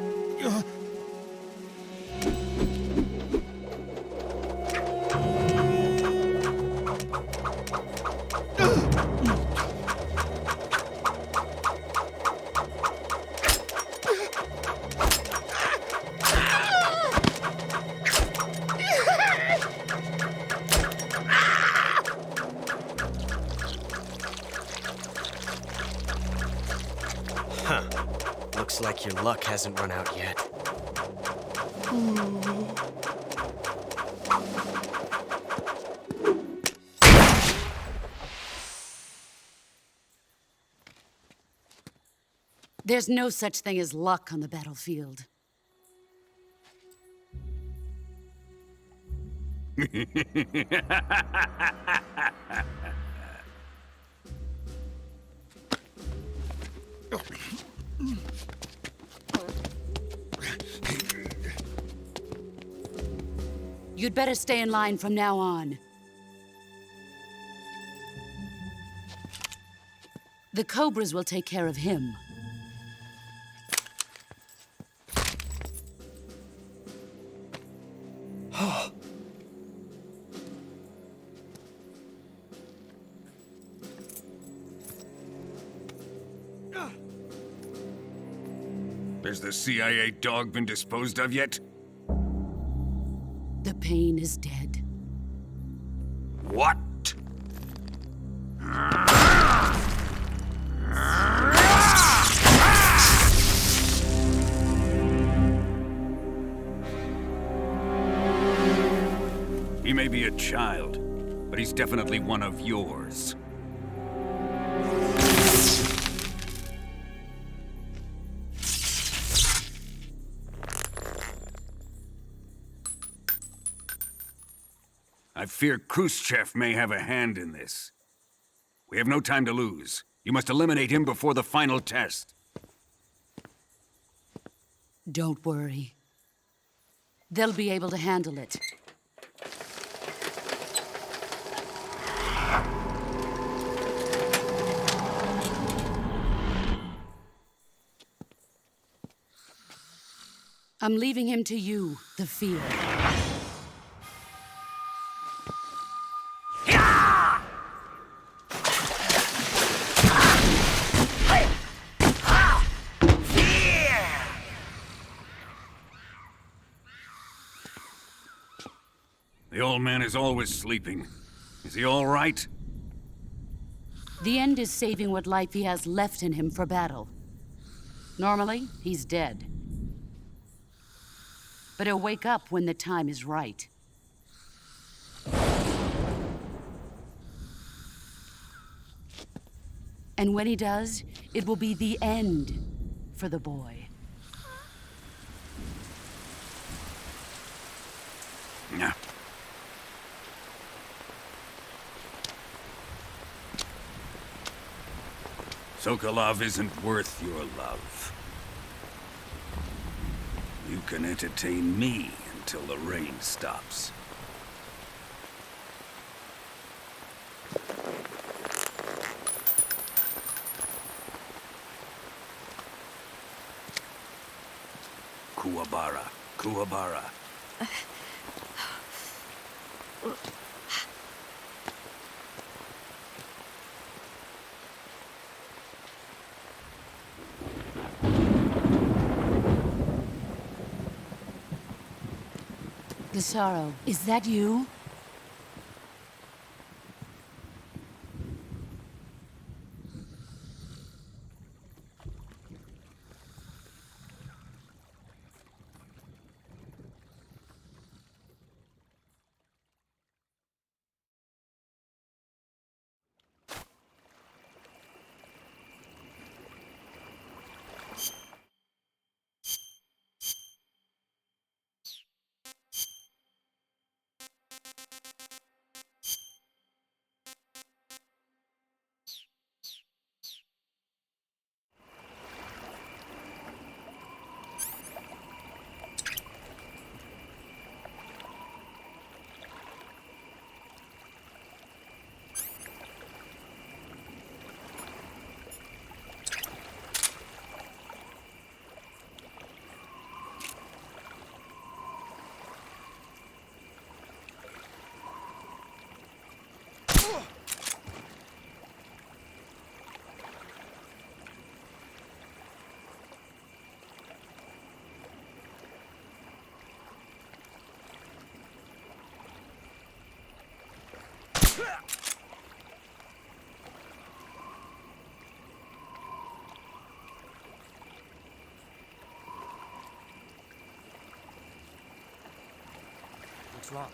Looks like your luck hasn't run out yet. There's no such thing as luck on the battlefield. You'd better stay in line from now on. The Cobras will take care of him. Has the CIA dog been disposed of yet? The pain is dead. What? He may be a child, but he's definitely one of yours. I fear Khrushchev may have a hand in this. We have no time to lose. You must eliminate him before the final test. Don't worry. They'll be able to handle it. I'm leaving him to you, the field. The old man is always sleeping. Is he all right? The end is saving what life he has left in him for battle. Normally, he's dead. But he'll wake up when the time is right. And when he does, it will be the end for the boy. Yeah. Sokolov isn't worth your love. You can entertain me until the rain stops. Kuwabara. Kuwabara. Gisaro, is that you? What's wrong?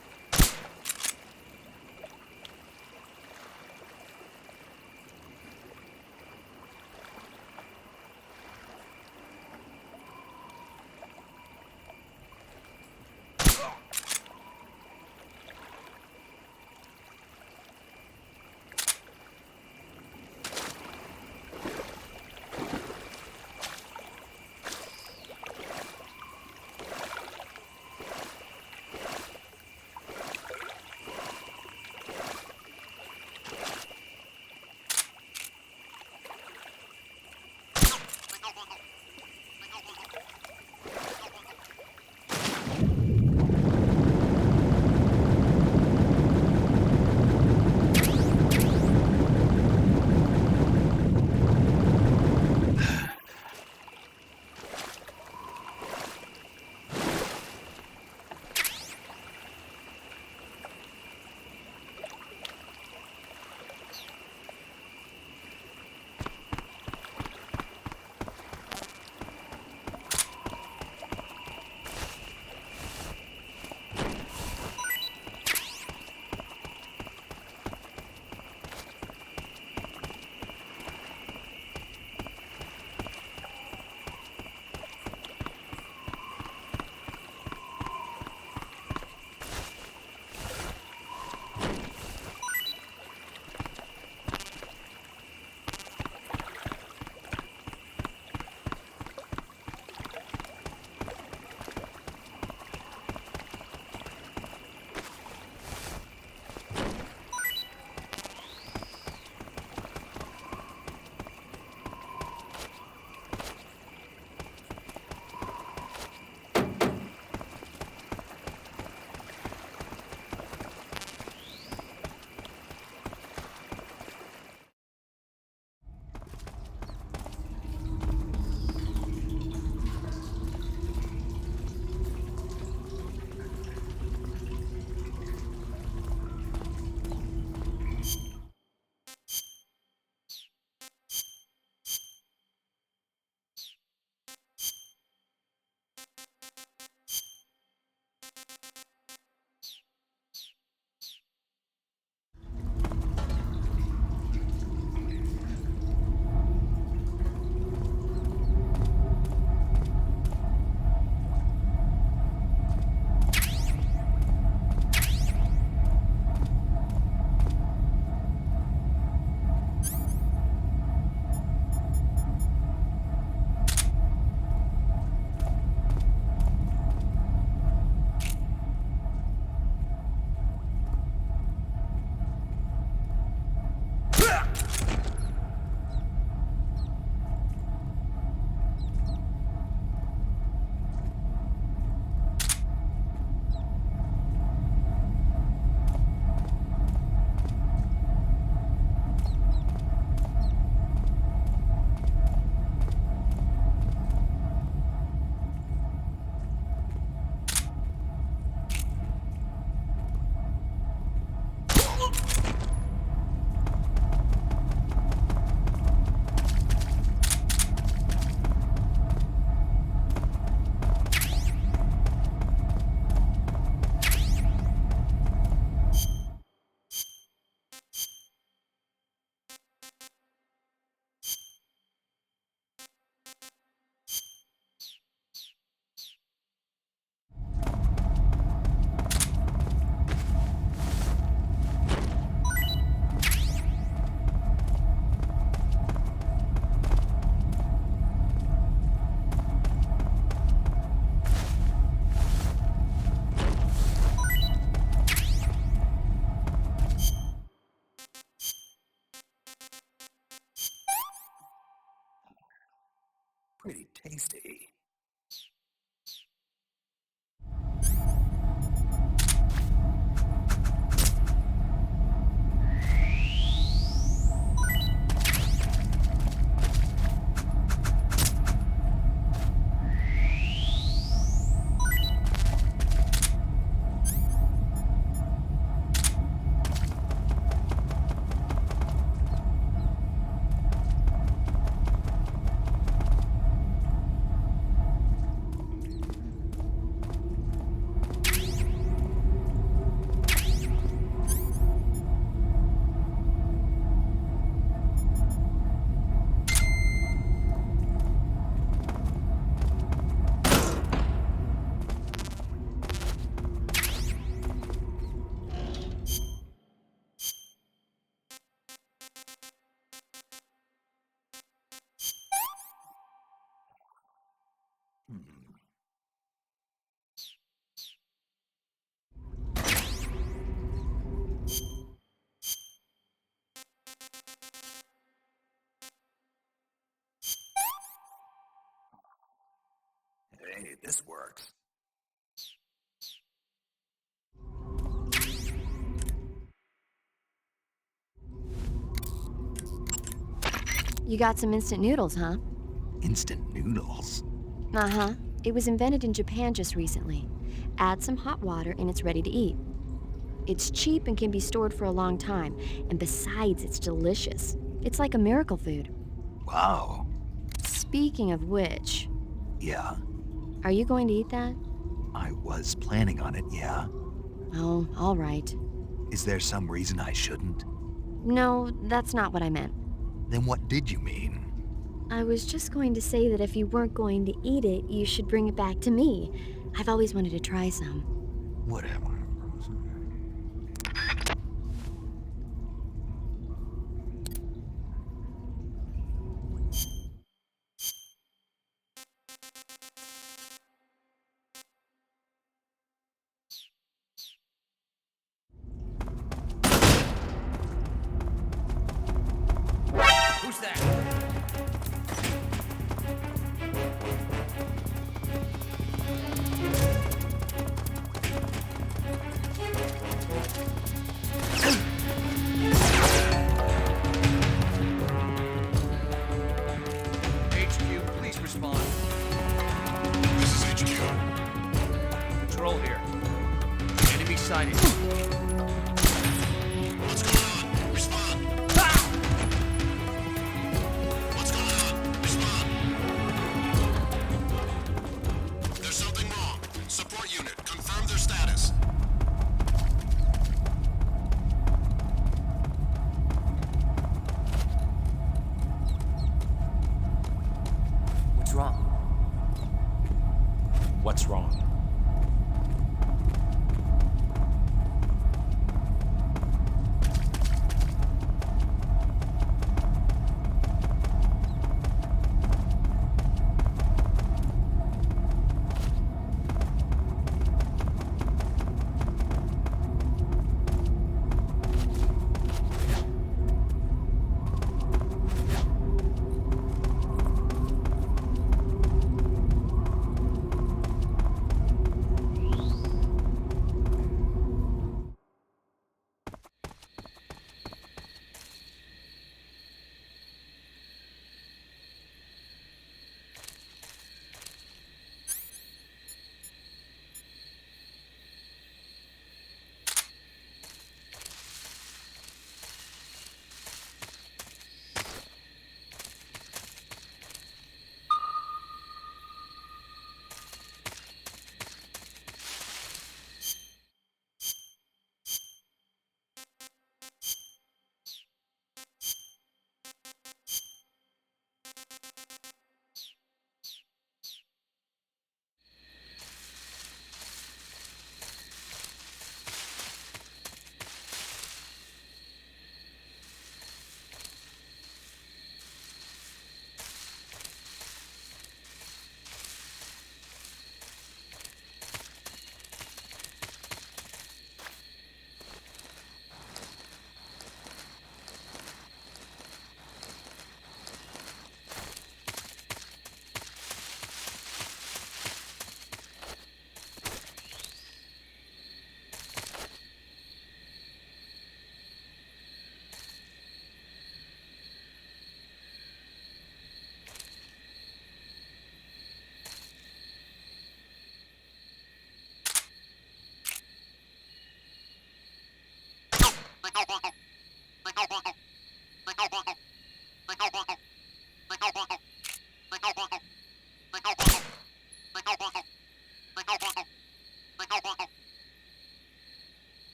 tasty. Hey, this works. You got some instant noodles, huh? Instant noodles? Uh-huh. It was invented in Japan just recently. Add some hot water and it's ready to eat. It's cheap and can be stored for a long time, and besides, it's delicious. It's like a miracle food. Wow. Speaking of which, Yeah, are you going to eat that? I was planning on it, yeah. Oh, all right. Is there some reason I shouldn't? No, that's not what I meant. Then what did you mean? I was just going to say that if you weren't going to eat it, you should bring it back to me. I've always wanted to try some. Whatever. Who's that? HQ, please respond. This is HQ. Patrol here. Enemy sighted. What's going on? Respond. What's going on? Respond. There's something wrong. Support unit, confirm their status. What's wrong? What's wrong?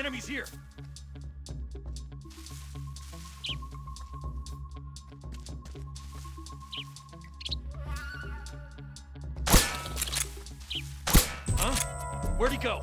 enemy's here! Huh? Where'd he go?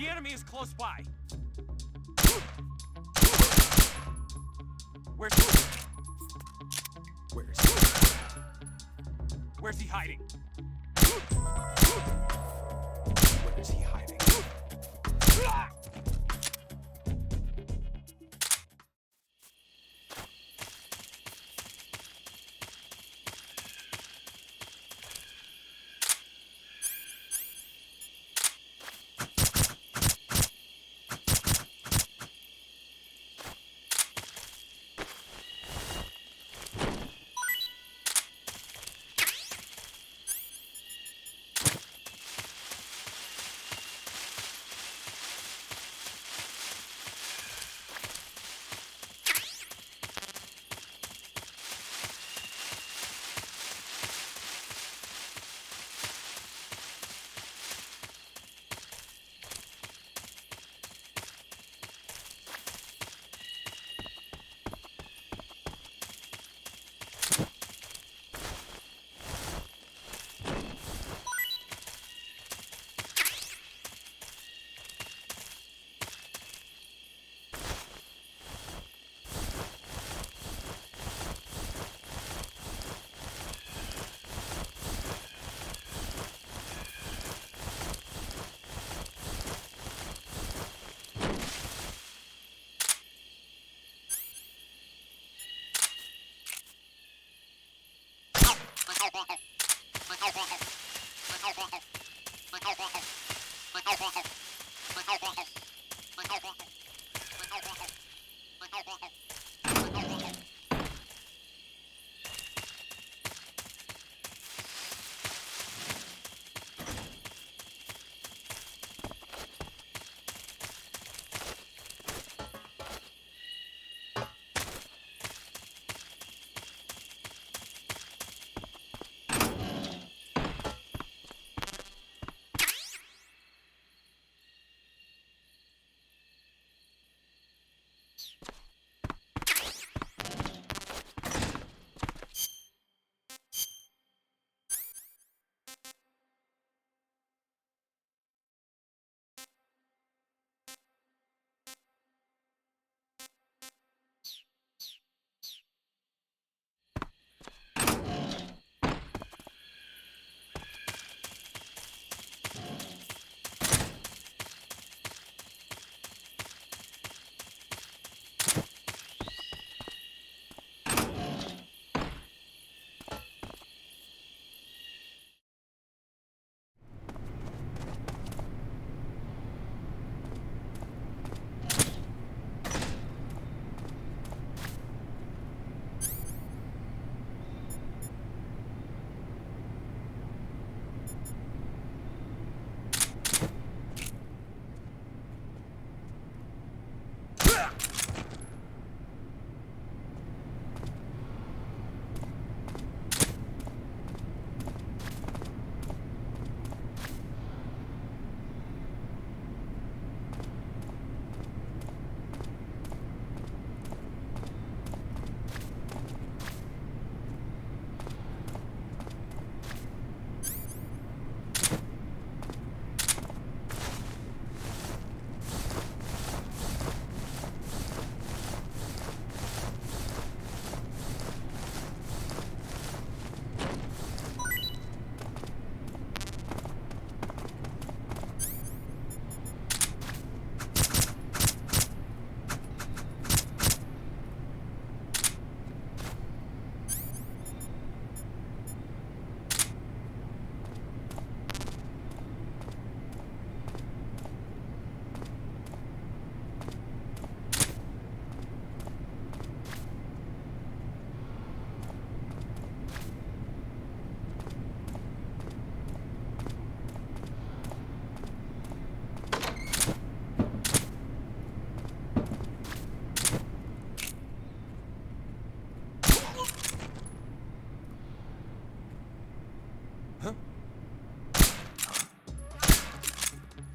The enemy is close by. Where's he hiding? Where is he hiding?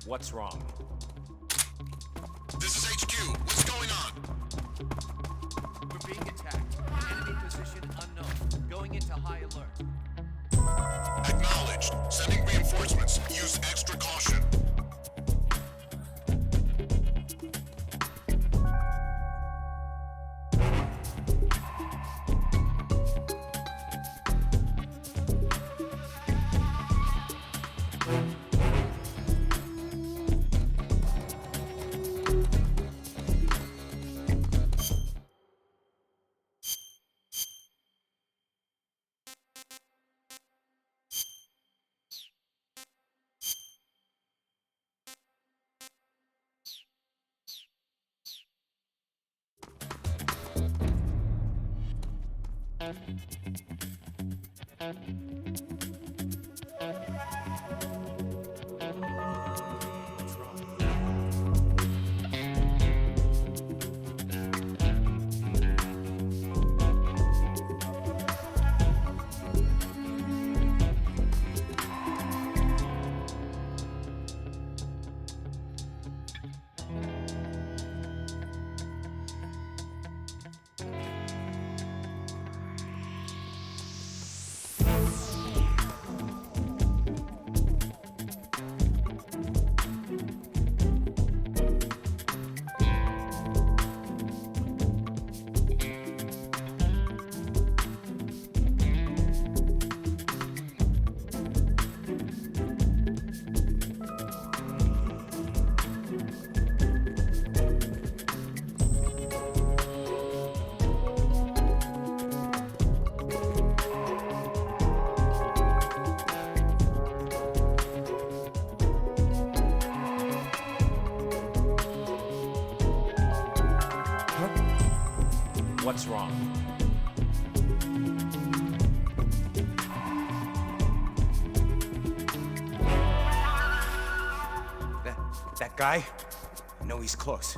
What's wrong? This is HQ. What's going on? We're being attacked. Enemy position unknown. Going into high alert. Acknowledged. Sending reinforcements. Use extra caution. What's wrong? That guy? I know he's close.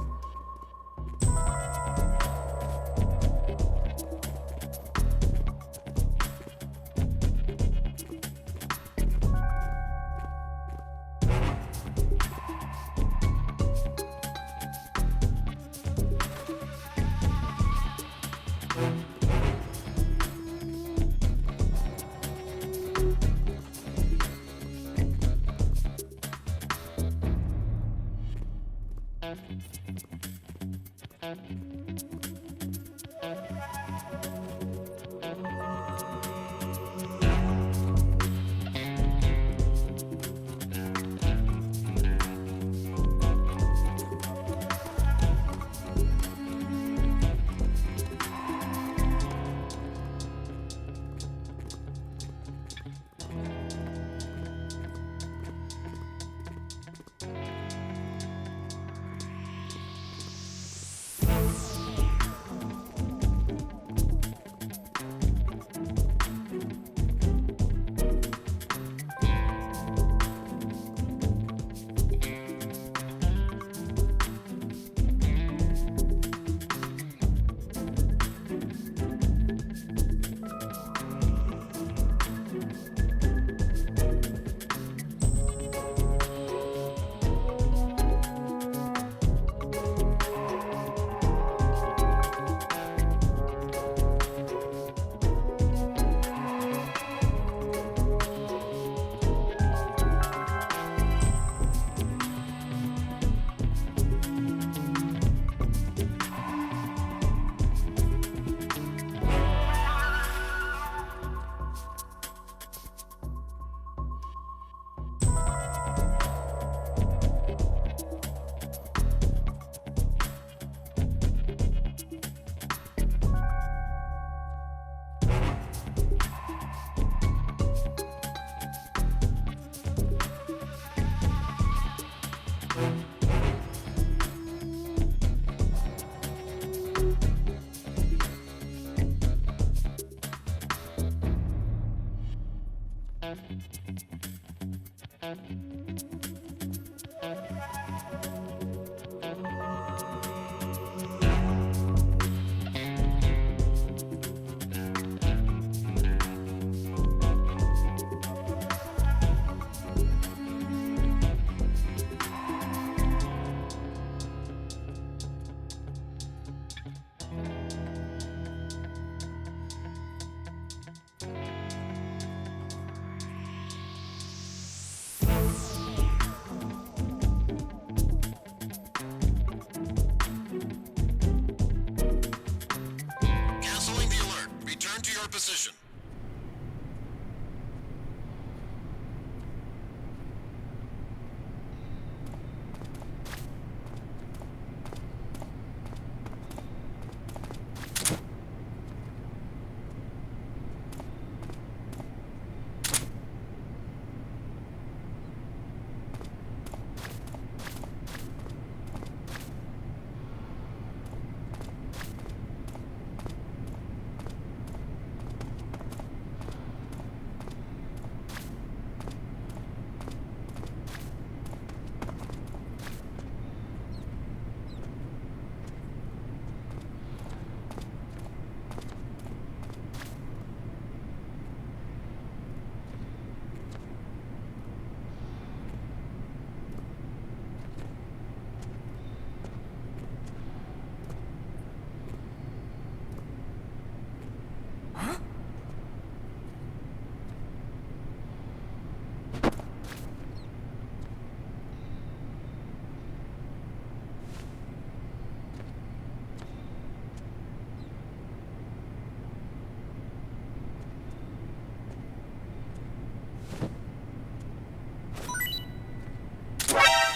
position.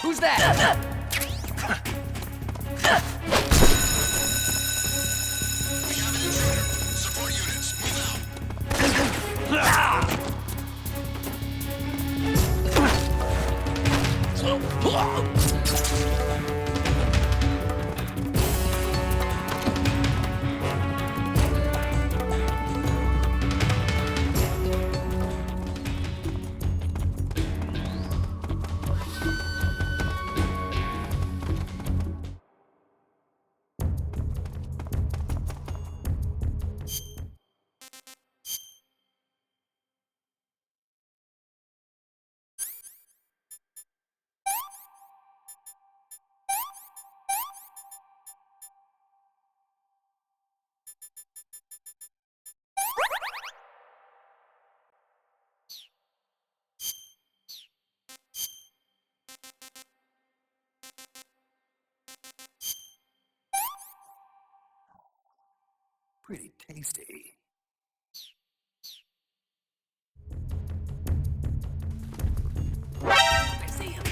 Who's that? We have an intruder. Support units, move out. Pretty tasty. I see him.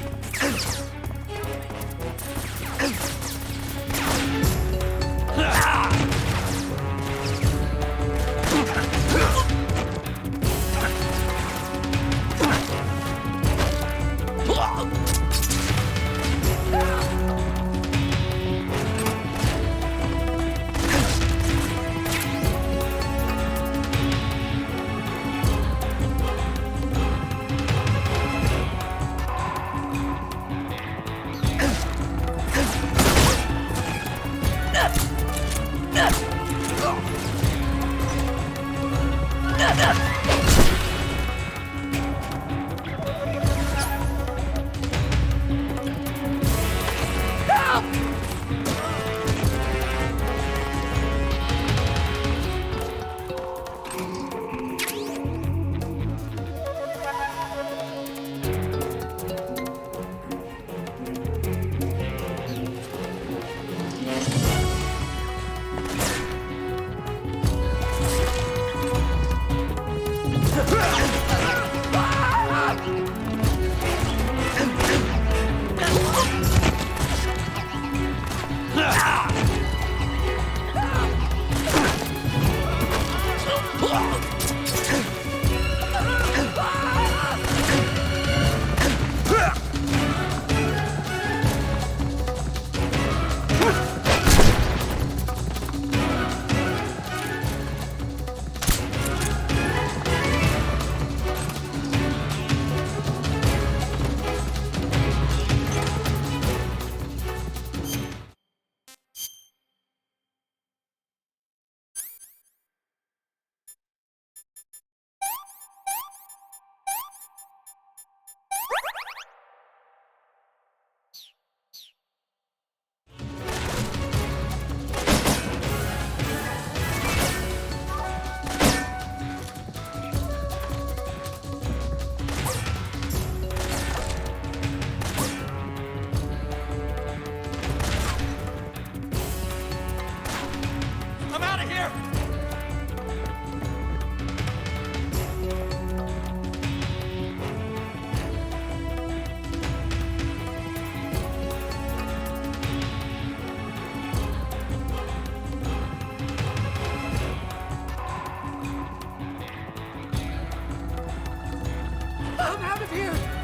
I'm out of here!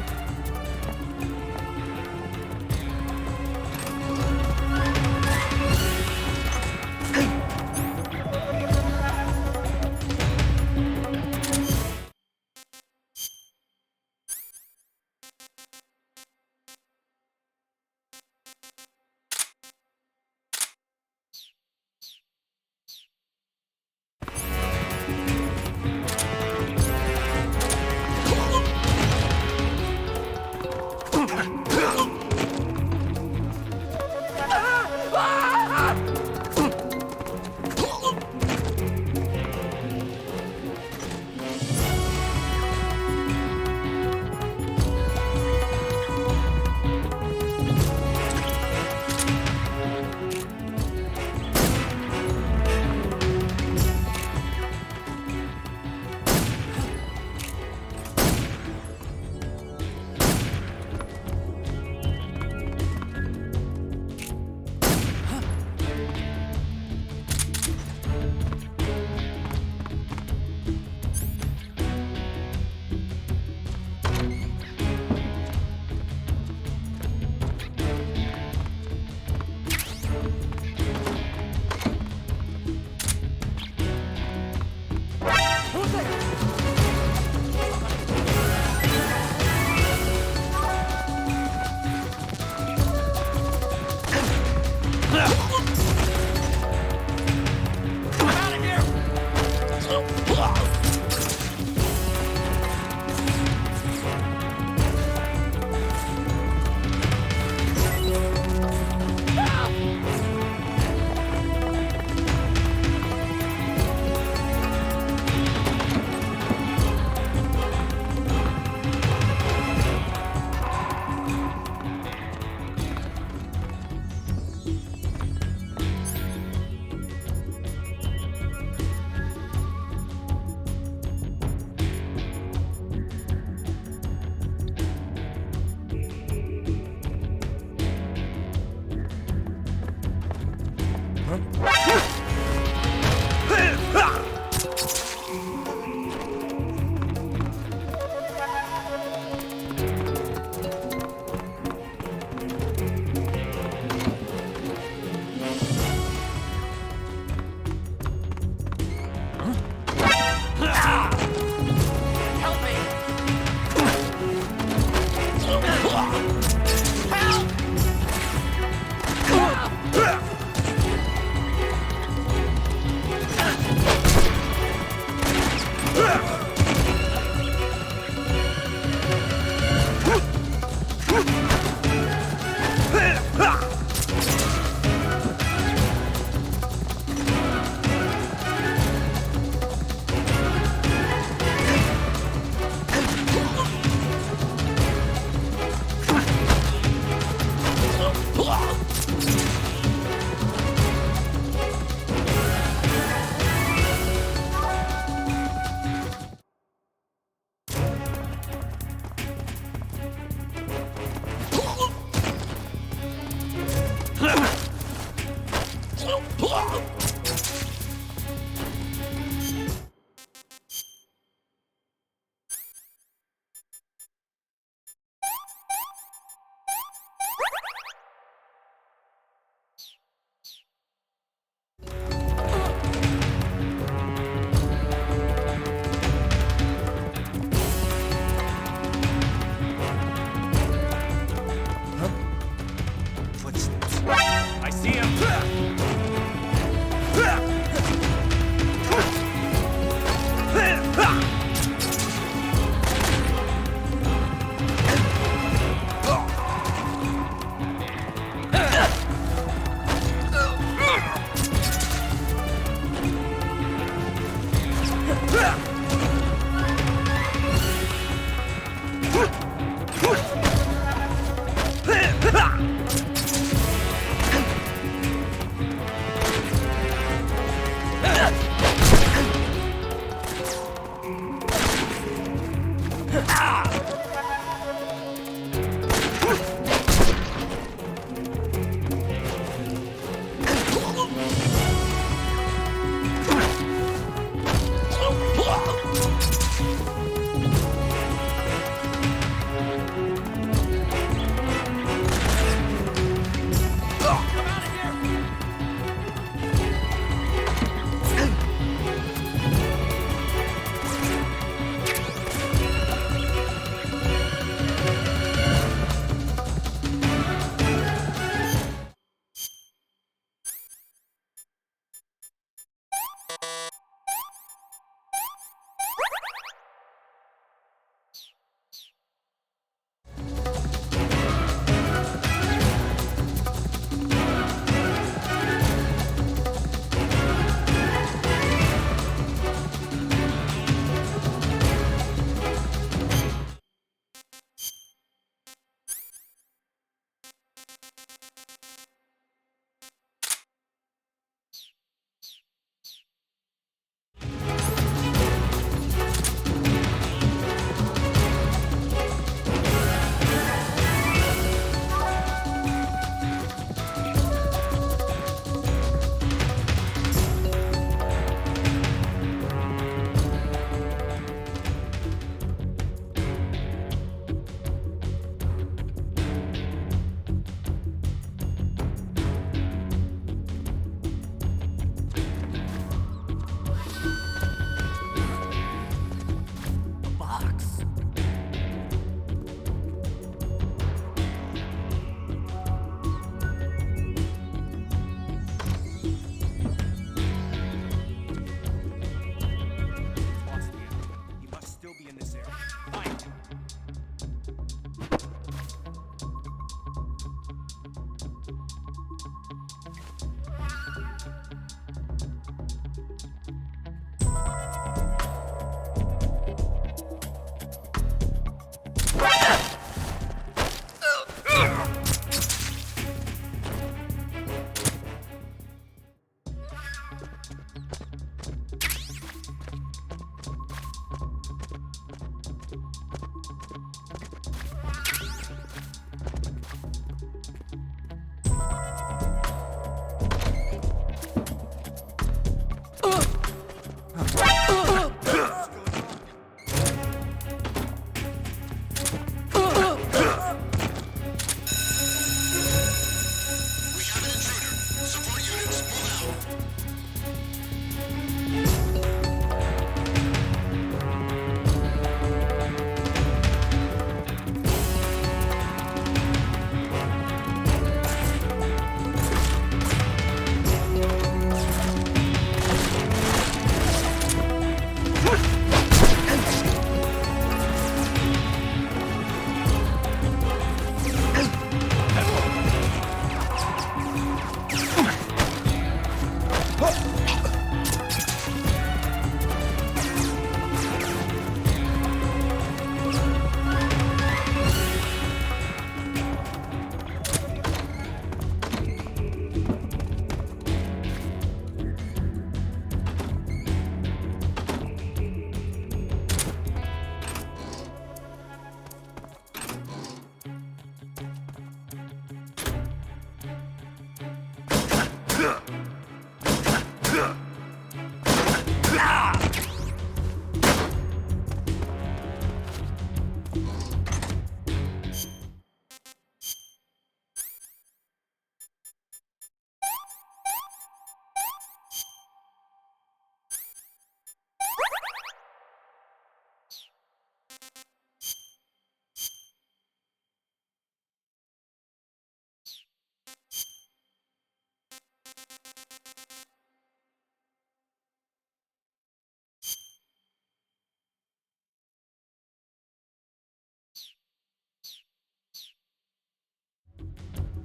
fight.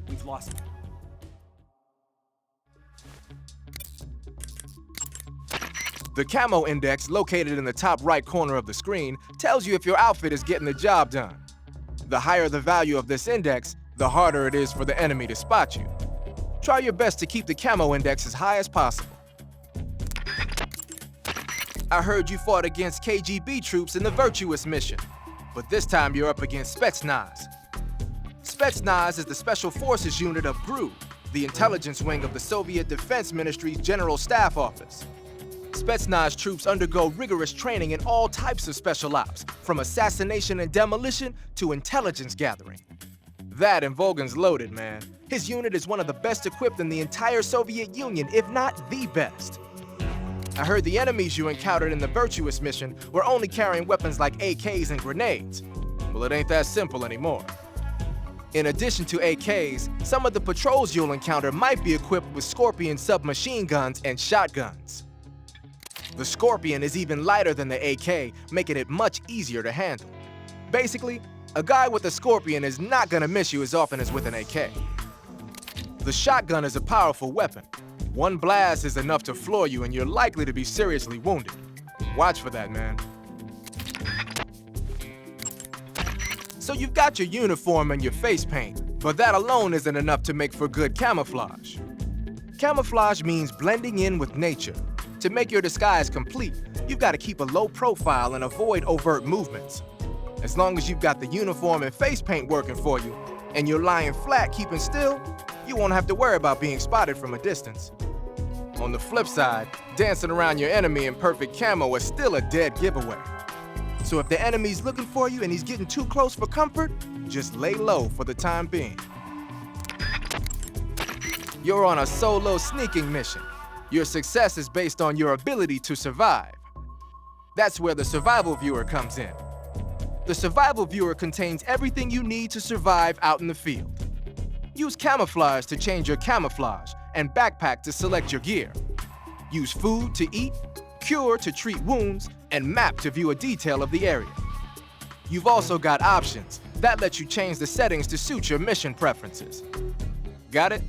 We've lost him. The camo index, located in the top right corner of the screen, tells you if your outfit is getting the job done. The higher the value of this index, the harder it is for the enemy to spot you. Try your best to keep the camo index as high as possible. I heard you fought against KGB troops in the Virtuous mission, but this time you're up against Spetsnaz. Spetsnaz is the Special Forces unit of GRU, the intelligence wing of the Soviet Defense Ministry's General Staff Office. Spetsnaz troops undergo rigorous training in all types of special ops, from assassination and demolition to intelligence gathering. That and Volgan's loaded, man. His unit is one of the best equipped in the entire Soviet Union, if not the best. I heard the enemies you encountered in the Virtuous mission were only carrying weapons like AKs and grenades. Well, it ain't that simple anymore. In addition to AKs, some of the patrols you'll encounter might be equipped with Scorpion submachine guns and shotguns. The Scorpion is even lighter than the AK, making it much easier to handle. Basically, a guy with a Scorpion is not gonna miss you as often as with an AK. The shotgun is a powerful weapon. One blast is enough to floor you and you're likely to be seriously wounded. Watch for that, man. So you've got your uniform and your face paint, but that alone isn't enough to make for good camouflage. Camouflage means blending in with nature. To make your disguise complete, you've got to keep a low profile and avoid overt movements. As long as you've got the uniform and face paint working for you, and you're lying flat keeping still, you won't have to worry about being spotted from a distance. On the flip side, dancing around your enemy in perfect camo is still a dead giveaway. So if the enemy's looking for you and he's getting too close for comfort, just lay low for the time being. You're on a solo sneaking mission. Your success is based on your ability to survive. That's where the survival viewer comes in. The survival viewer contains everything you need to survive out in the field. Use camouflage to change your camouflage, and backpack to select your gear. Use food to eat, cure to treat wounds, and map to view a detail of the area. You've also got options. That lets you change the settings to suit your mission preferences. Got it?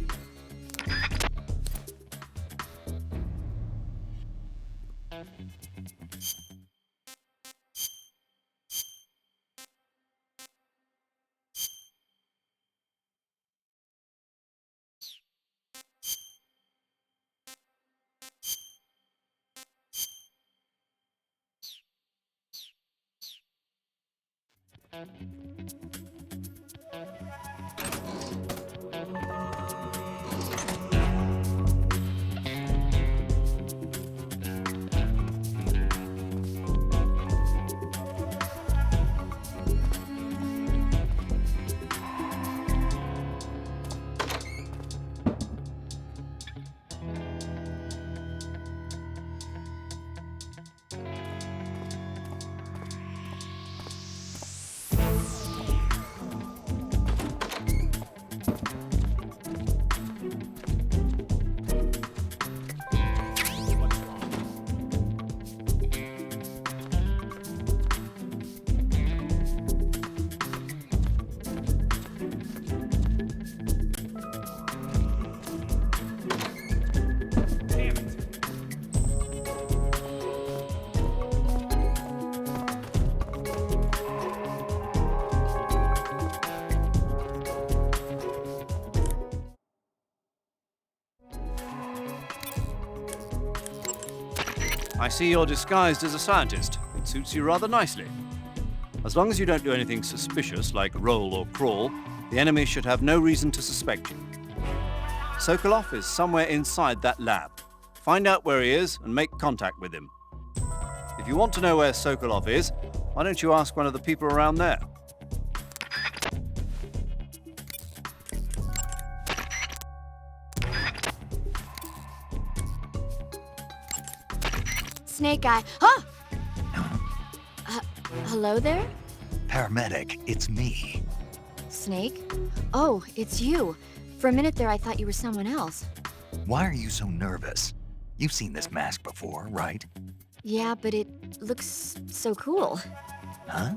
I see you're disguised as a scientist. It suits you rather nicely. As long as you don't do anything suspicious, like roll or crawl, the enemy should have no reason to suspect you. Sokolov is somewhere inside that lab. Find out where he is and make contact with him. If you want to know where Sokolov is, why don't you ask one of the people around there? Snake Eye. Huh? Hello there? Paramedic, it's me. Snake? Oh, it's you. For a minute there, I thought you were someone else. Why are you so nervous? You've seen this mask before, right? Yeah, but it looks so cool. Huh?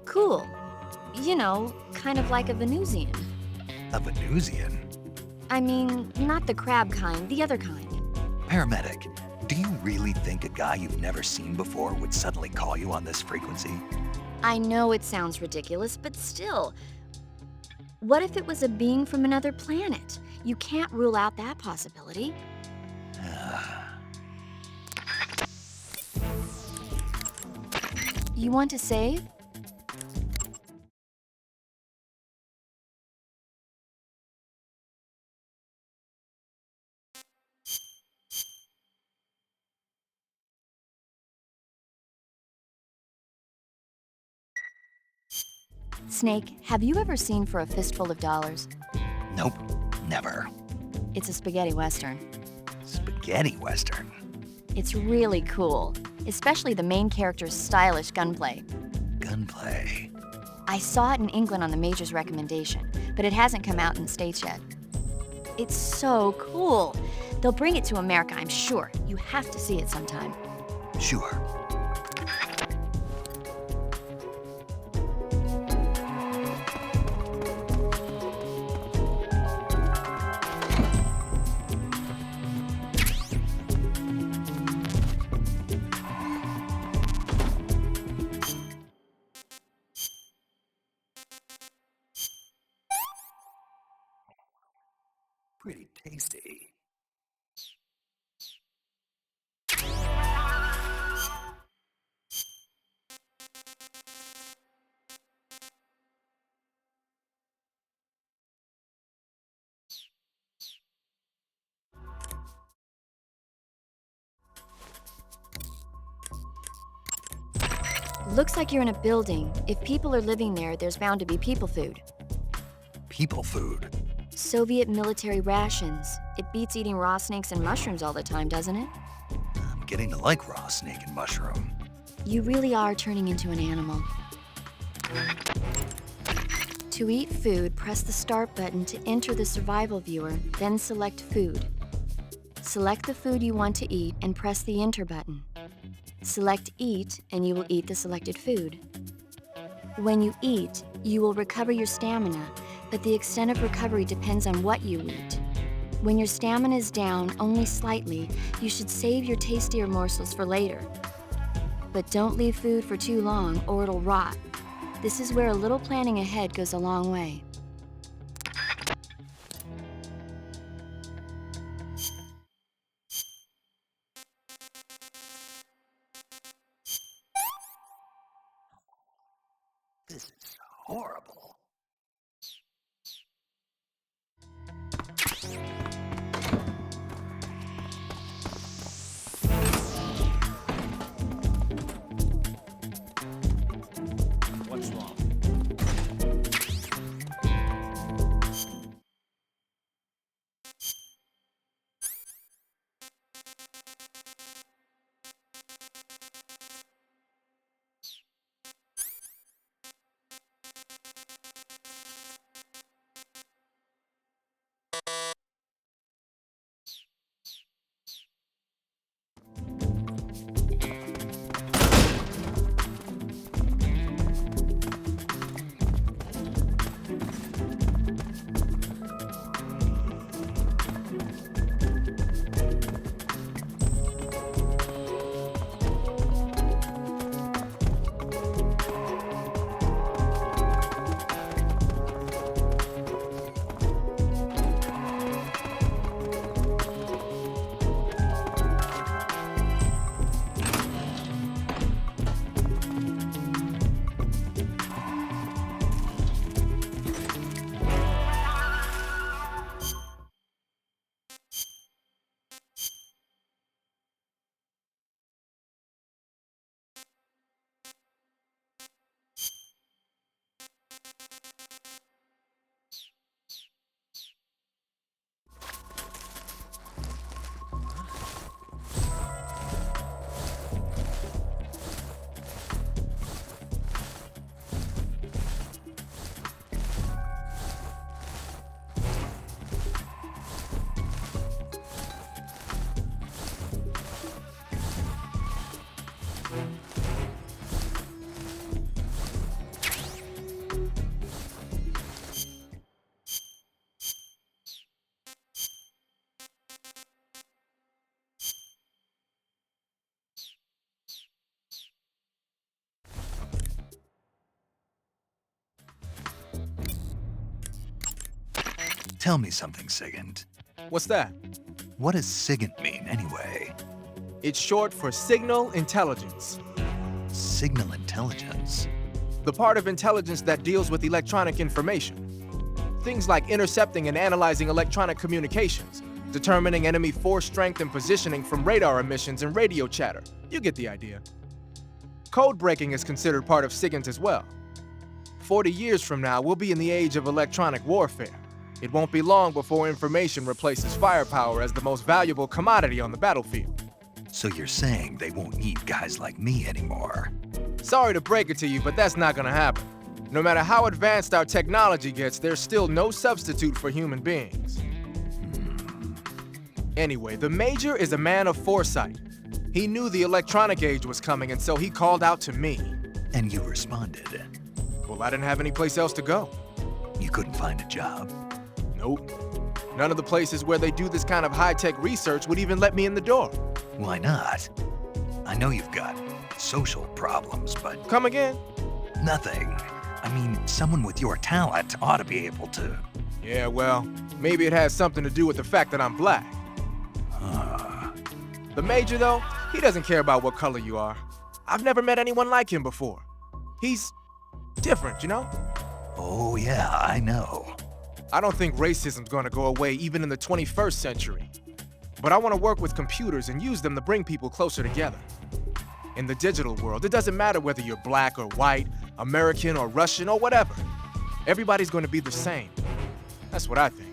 Cool. You know, kind of like a Venusian. A Venusian? I mean, not the crab kind, the other kind. Paramedic, do you really think a guy you've never seen before would suddenly call you on this frequency? I know it sounds ridiculous, but still. What if it was a being from another planet? You can't rule out that possibility. You want to save? Snake, have you ever seen For a Fistful of Dollars? Nope, never. It's a spaghetti western. Spaghetti western? It's really cool, especially the main character's stylish gunplay. Gunplay? I saw it in England on the Major's recommendation, but it hasn't come out in the States yet. It's so cool. They'll bring it to America, I'm sure. You have to see it sometime. Sure. Pretty tasty. Looks like you're in a building. If people are living there, there's bound to be people food. People food? Soviet military rations. It beats eating raw snakes and mushrooms all the time, doesn't it? I'm getting to like raw snake and mushroom. You really are turning into an animal. To eat food, press the Start button to enter the survival viewer, then select Food. Select the food you want to eat and press the Enter button. Select Eat, and you will eat the selected food. When you eat, you will recover your stamina, but the extent of recovery depends on what you eat. When your stamina is down only slightly, you should save your tastier morsels for later. But don't leave food for too long or it'll rot. This is where a little planning ahead goes a long way. This is horrible. What's wrong? Tell me something, Sigint. What's that? What does Sigint mean, anyway? It's short for Signal Intelligence. Signal intelligence? The part of intelligence that deals with electronic information. Things like intercepting and analyzing electronic communications, determining enemy force strength and positioning from radar emissions and radio chatter. You get the idea. Code breaking is considered part of SIGINT as well. 40 years from now, we'll be in the age of electronic warfare. It won't be long before information replaces firepower as the most valuable commodity on the battlefield. So you're saying they won't need guys like me anymore? Sorry to break it to you, but that's not gonna happen. No matter how advanced our technology gets, there's still no substitute for human beings. Anyway, the Major is a man of foresight. He knew the electronic age was coming, and so he called out to me. And you responded? Well, I didn't have any place else to go. You couldn't find a job? Nope. None of the places where they do this kind of high-tech research would even let me in the door. Why not? I know you've got social problems, but... Come again? Nothing. I mean, someone with your talent ought to be able to... Yeah, well, maybe it has something to do with the fact that I'm black. The Major, though, he doesn't care about what color you are. I've never met anyone like him before. He's different, you know? Oh, yeah, I know. I don't think racism's gonna go away even in the 21st century. But I want to work with computers and use them to bring people closer together. In the digital world, it doesn't matter whether you're black or white, American or Russian or whatever. Everybody's gonna be the same. That's what I think.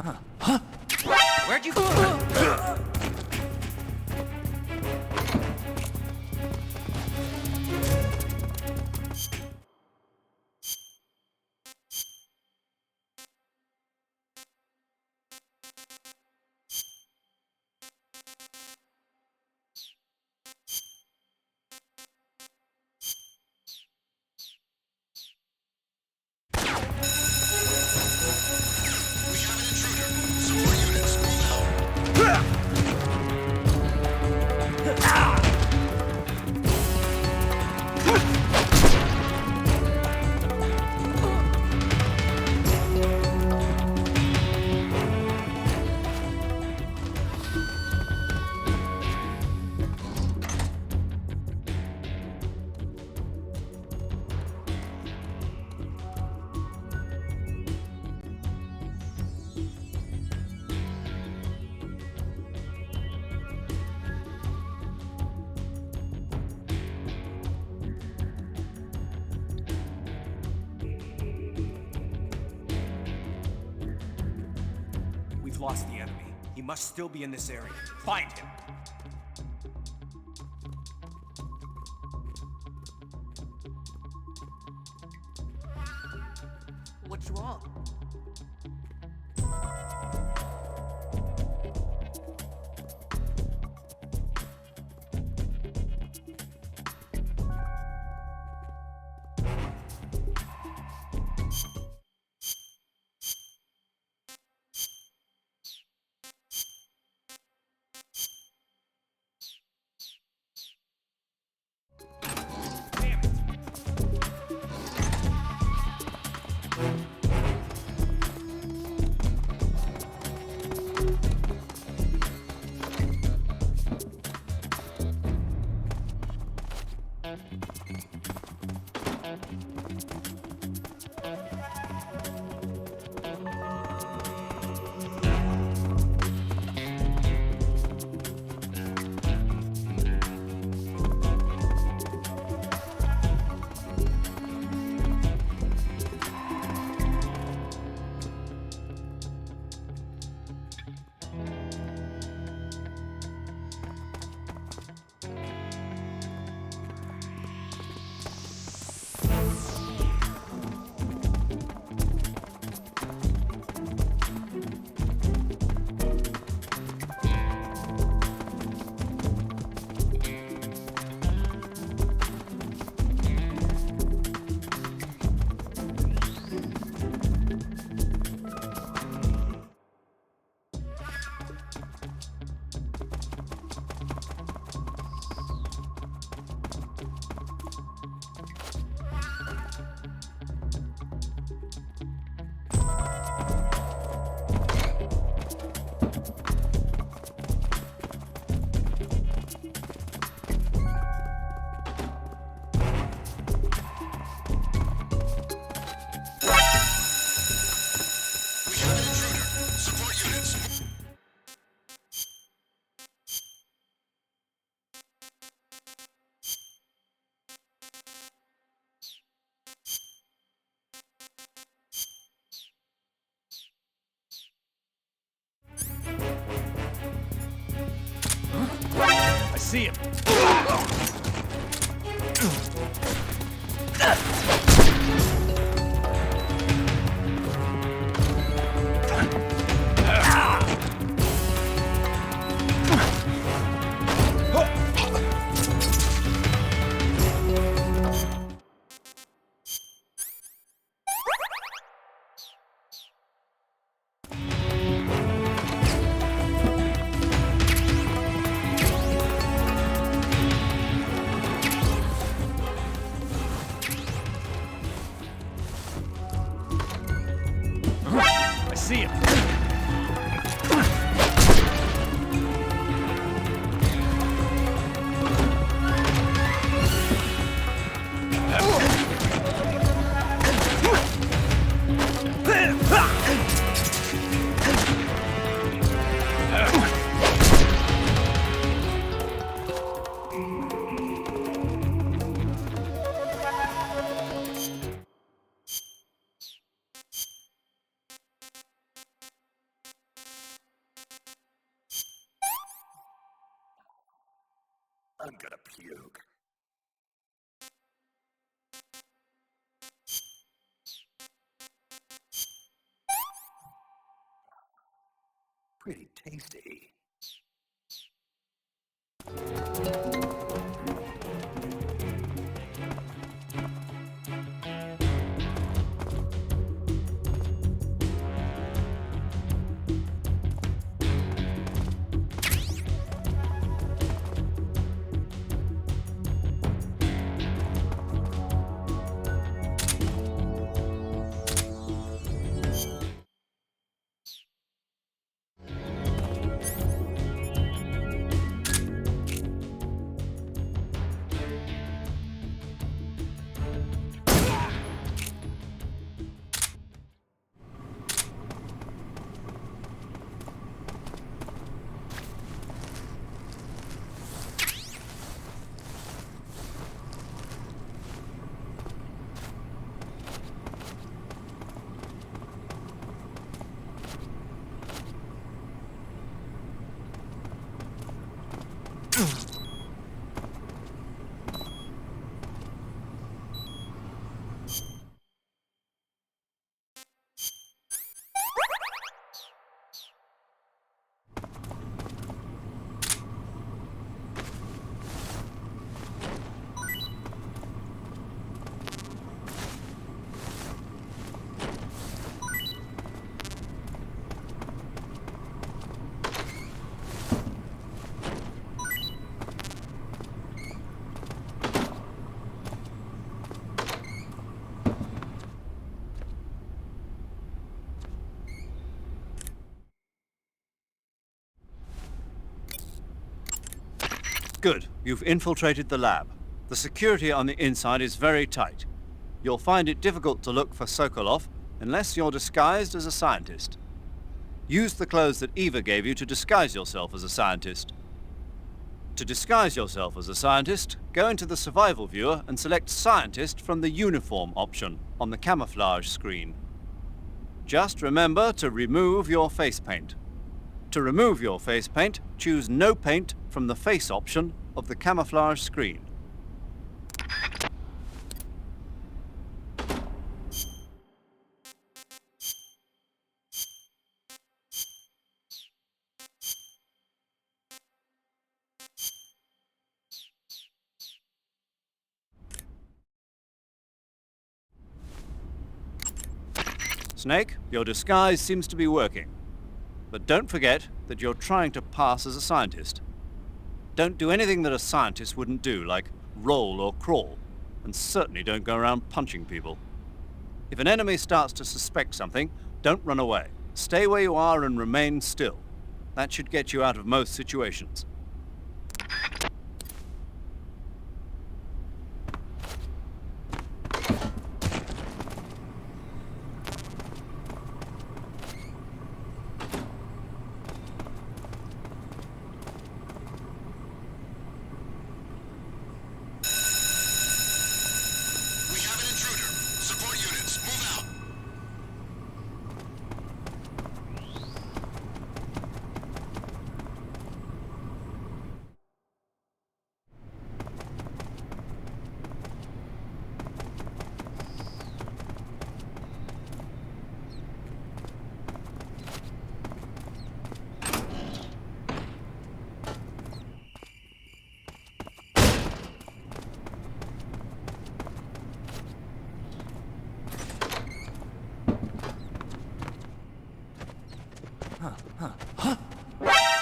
Where'd you... We've lost the enemy. He must still be in this area. Find him! What's wrong? See him. See him. I'm gonna puke. Pretty tasty. Good. You've infiltrated the lab. The security on the inside is very tight. You'll find it difficult to look for Sokolov unless you're disguised as a scientist. Use the clothes that Eva gave you to disguise yourself as a scientist. To disguise yourself as a scientist, go into the survival viewer and select Scientist from the Uniform option on the camouflage screen. Just remember to remove your face paint. To remove your face paint, choose No Paint from the Face option of the camouflage screen. Snake, your disguise seems to be working. But don't forget that you're trying to pass as a scientist. Don't do anything that a scientist wouldn't do, like roll or crawl, and certainly don't go around punching people. If an enemy starts to suspect something, don't run away. Stay where you are and remain still. That should get you out of most situations.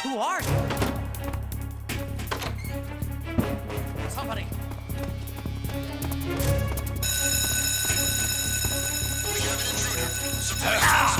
Who are you? Somebody. We have an intruder. Support units, move out.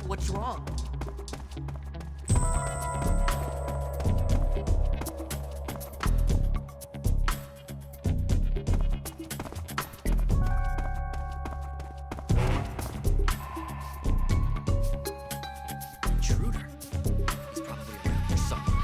What's wrong? Intruder. He's probably around here somewhere.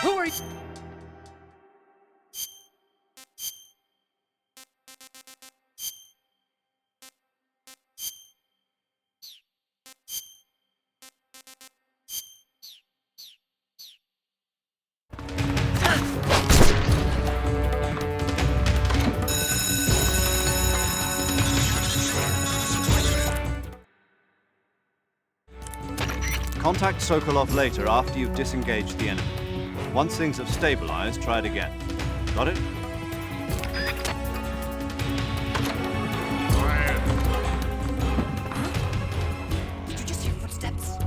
Who are you? Contact Sokolov later after you've disengaged the enemy. Once things have stabilized, try it again. Got it? Did you just hear footsteps?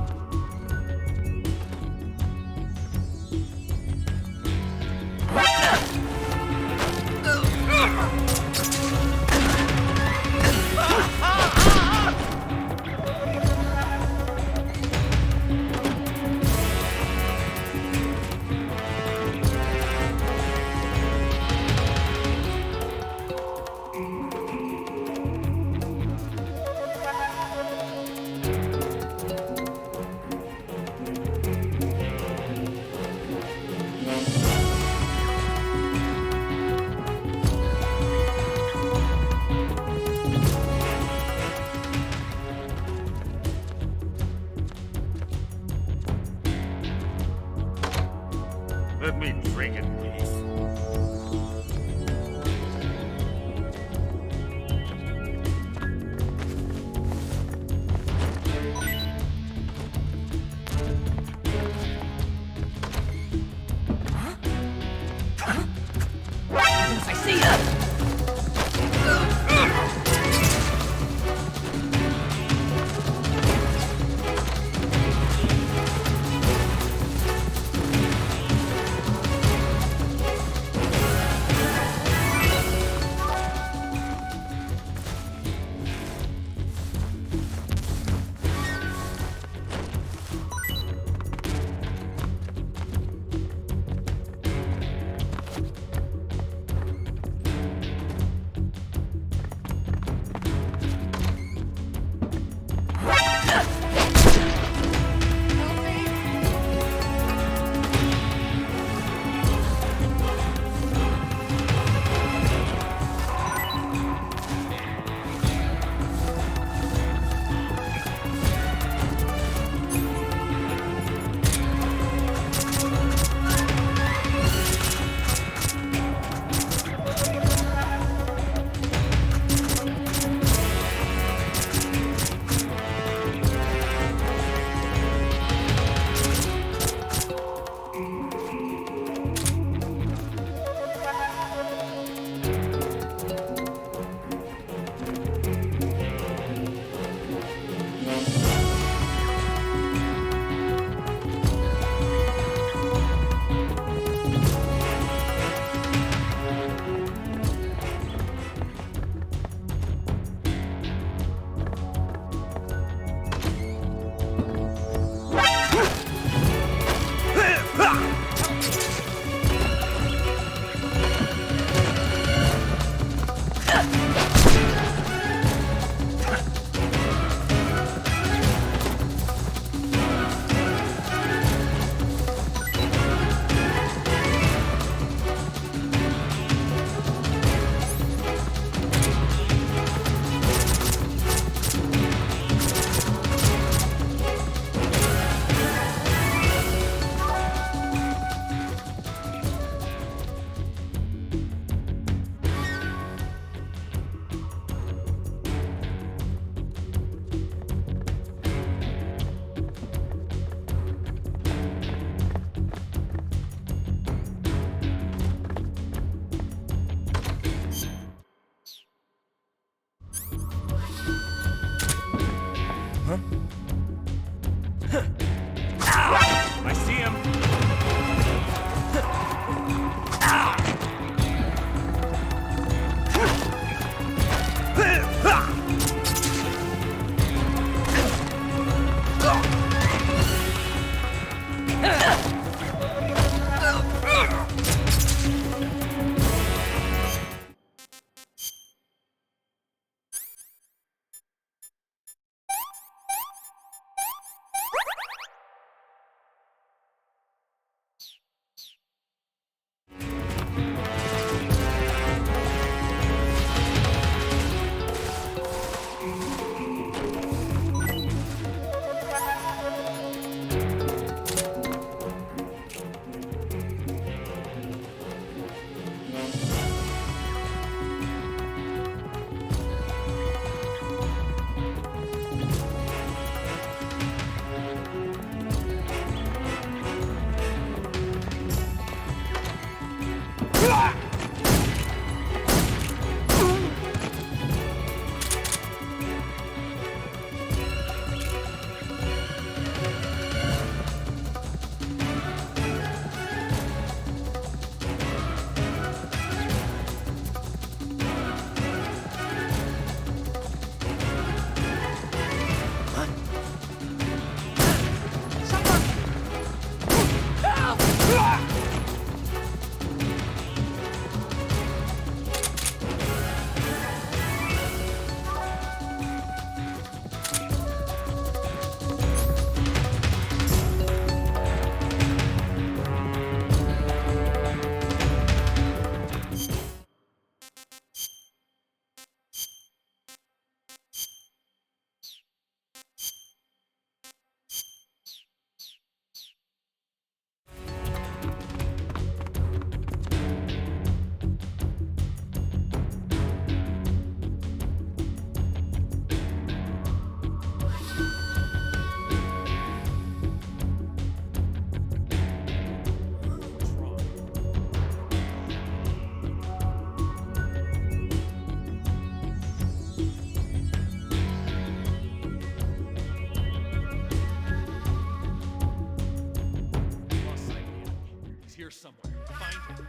somewhere. Find him.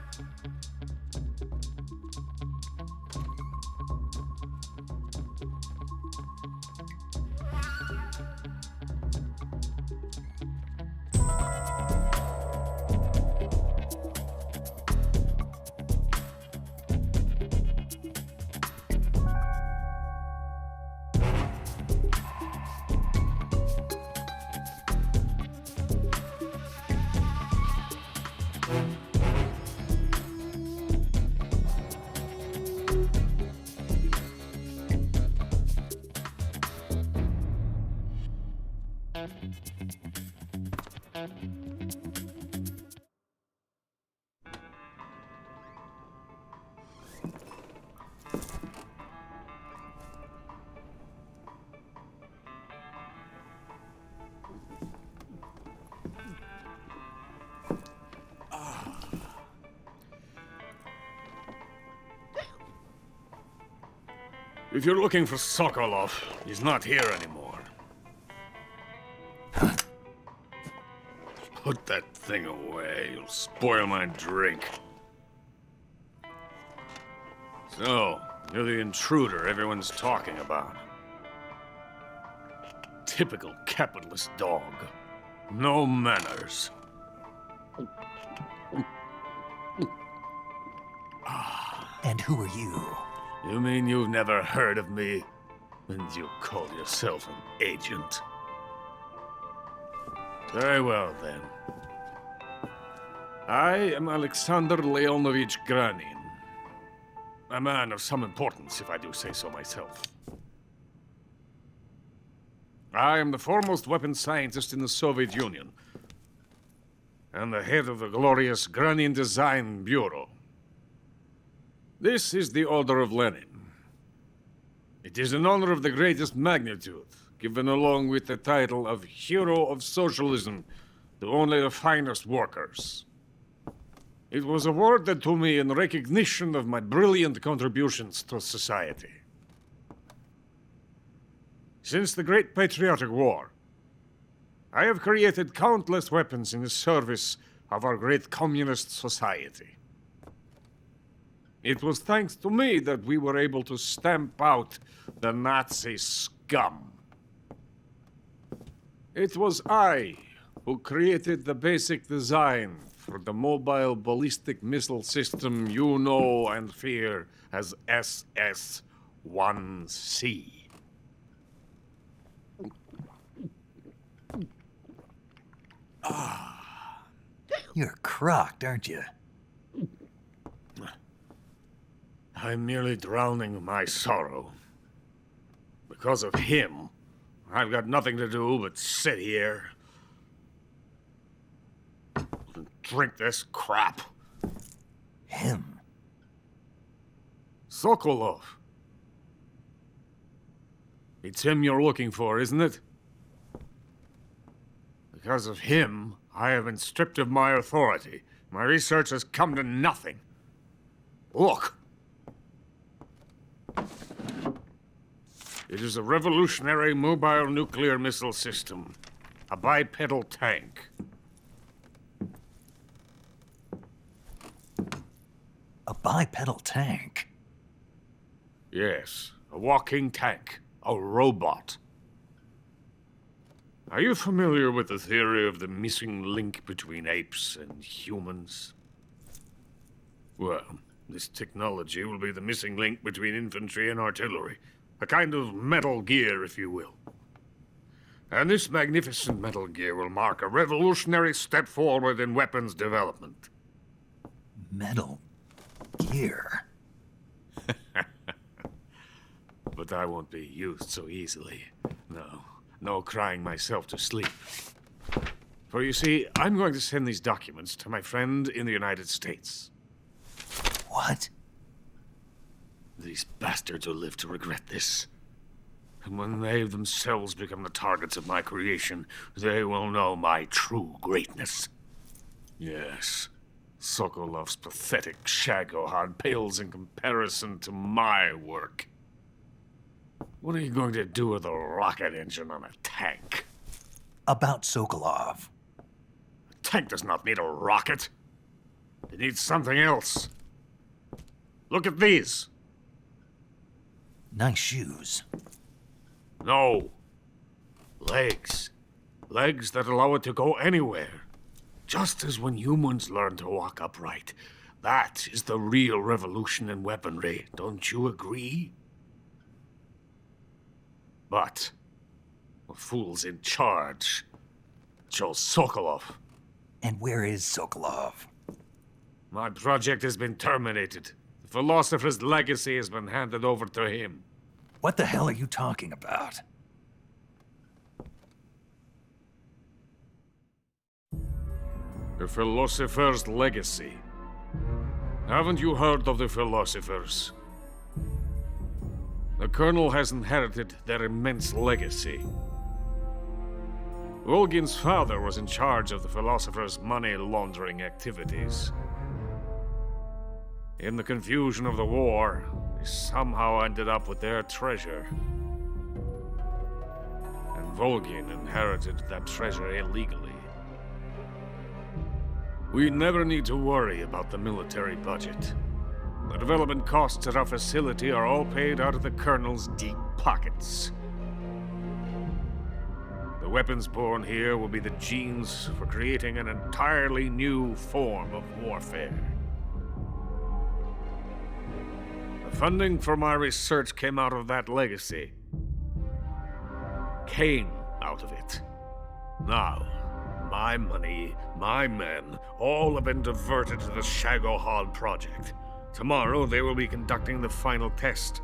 If you're looking for Sokolov, he's not here anymore. Put that thing away. You'll spoil my drink. So, you're the intruder everyone's talking about. Typical capitalist dog. No manners. And who are you? You mean you've never heard of me? And you call yourself an agent? Very well, then. I am Alexander Leonovich Granin. A man of some importance, if I do say so myself. I am the foremost weapons scientist in the Soviet Union, and the head of the glorious Granin Design Bureau. This is the Order of Lenin. It is an honor of the greatest magnitude, given along with the title of Hero of Socialism to only the finest workers. It was awarded to me in recognition of my brilliant contributions to society. Since the Great Patriotic War, I have created countless weapons in the service of our great communist society. It was thanks to me that we were able to stamp out the Nazi scum. It was I who created the basic design for the mobile ballistic missile system you know and fear as SS-1C. You're crocked, aren't you? I'm merely drowning my sorrow. Because of him, I've got nothing to do but sit here and drink this crap. Him? Sokolov. It's him you're looking for, isn't it? Because of him, I have been stripped of my authority. My research has come to nothing. Look. It is a revolutionary mobile nuclear missile system. A bipedal tank. A bipedal tank? Yes, a walking tank. A robot. Are you familiar with the theory of the missing link between apes and humans? Well, this technology will be the missing link between infantry and artillery. A kind of Metal Gear, if you will. And this magnificent Metal Gear will mark a revolutionary step forward in weapons development. Metal Gear? But I won't be used so easily. No crying myself to sleep. For you see, I'm going to send these documents to my friend in the United States. What? These bastards will live to regret this. And when they themselves become the targets of my creation, they will know my true greatness. Yes, Sokolov's pathetic Shagohod pales in comparison to my work. What are you going to do with a rocket engine on a tank? About Sokolov. A tank does not need a rocket. It needs something else. Look at these. Nice shoes. No. Legs. Legs that allow it to go anywhere. Just as when humans learn to walk upright. That is the real revolution in weaponry, don't you agree? But the fool's in charge. Joe Sokolov. And where is Sokolov? My project has been terminated. The Philosopher's legacy has been handed over to him. What the hell are you talking about? The Philosopher's legacy. Haven't you heard of the Philosophers? The Colonel has inherited their immense legacy. Volgin's father was in charge of the Philosophers' money laundering activities. In the confusion of the war, they somehow ended up with their treasure. And Volgin inherited that treasure illegally. We never need to worry about the military budget. The development costs at our facility are all paid out of the Colonel's deep pockets. The weapons born here will be the genes for creating an entirely new form of warfare. The funding for my research came out of that legacy. Came out of it. Now, my money, my men, all have been diverted to the Shagohod project. Tomorrow they will be conducting the final test,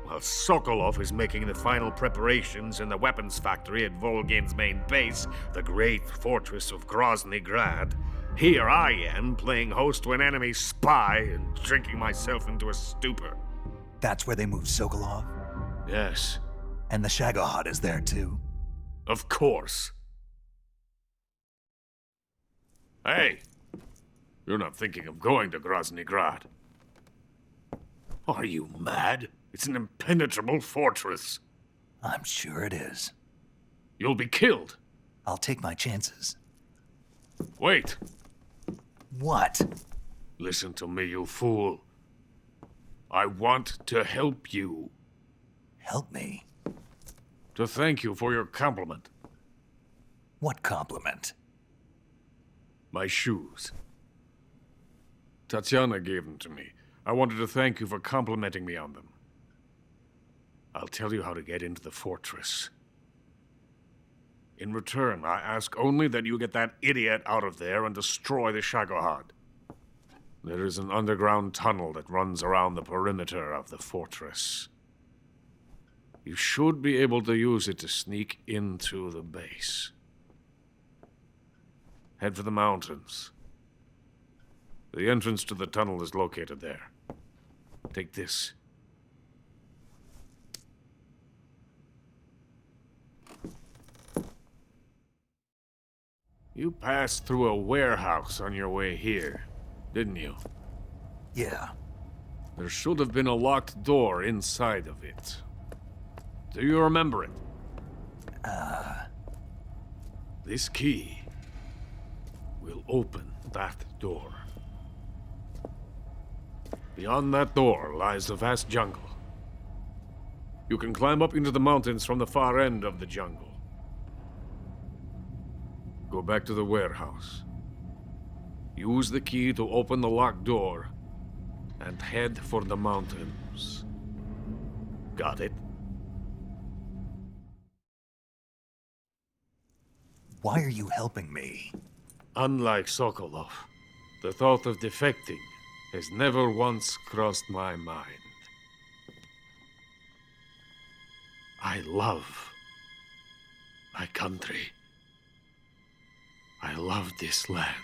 while Sokolov is making the final preparations in the weapons factory at Volgin's main base, the great fortress of Grozny Grad. Here I am, playing host to an enemy spy and drinking myself into a stupor. That's where they moved Sokolov? Yes. And the Shagohod is there too? Of course. Hey! You're not thinking of going to Grozny Grad. Are you mad? It's an impenetrable fortress. I'm sure it is. You'll be killed. I'll take my chances. Wait. What? Listen to me, you fool. I want to help you. Help me? To thank you for your compliment. What compliment? My shoes. Tatiana gave them to me. I wanted to thank you for complimenting me on them. I'll tell you how to get into the fortress. In return, I ask only that you get that idiot out of there and destroy the Shagohod. There is an underground tunnel that runs around the perimeter of the fortress. You should be able to use it to sneak into the base. Head for the mountains. The entrance to the tunnel is located there. Take this. You passed through a warehouse on your way here, didn't you? Yeah. There should have been a locked door inside of it. Do you remember it? This key will open that door. Beyond that door lies the vast jungle. You can climb up into the mountains from the far end of the jungle. Go back to the warehouse. Use the key to open the locked door and head for the mountains. Got it? Why are you helping me? Unlike Sokolov, the thought of defecting has never once crossed my mind. I love my country. I love this land.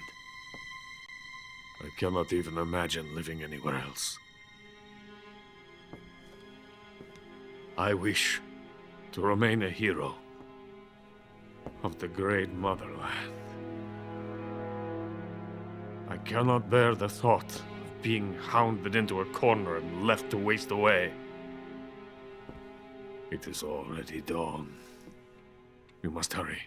I cannot even imagine living anywhere else. I wish to remain a hero of the great motherland. I cannot bear the thought of being hounded into a corner and left to waste away. It is already dawn. You must hurry.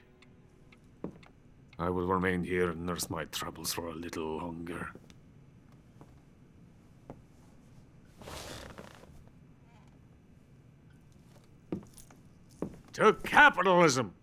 I will remain here and nurse my troubles for a little longer. to capitalism.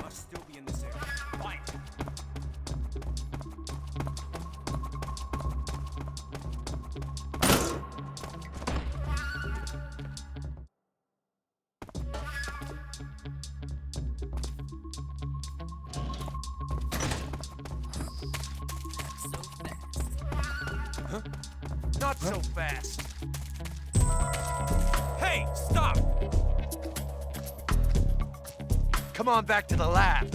Must still be in this area. Fight! Not so fast. Hey, stop! Come on back to the lab.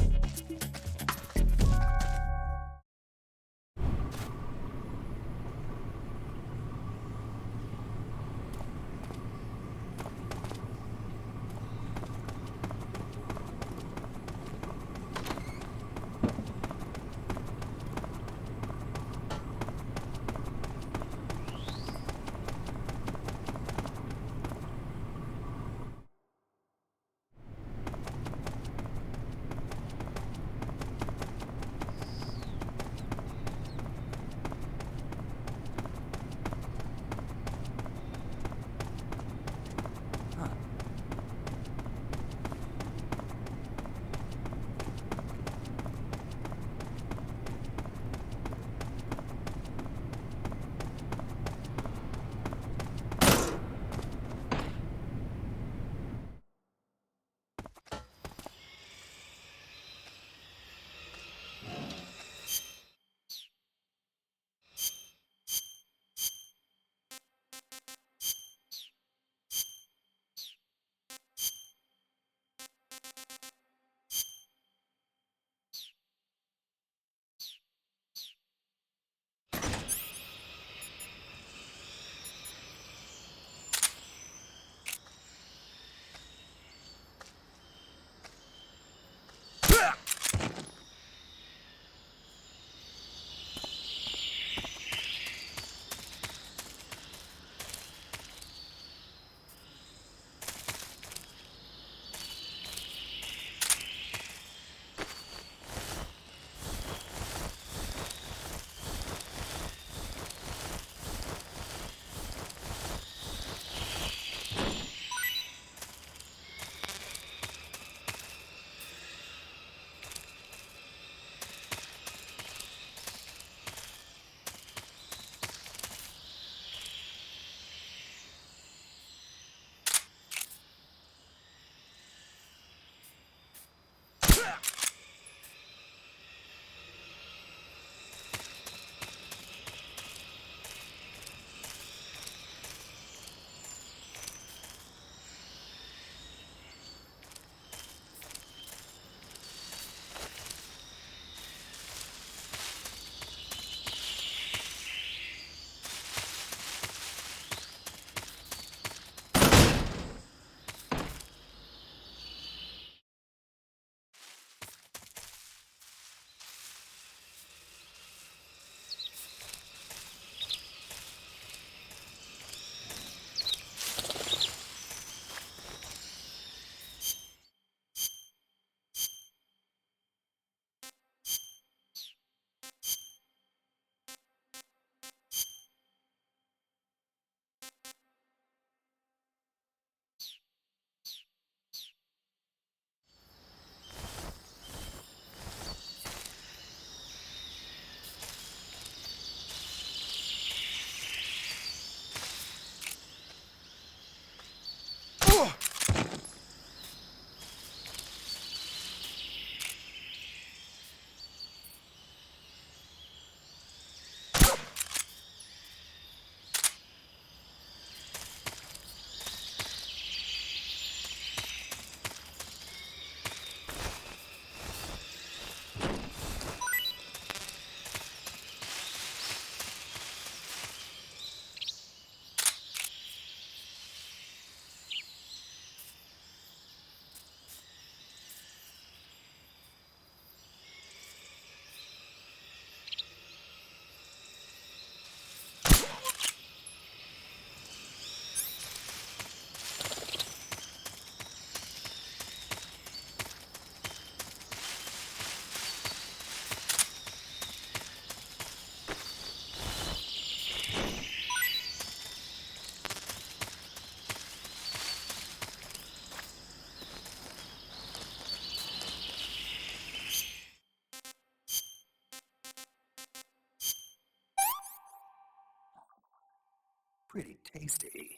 tasty.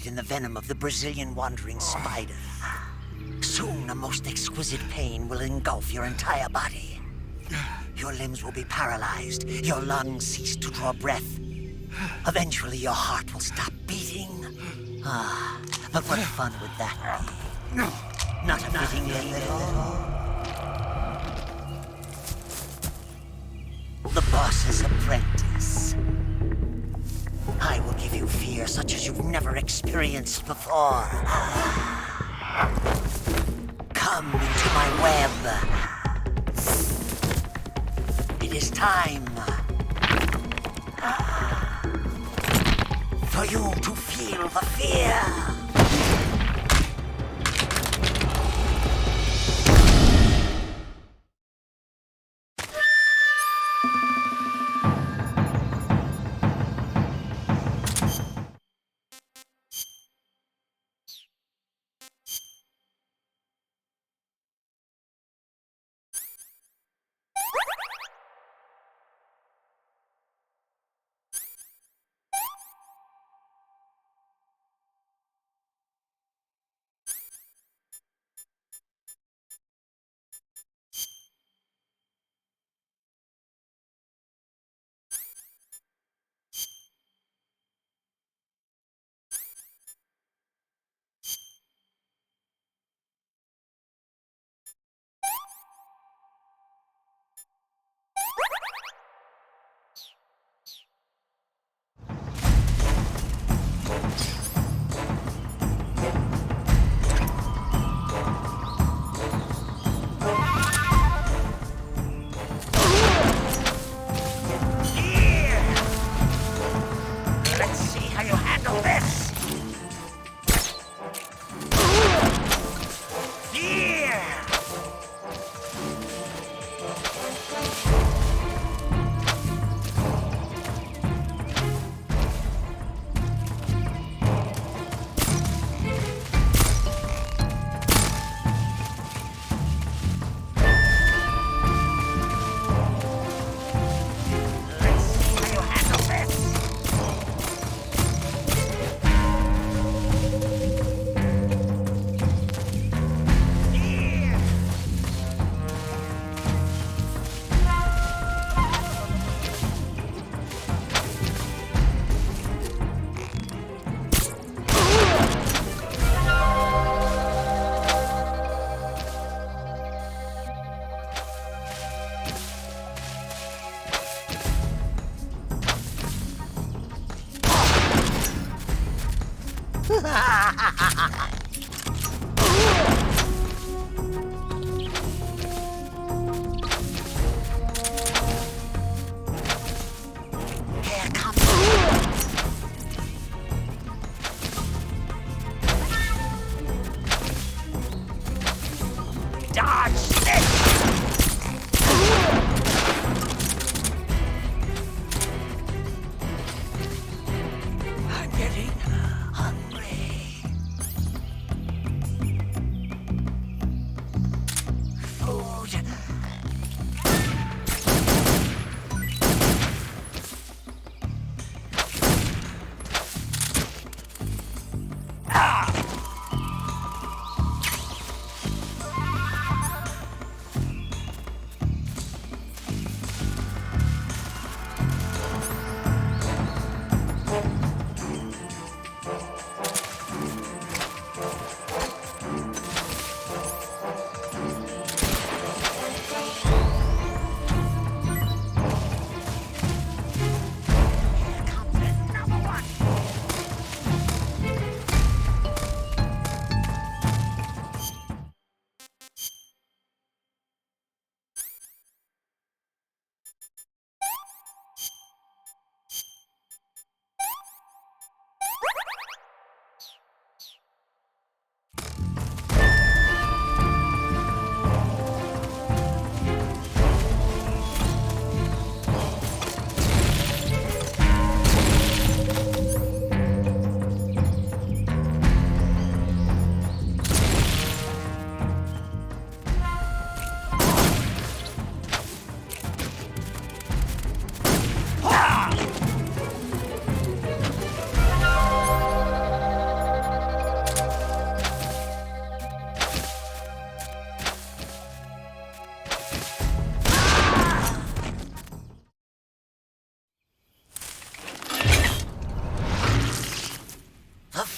In the venom of the Brazilian wandering spider. Soon, a most exquisite pain will engulf your entire body. Your limbs will be paralyzed, your lungs cease to draw breath. Eventually, your heart will stop beating. Ah, but what fun would that be? Not a fitting name at all. The boss's apprentice. I will give you fear such as you've never experienced before. Come into my web. It is time for you to feel the fear.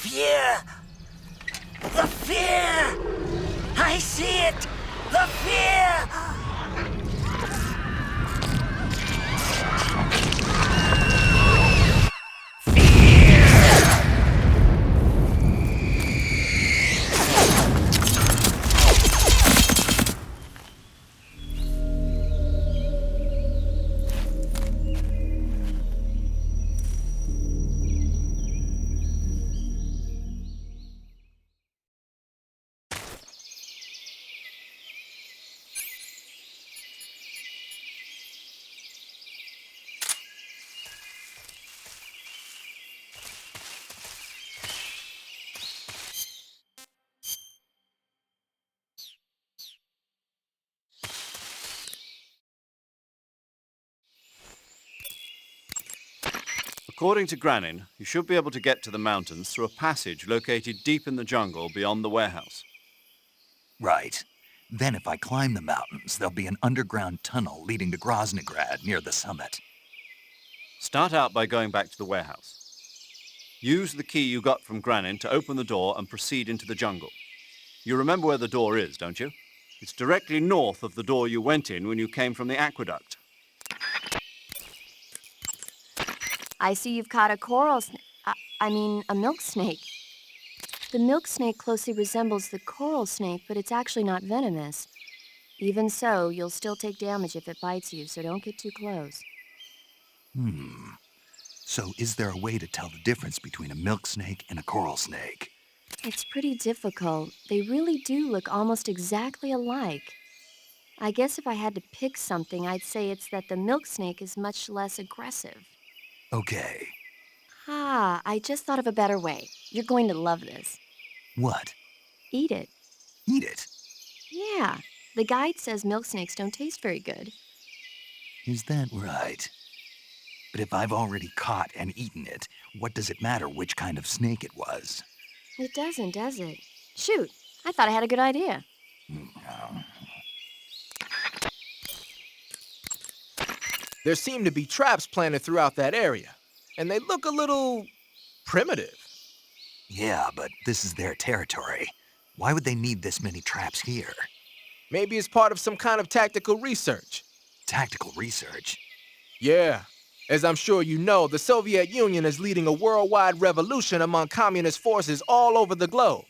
fear! The fear! I see it! The fear! According to Granin, you should be able to get to the mountains through a passage located deep in the jungle beyond the warehouse. Right. Then if I climb the mountains, there'll be an underground tunnel leading to Groznygrad near the summit. Start out by going back to the warehouse. Use the key you got from Granin to open the door and proceed into the jungle. You remember where the door is, don't you? It's directly north of the door you went in when you came from the aqueduct. I see you've caught a a milk snake. The milk snake closely resembles the coral snake, but it's actually not venomous. Even so, you'll still take damage if it bites you, so don't get too close. So is there a way to tell the difference between a milk snake and a coral snake? It's pretty difficult. They really do look almost exactly alike. I guess if I had to pick something, I'd say it's that the milk snake is much less aggressive. Okay. I just thought of a better way. You're going to love this. What? Eat it. Eat it? Yeah. The guide says milk snakes don't taste very good. Is that right? But if I've already caught and eaten it, what does it matter which kind of snake it was? It doesn't, does it? Shoot, I thought I had a good idea. There seem to be traps planted throughout that area, and they look a little primitive. Yeah, but this is their territory. Why would they need this many traps here? Maybe it's part of some kind of tactical research. Tactical research? Yeah. As I'm sure you know, the Soviet Union is leading a worldwide revolution among communist forces all over the globe.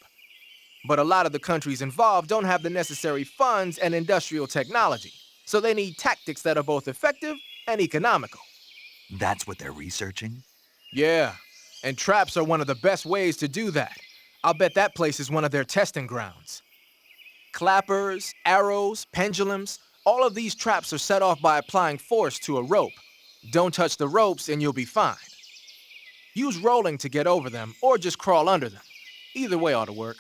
But a lot of the countries involved don't have the necessary funds and industrial technology, so they need tactics that are both effective and economical. That's what they're researching? Yeah, and traps are one of the best ways to do that. I'll bet that place is one of their testing grounds. Clappers, arrows, pendulums, all of these traps are set off by applying force to a rope. Don't touch the ropes and you'll be fine. Use rolling to get over them, or just crawl under them. Either way ought to work.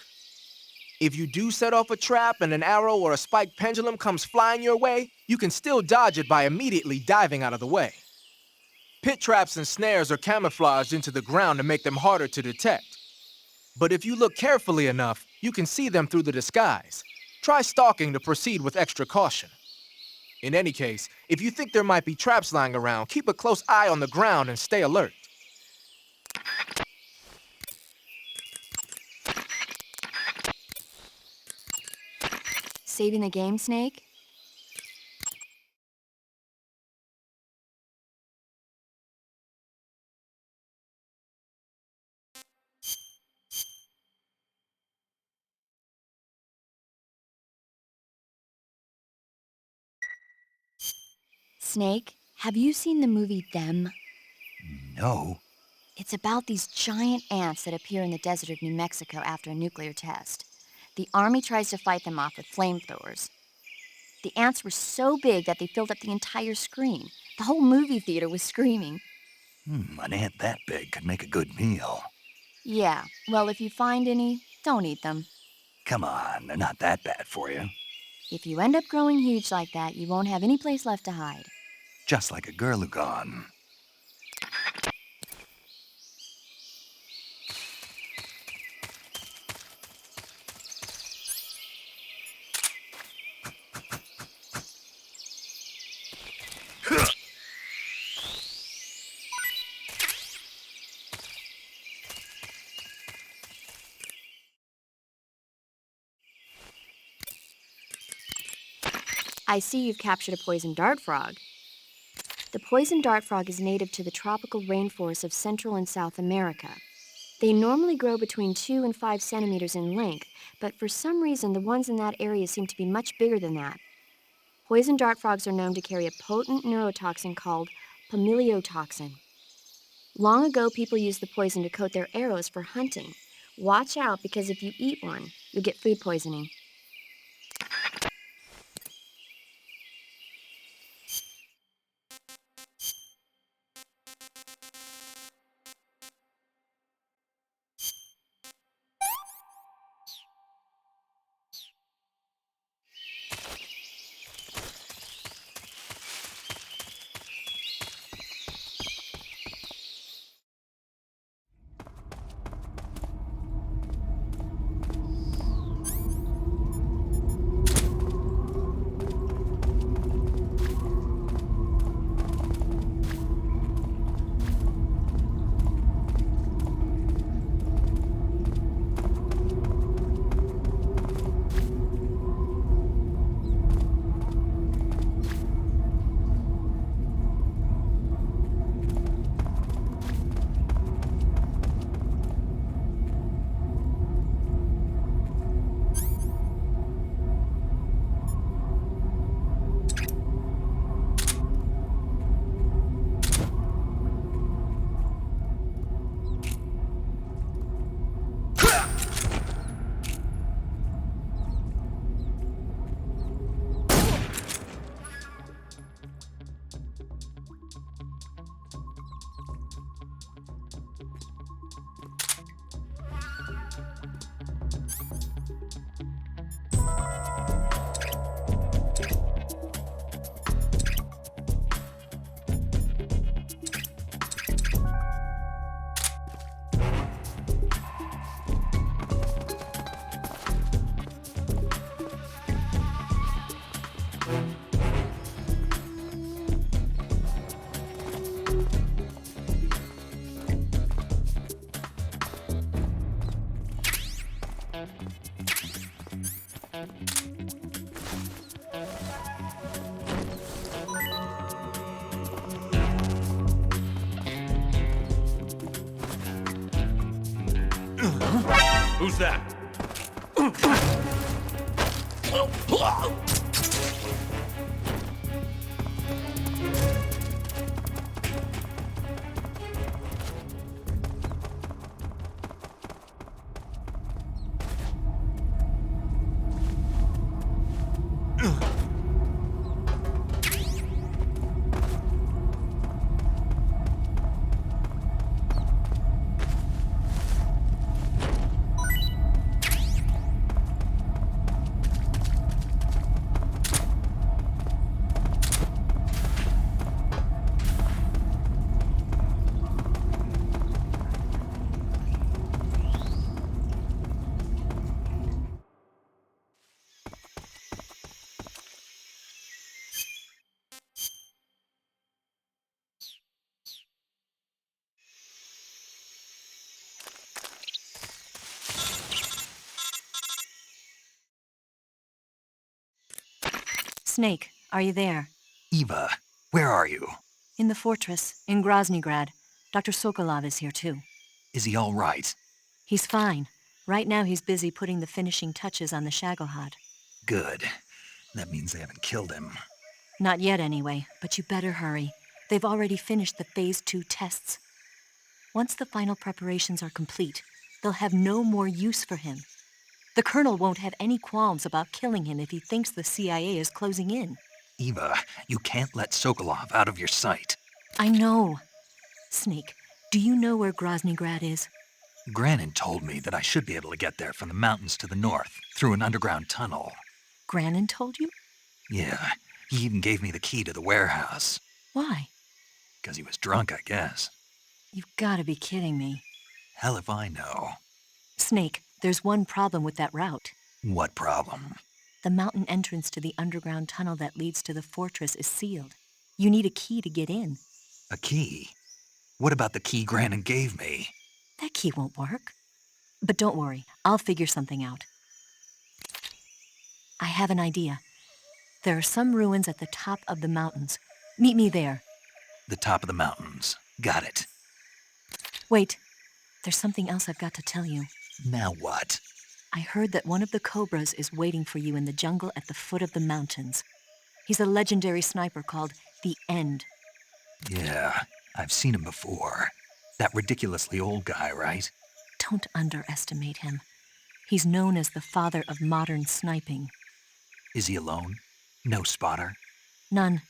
If you do set off a trap and an arrow or a spiked pendulum comes flying your way, you can still dodge it by immediately diving out of the way. Pit traps and snares are camouflaged into the ground to make them harder to detect. But if you look carefully enough, you can see them through the disguise. Try stalking to proceed with extra caution. In any case, if you think there might be traps lying around, keep a close eye on the ground and stay alert. Saving the game, Snake? Snake, have you seen the movie Them? No. It's about these giant ants that appear in the desert of New Mexico after a nuclear test. The army tries to fight them off with flamethrowers. The ants were so big that they filled up the entire screen. The whole movie theater was screaming. An ant that big could make a good meal. Yeah, well, if you find any, don't eat them. Come on, they're not that bad for you. If you end up growing huge like that, you won't have any place left to hide. Just like a Gurlugon. I see you've captured a poison dart frog. The poison dart frog is native to the tropical rainforests of Central and South America. They normally grow between 2 and 5 centimeters in length, but for some reason the ones in that area seem to be much bigger than that. Poison dart frogs are known to carry a potent neurotoxin called pamiliotoxin. Long ago, people used the poison to coat their arrows for hunting. Watch out, because if you eat one, you'll get food poisoning. Who's that? Snake, are you there? Eva, where are you? In the fortress, in Groznygrad. Dr. Sokolov is here too. Is he all right? He's fine. Right now he's busy putting the finishing touches on the Shagohod. Good. That means they haven't killed him. Not yet anyway, but you better hurry. They've already finished the Phase 2 tests. Once the final preparations are complete, they'll have no more use for him. The Colonel won't have any qualms about killing him if he thinks the CIA is closing in. Eva, you can't let Sokolov out of your sight. I know. Snake, do you know where Groznygrad is? Granin told me that I should be able to get there from the mountains to the north, through an underground tunnel. Granin told you? Yeah, he even gave me the key to the warehouse. Why? 'Cause he was drunk, I guess. You've got to be kidding me. Hell if I know. Snake, there's one problem with that route. What problem? The mountain entrance to the underground tunnel that leads to the fortress is sealed. You need a key to get in. A key? What about the key Granin gave me? That key won't work. But don't worry, I'll figure something out. I have an idea. There are some ruins at the top of the mountains. Meet me there. The top of the mountains. Got it. Wait, there's something else I've got to tell you. Now what? I heard that one of the Cobras is waiting for you in the jungle at the foot of the mountains. He's a legendary sniper called The End. Yeah, I've seen him before. That ridiculously old guy, right? Don't underestimate him. He's known as the father of modern sniping. Is he alone? No spotter? None.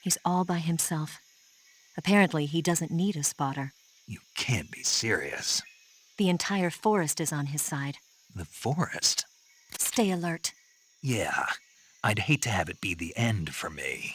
He's all by himself. Apparently, he doesn't need a spotter. You can't be serious. The entire forest is on his side. The forest? Stay alert. Yeah, I'd hate to have it be the end for me.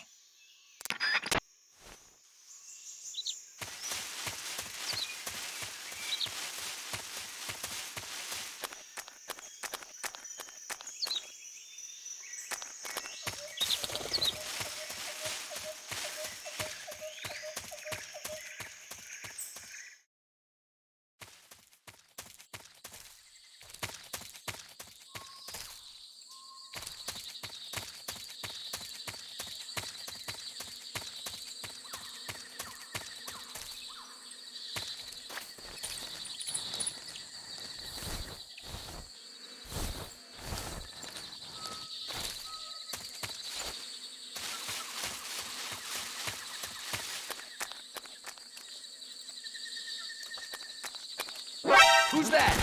Who's that?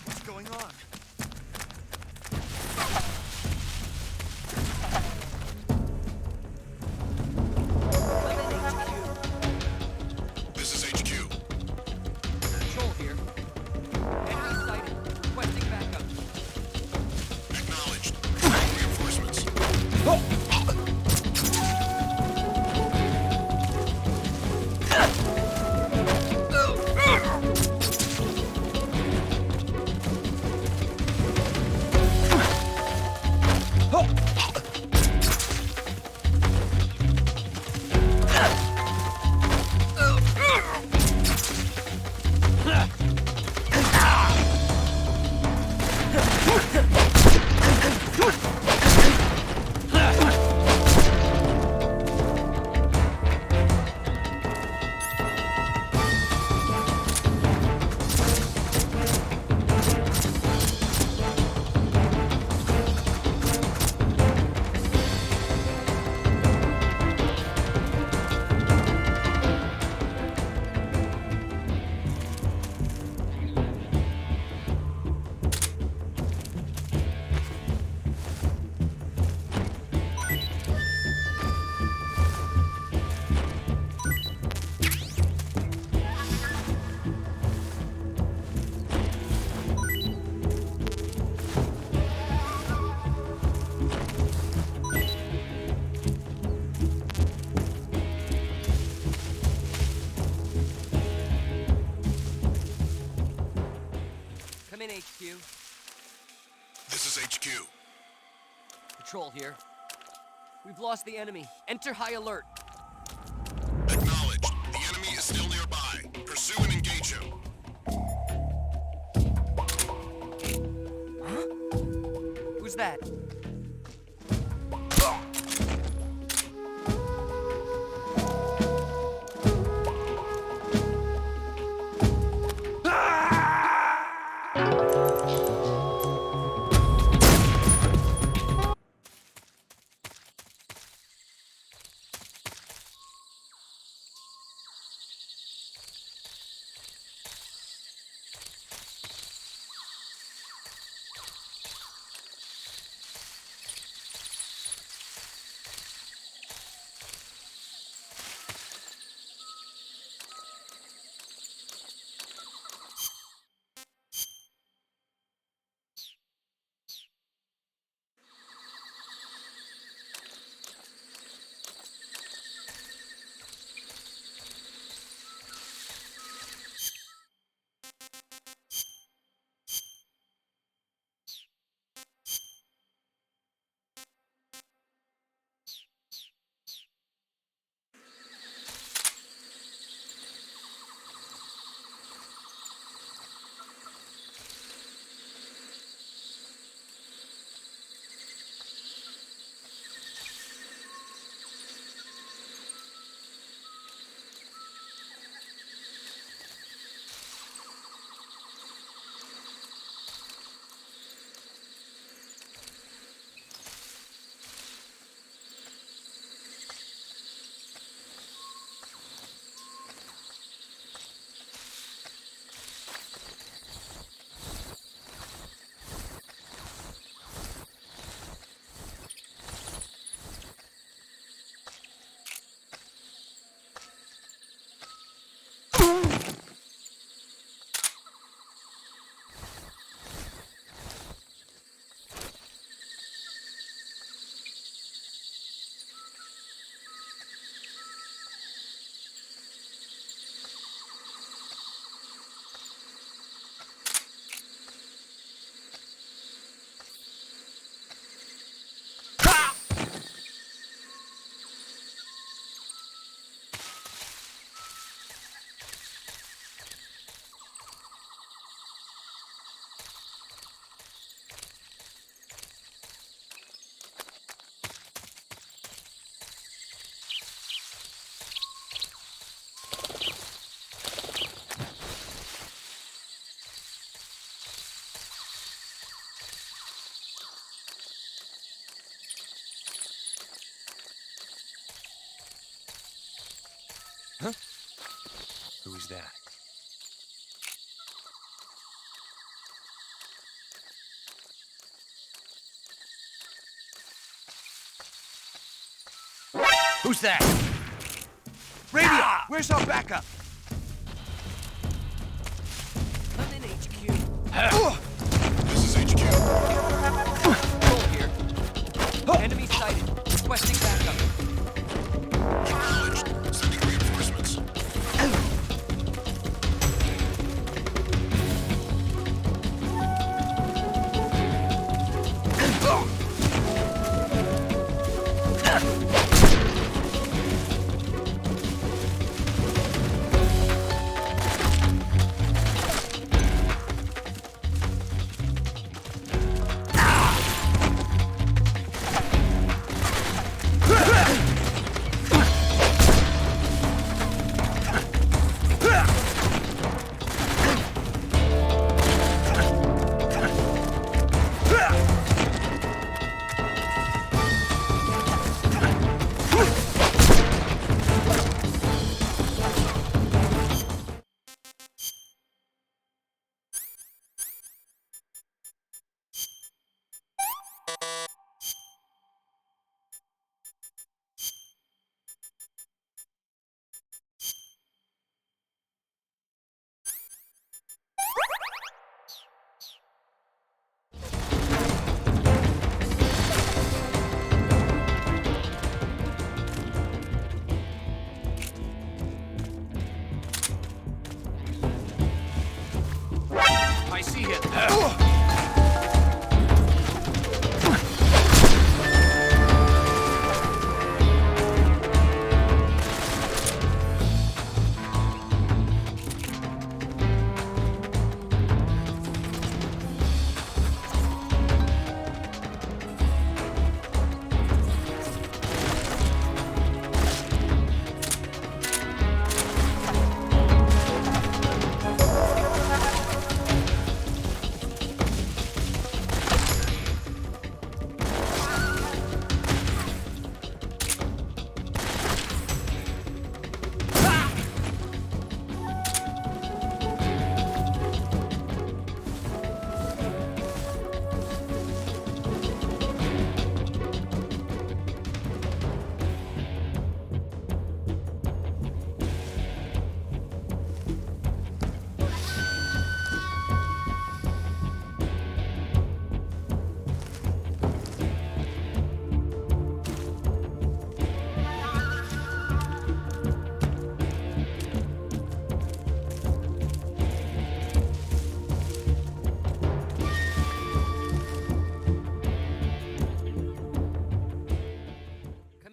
What's going on? This is HQ. Patrol here. Enemy sighted. Requesting backup. Acknowledged. Reinforcements. Come in, HQ. This is HQ. Patrol here. We've lost the enemy. Enter high alert. Acknowledged. The enemy is still nearby. Pursue and engage him. Huh? Who's that? that? Who's that? Radio! Where's our backup? I'm in HQ. This is HQ. Patrol here. Enemy sighted. Requesting backup. Acknowledged. Sending reinforcements. I see him.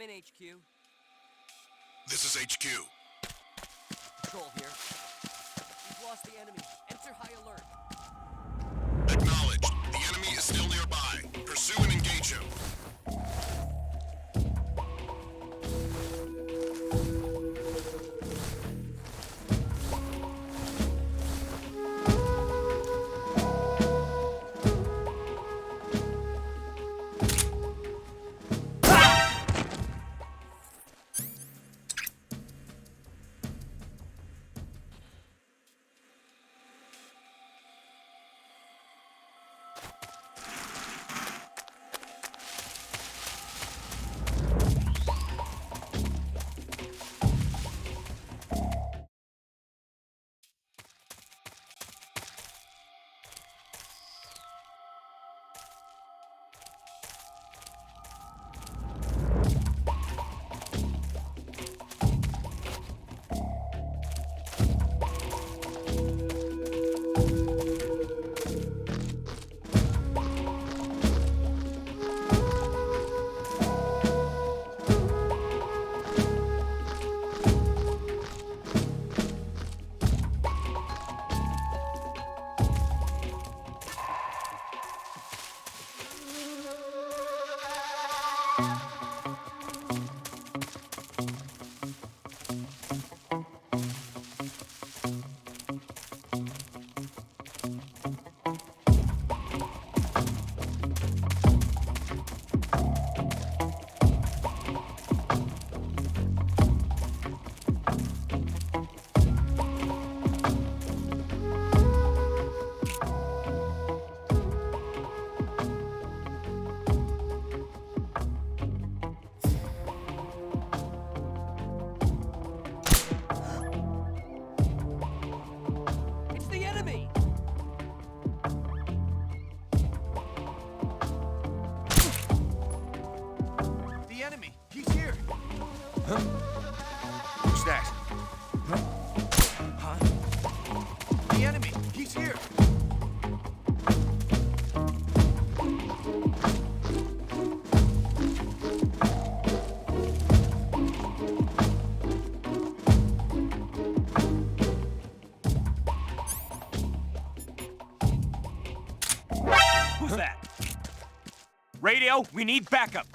Come in, HQ. This is HQ. Patrol here. We've lost the enemy. Enter high alert. Acknowledged. The enemy is still nearby. Pursue and engage him. Who's that? Huh? The enemy! He's here! Who's that? Radio, we need backup.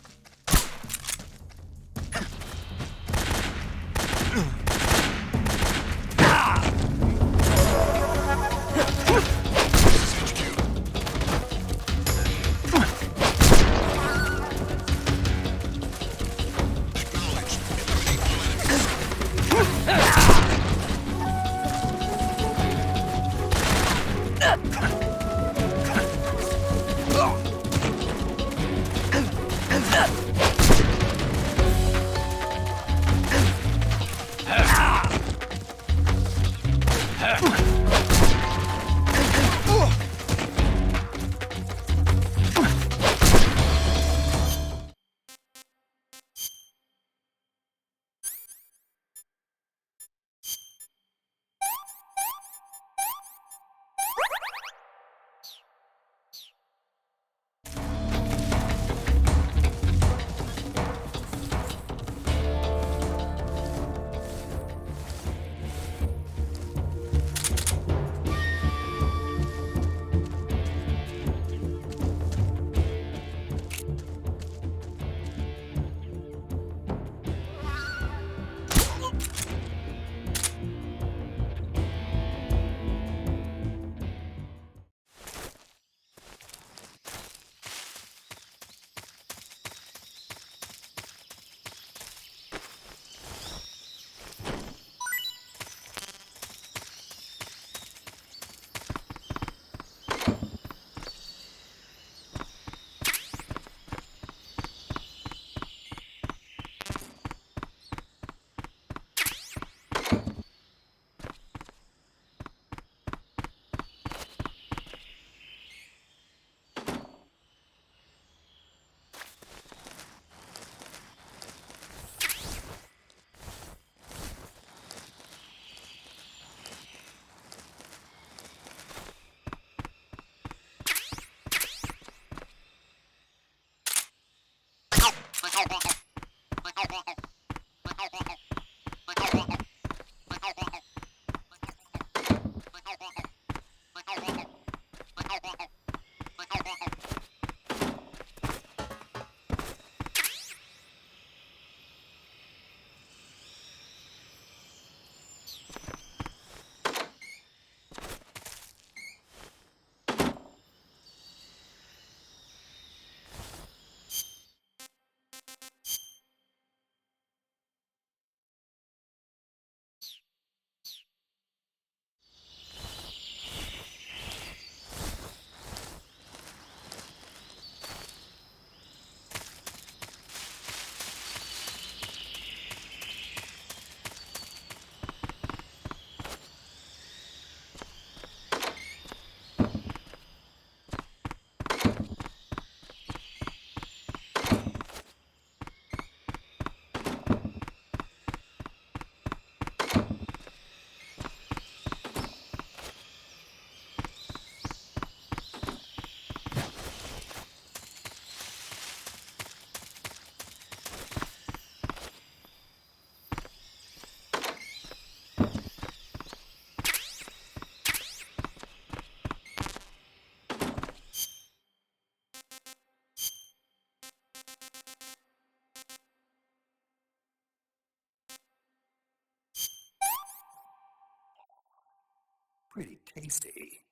Pretty tasty.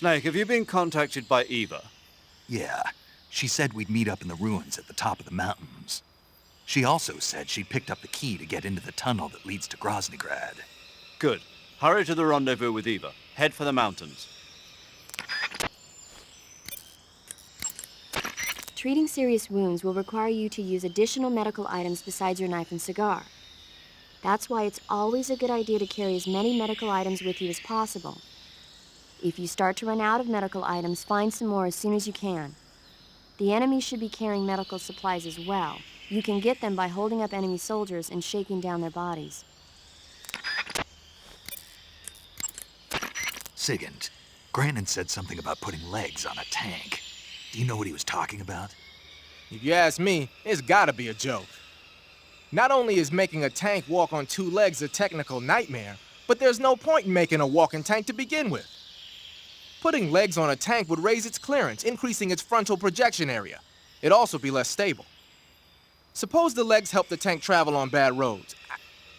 Snake, have you been contacted by Eva? Yeah, she said we'd meet up in the ruins at the top of the mountains. She also said she picked up the key to get into the tunnel that leads to Groznygrad. Good. Hurry to the rendezvous with Eva. Head for the mountains. Treating serious wounds will require you to use additional medical items besides your knife and cigar. That's why it's always a good idea to carry as many medical items with you as possible. If you start to run out of medical items, find some more as soon as you can. The enemy should be carrying medical supplies as well. You can get them by holding up enemy soldiers and shaking down their bodies. Sigint, Grannon said something about putting legs on a tank. Do you know what he was talking about? If you ask me, it's gotta be a joke. Not only is making a tank walk on two legs a technical nightmare, but there's no point in making a walking tank to begin with. Putting legs on a tank would raise its clearance, increasing its frontal projection area. It'd also be less stable. Suppose the legs help the tank travel on bad roads.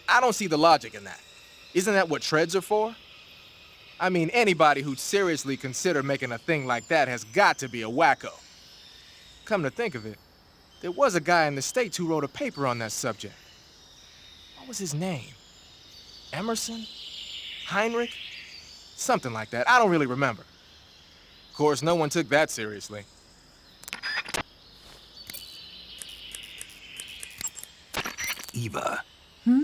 I don't see the logic in that. Isn't that what treads are for? I mean, anybody who'd seriously consider making a thing like that has got to be a wacko. Come to think of it, there was a guy in the States who wrote a paper on that subject. What was his name? Emerson? Heinrich? Something like that. I don't really remember. Of course, no one took that seriously. Eva. Hmm?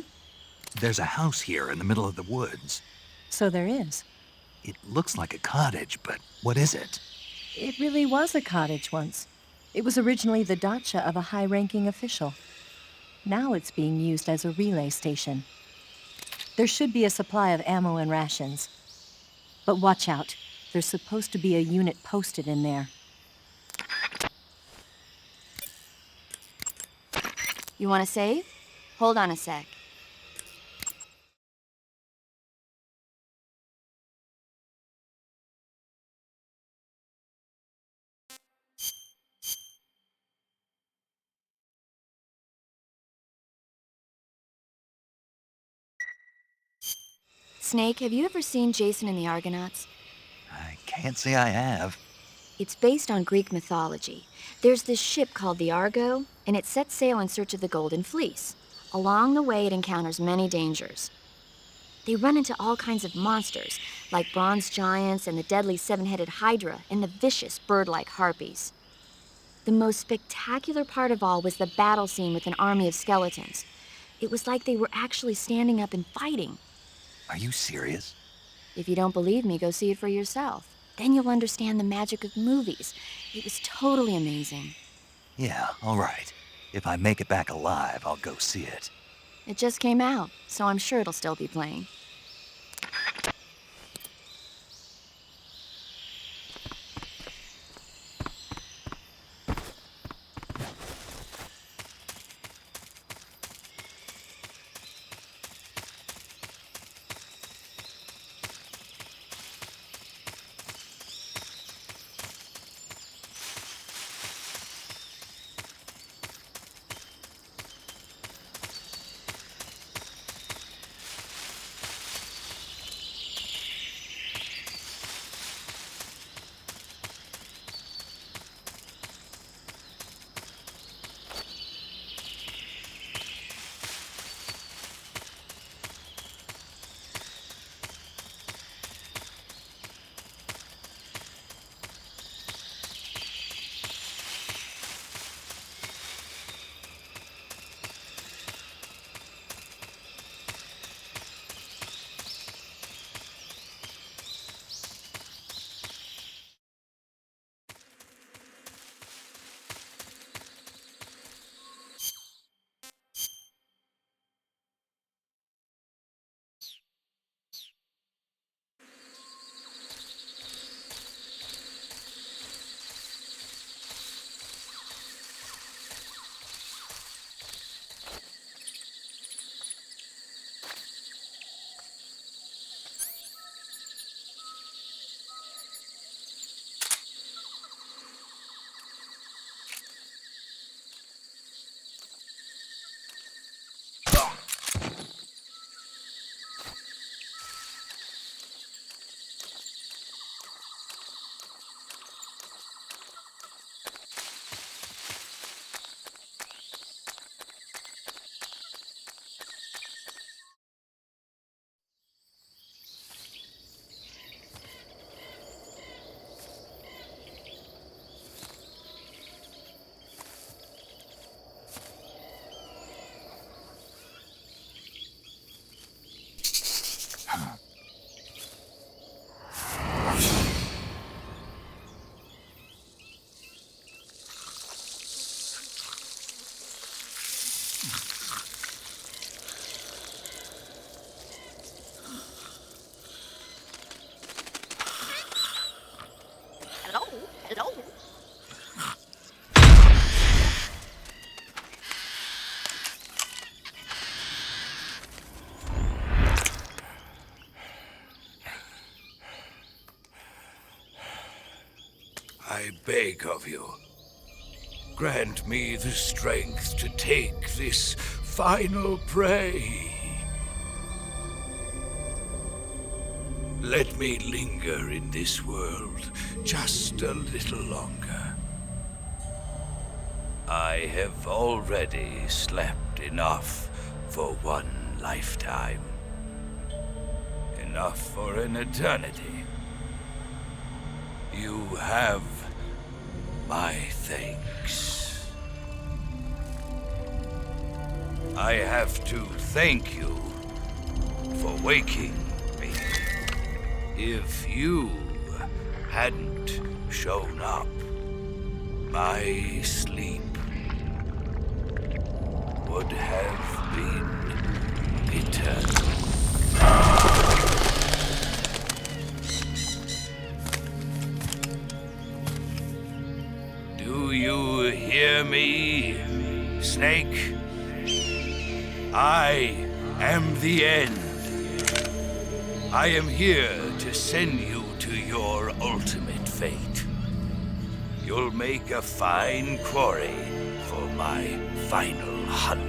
There's a house here in the middle of the woods. So there is. It looks like a cottage, but what is it? It really was a cottage once. It was originally the dacha of a high-ranking official. Now it's being used as a relay station. There should be a supply of ammo and rations. But watch out. There's supposed to be a unit posted in there. You want to save? Hold on a sec. Snake, have you ever seen Jason and the Argonauts? I can't say I have. It's based on Greek mythology. There's this ship called the Argo, and it sets sail in search of the Golden Fleece. Along the way, it encounters many dangers. They run into all kinds of monsters, like bronze giants and the deadly seven-headed Hydra and the vicious bird-like harpies. The most spectacular part of all was the battle scene with an army of skeletons. It was like they were actually standing up and fighting. Are you serious? If you don't believe me, go see it for yourself. Then you'll understand the magic of movies. It was totally amazing. Yeah, all right. If I make it back alive, I'll go see it. It just came out, so I'm sure it'll still be playing. beg of you. Grant me the strength to take this final prey. Let me linger in this world just a little longer. I have already slept enough for one lifetime. Enough for an eternity. You have my thanks. I have to thank you for waking me. If you hadn't shown up, my sleep would have been eternal. Do you hear me, Snake? I am the end. I am here to send you to your ultimate fate. You'll make a fine quarry for my final hunt.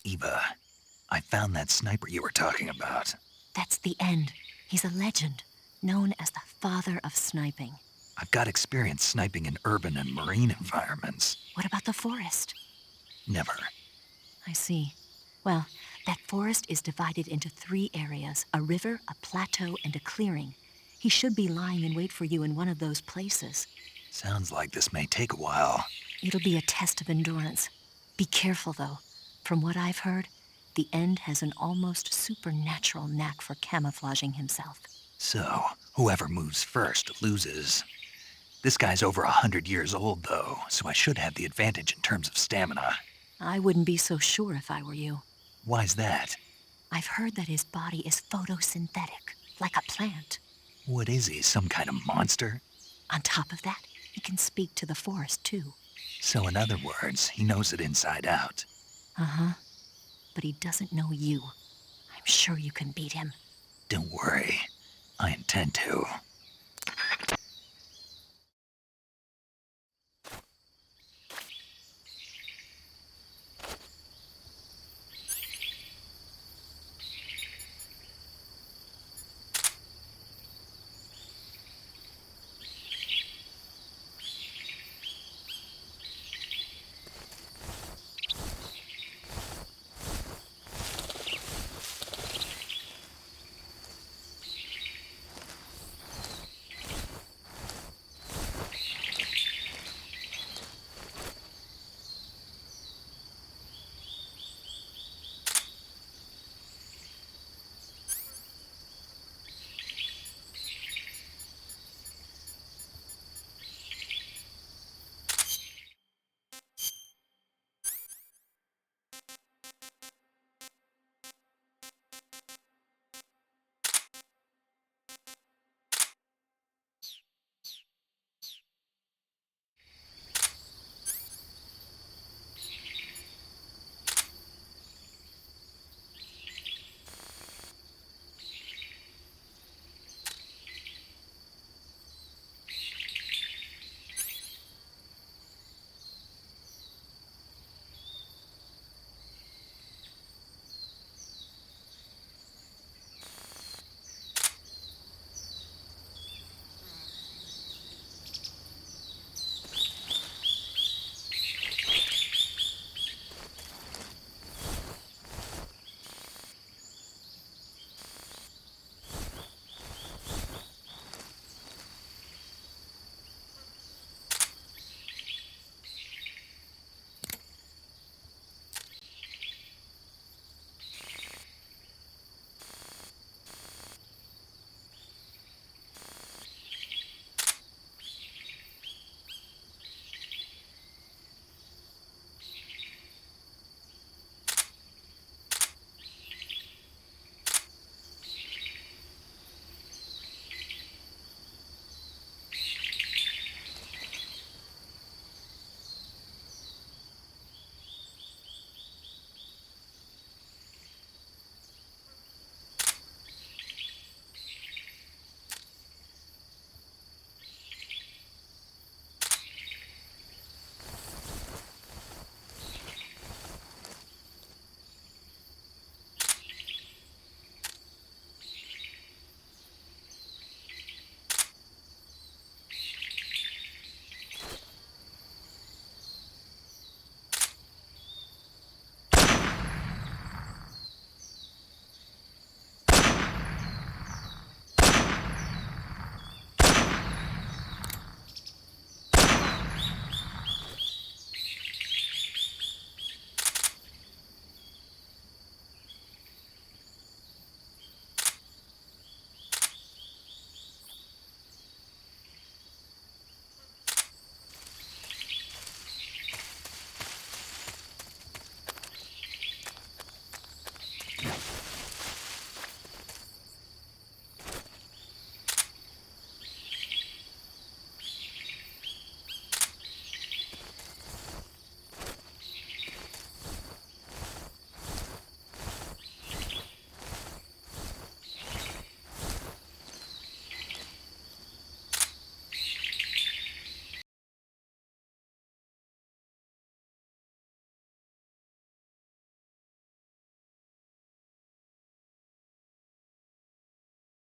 Eva, I found that sniper you were talking about. That's the end. He's a legend, known as the father of sniping. I've got experience sniping in urban and marine environments. What about the forest? Never. I see. Well, that forest is divided into 3 areas, a river, a plateau, and a clearing. He should be lying in wait for you in one of those places. Sounds like this may take a while. It'll be a test of endurance. Be careful, though. From what I've heard, the End has an almost supernatural knack for camouflaging himself. So, whoever moves first loses. This guy's over 100 years old, though, so I should have the advantage in terms of stamina. I wouldn't be so sure if I were you. Why's that? I've heard that his body is photosynthetic, like a plant. What is he, some kind of monster? On top of that, he can speak to the forest, too. So in other words, he knows it inside out. Uh-huh. But he doesn't know you. I'm sure you can beat him. Don't worry. I intend to.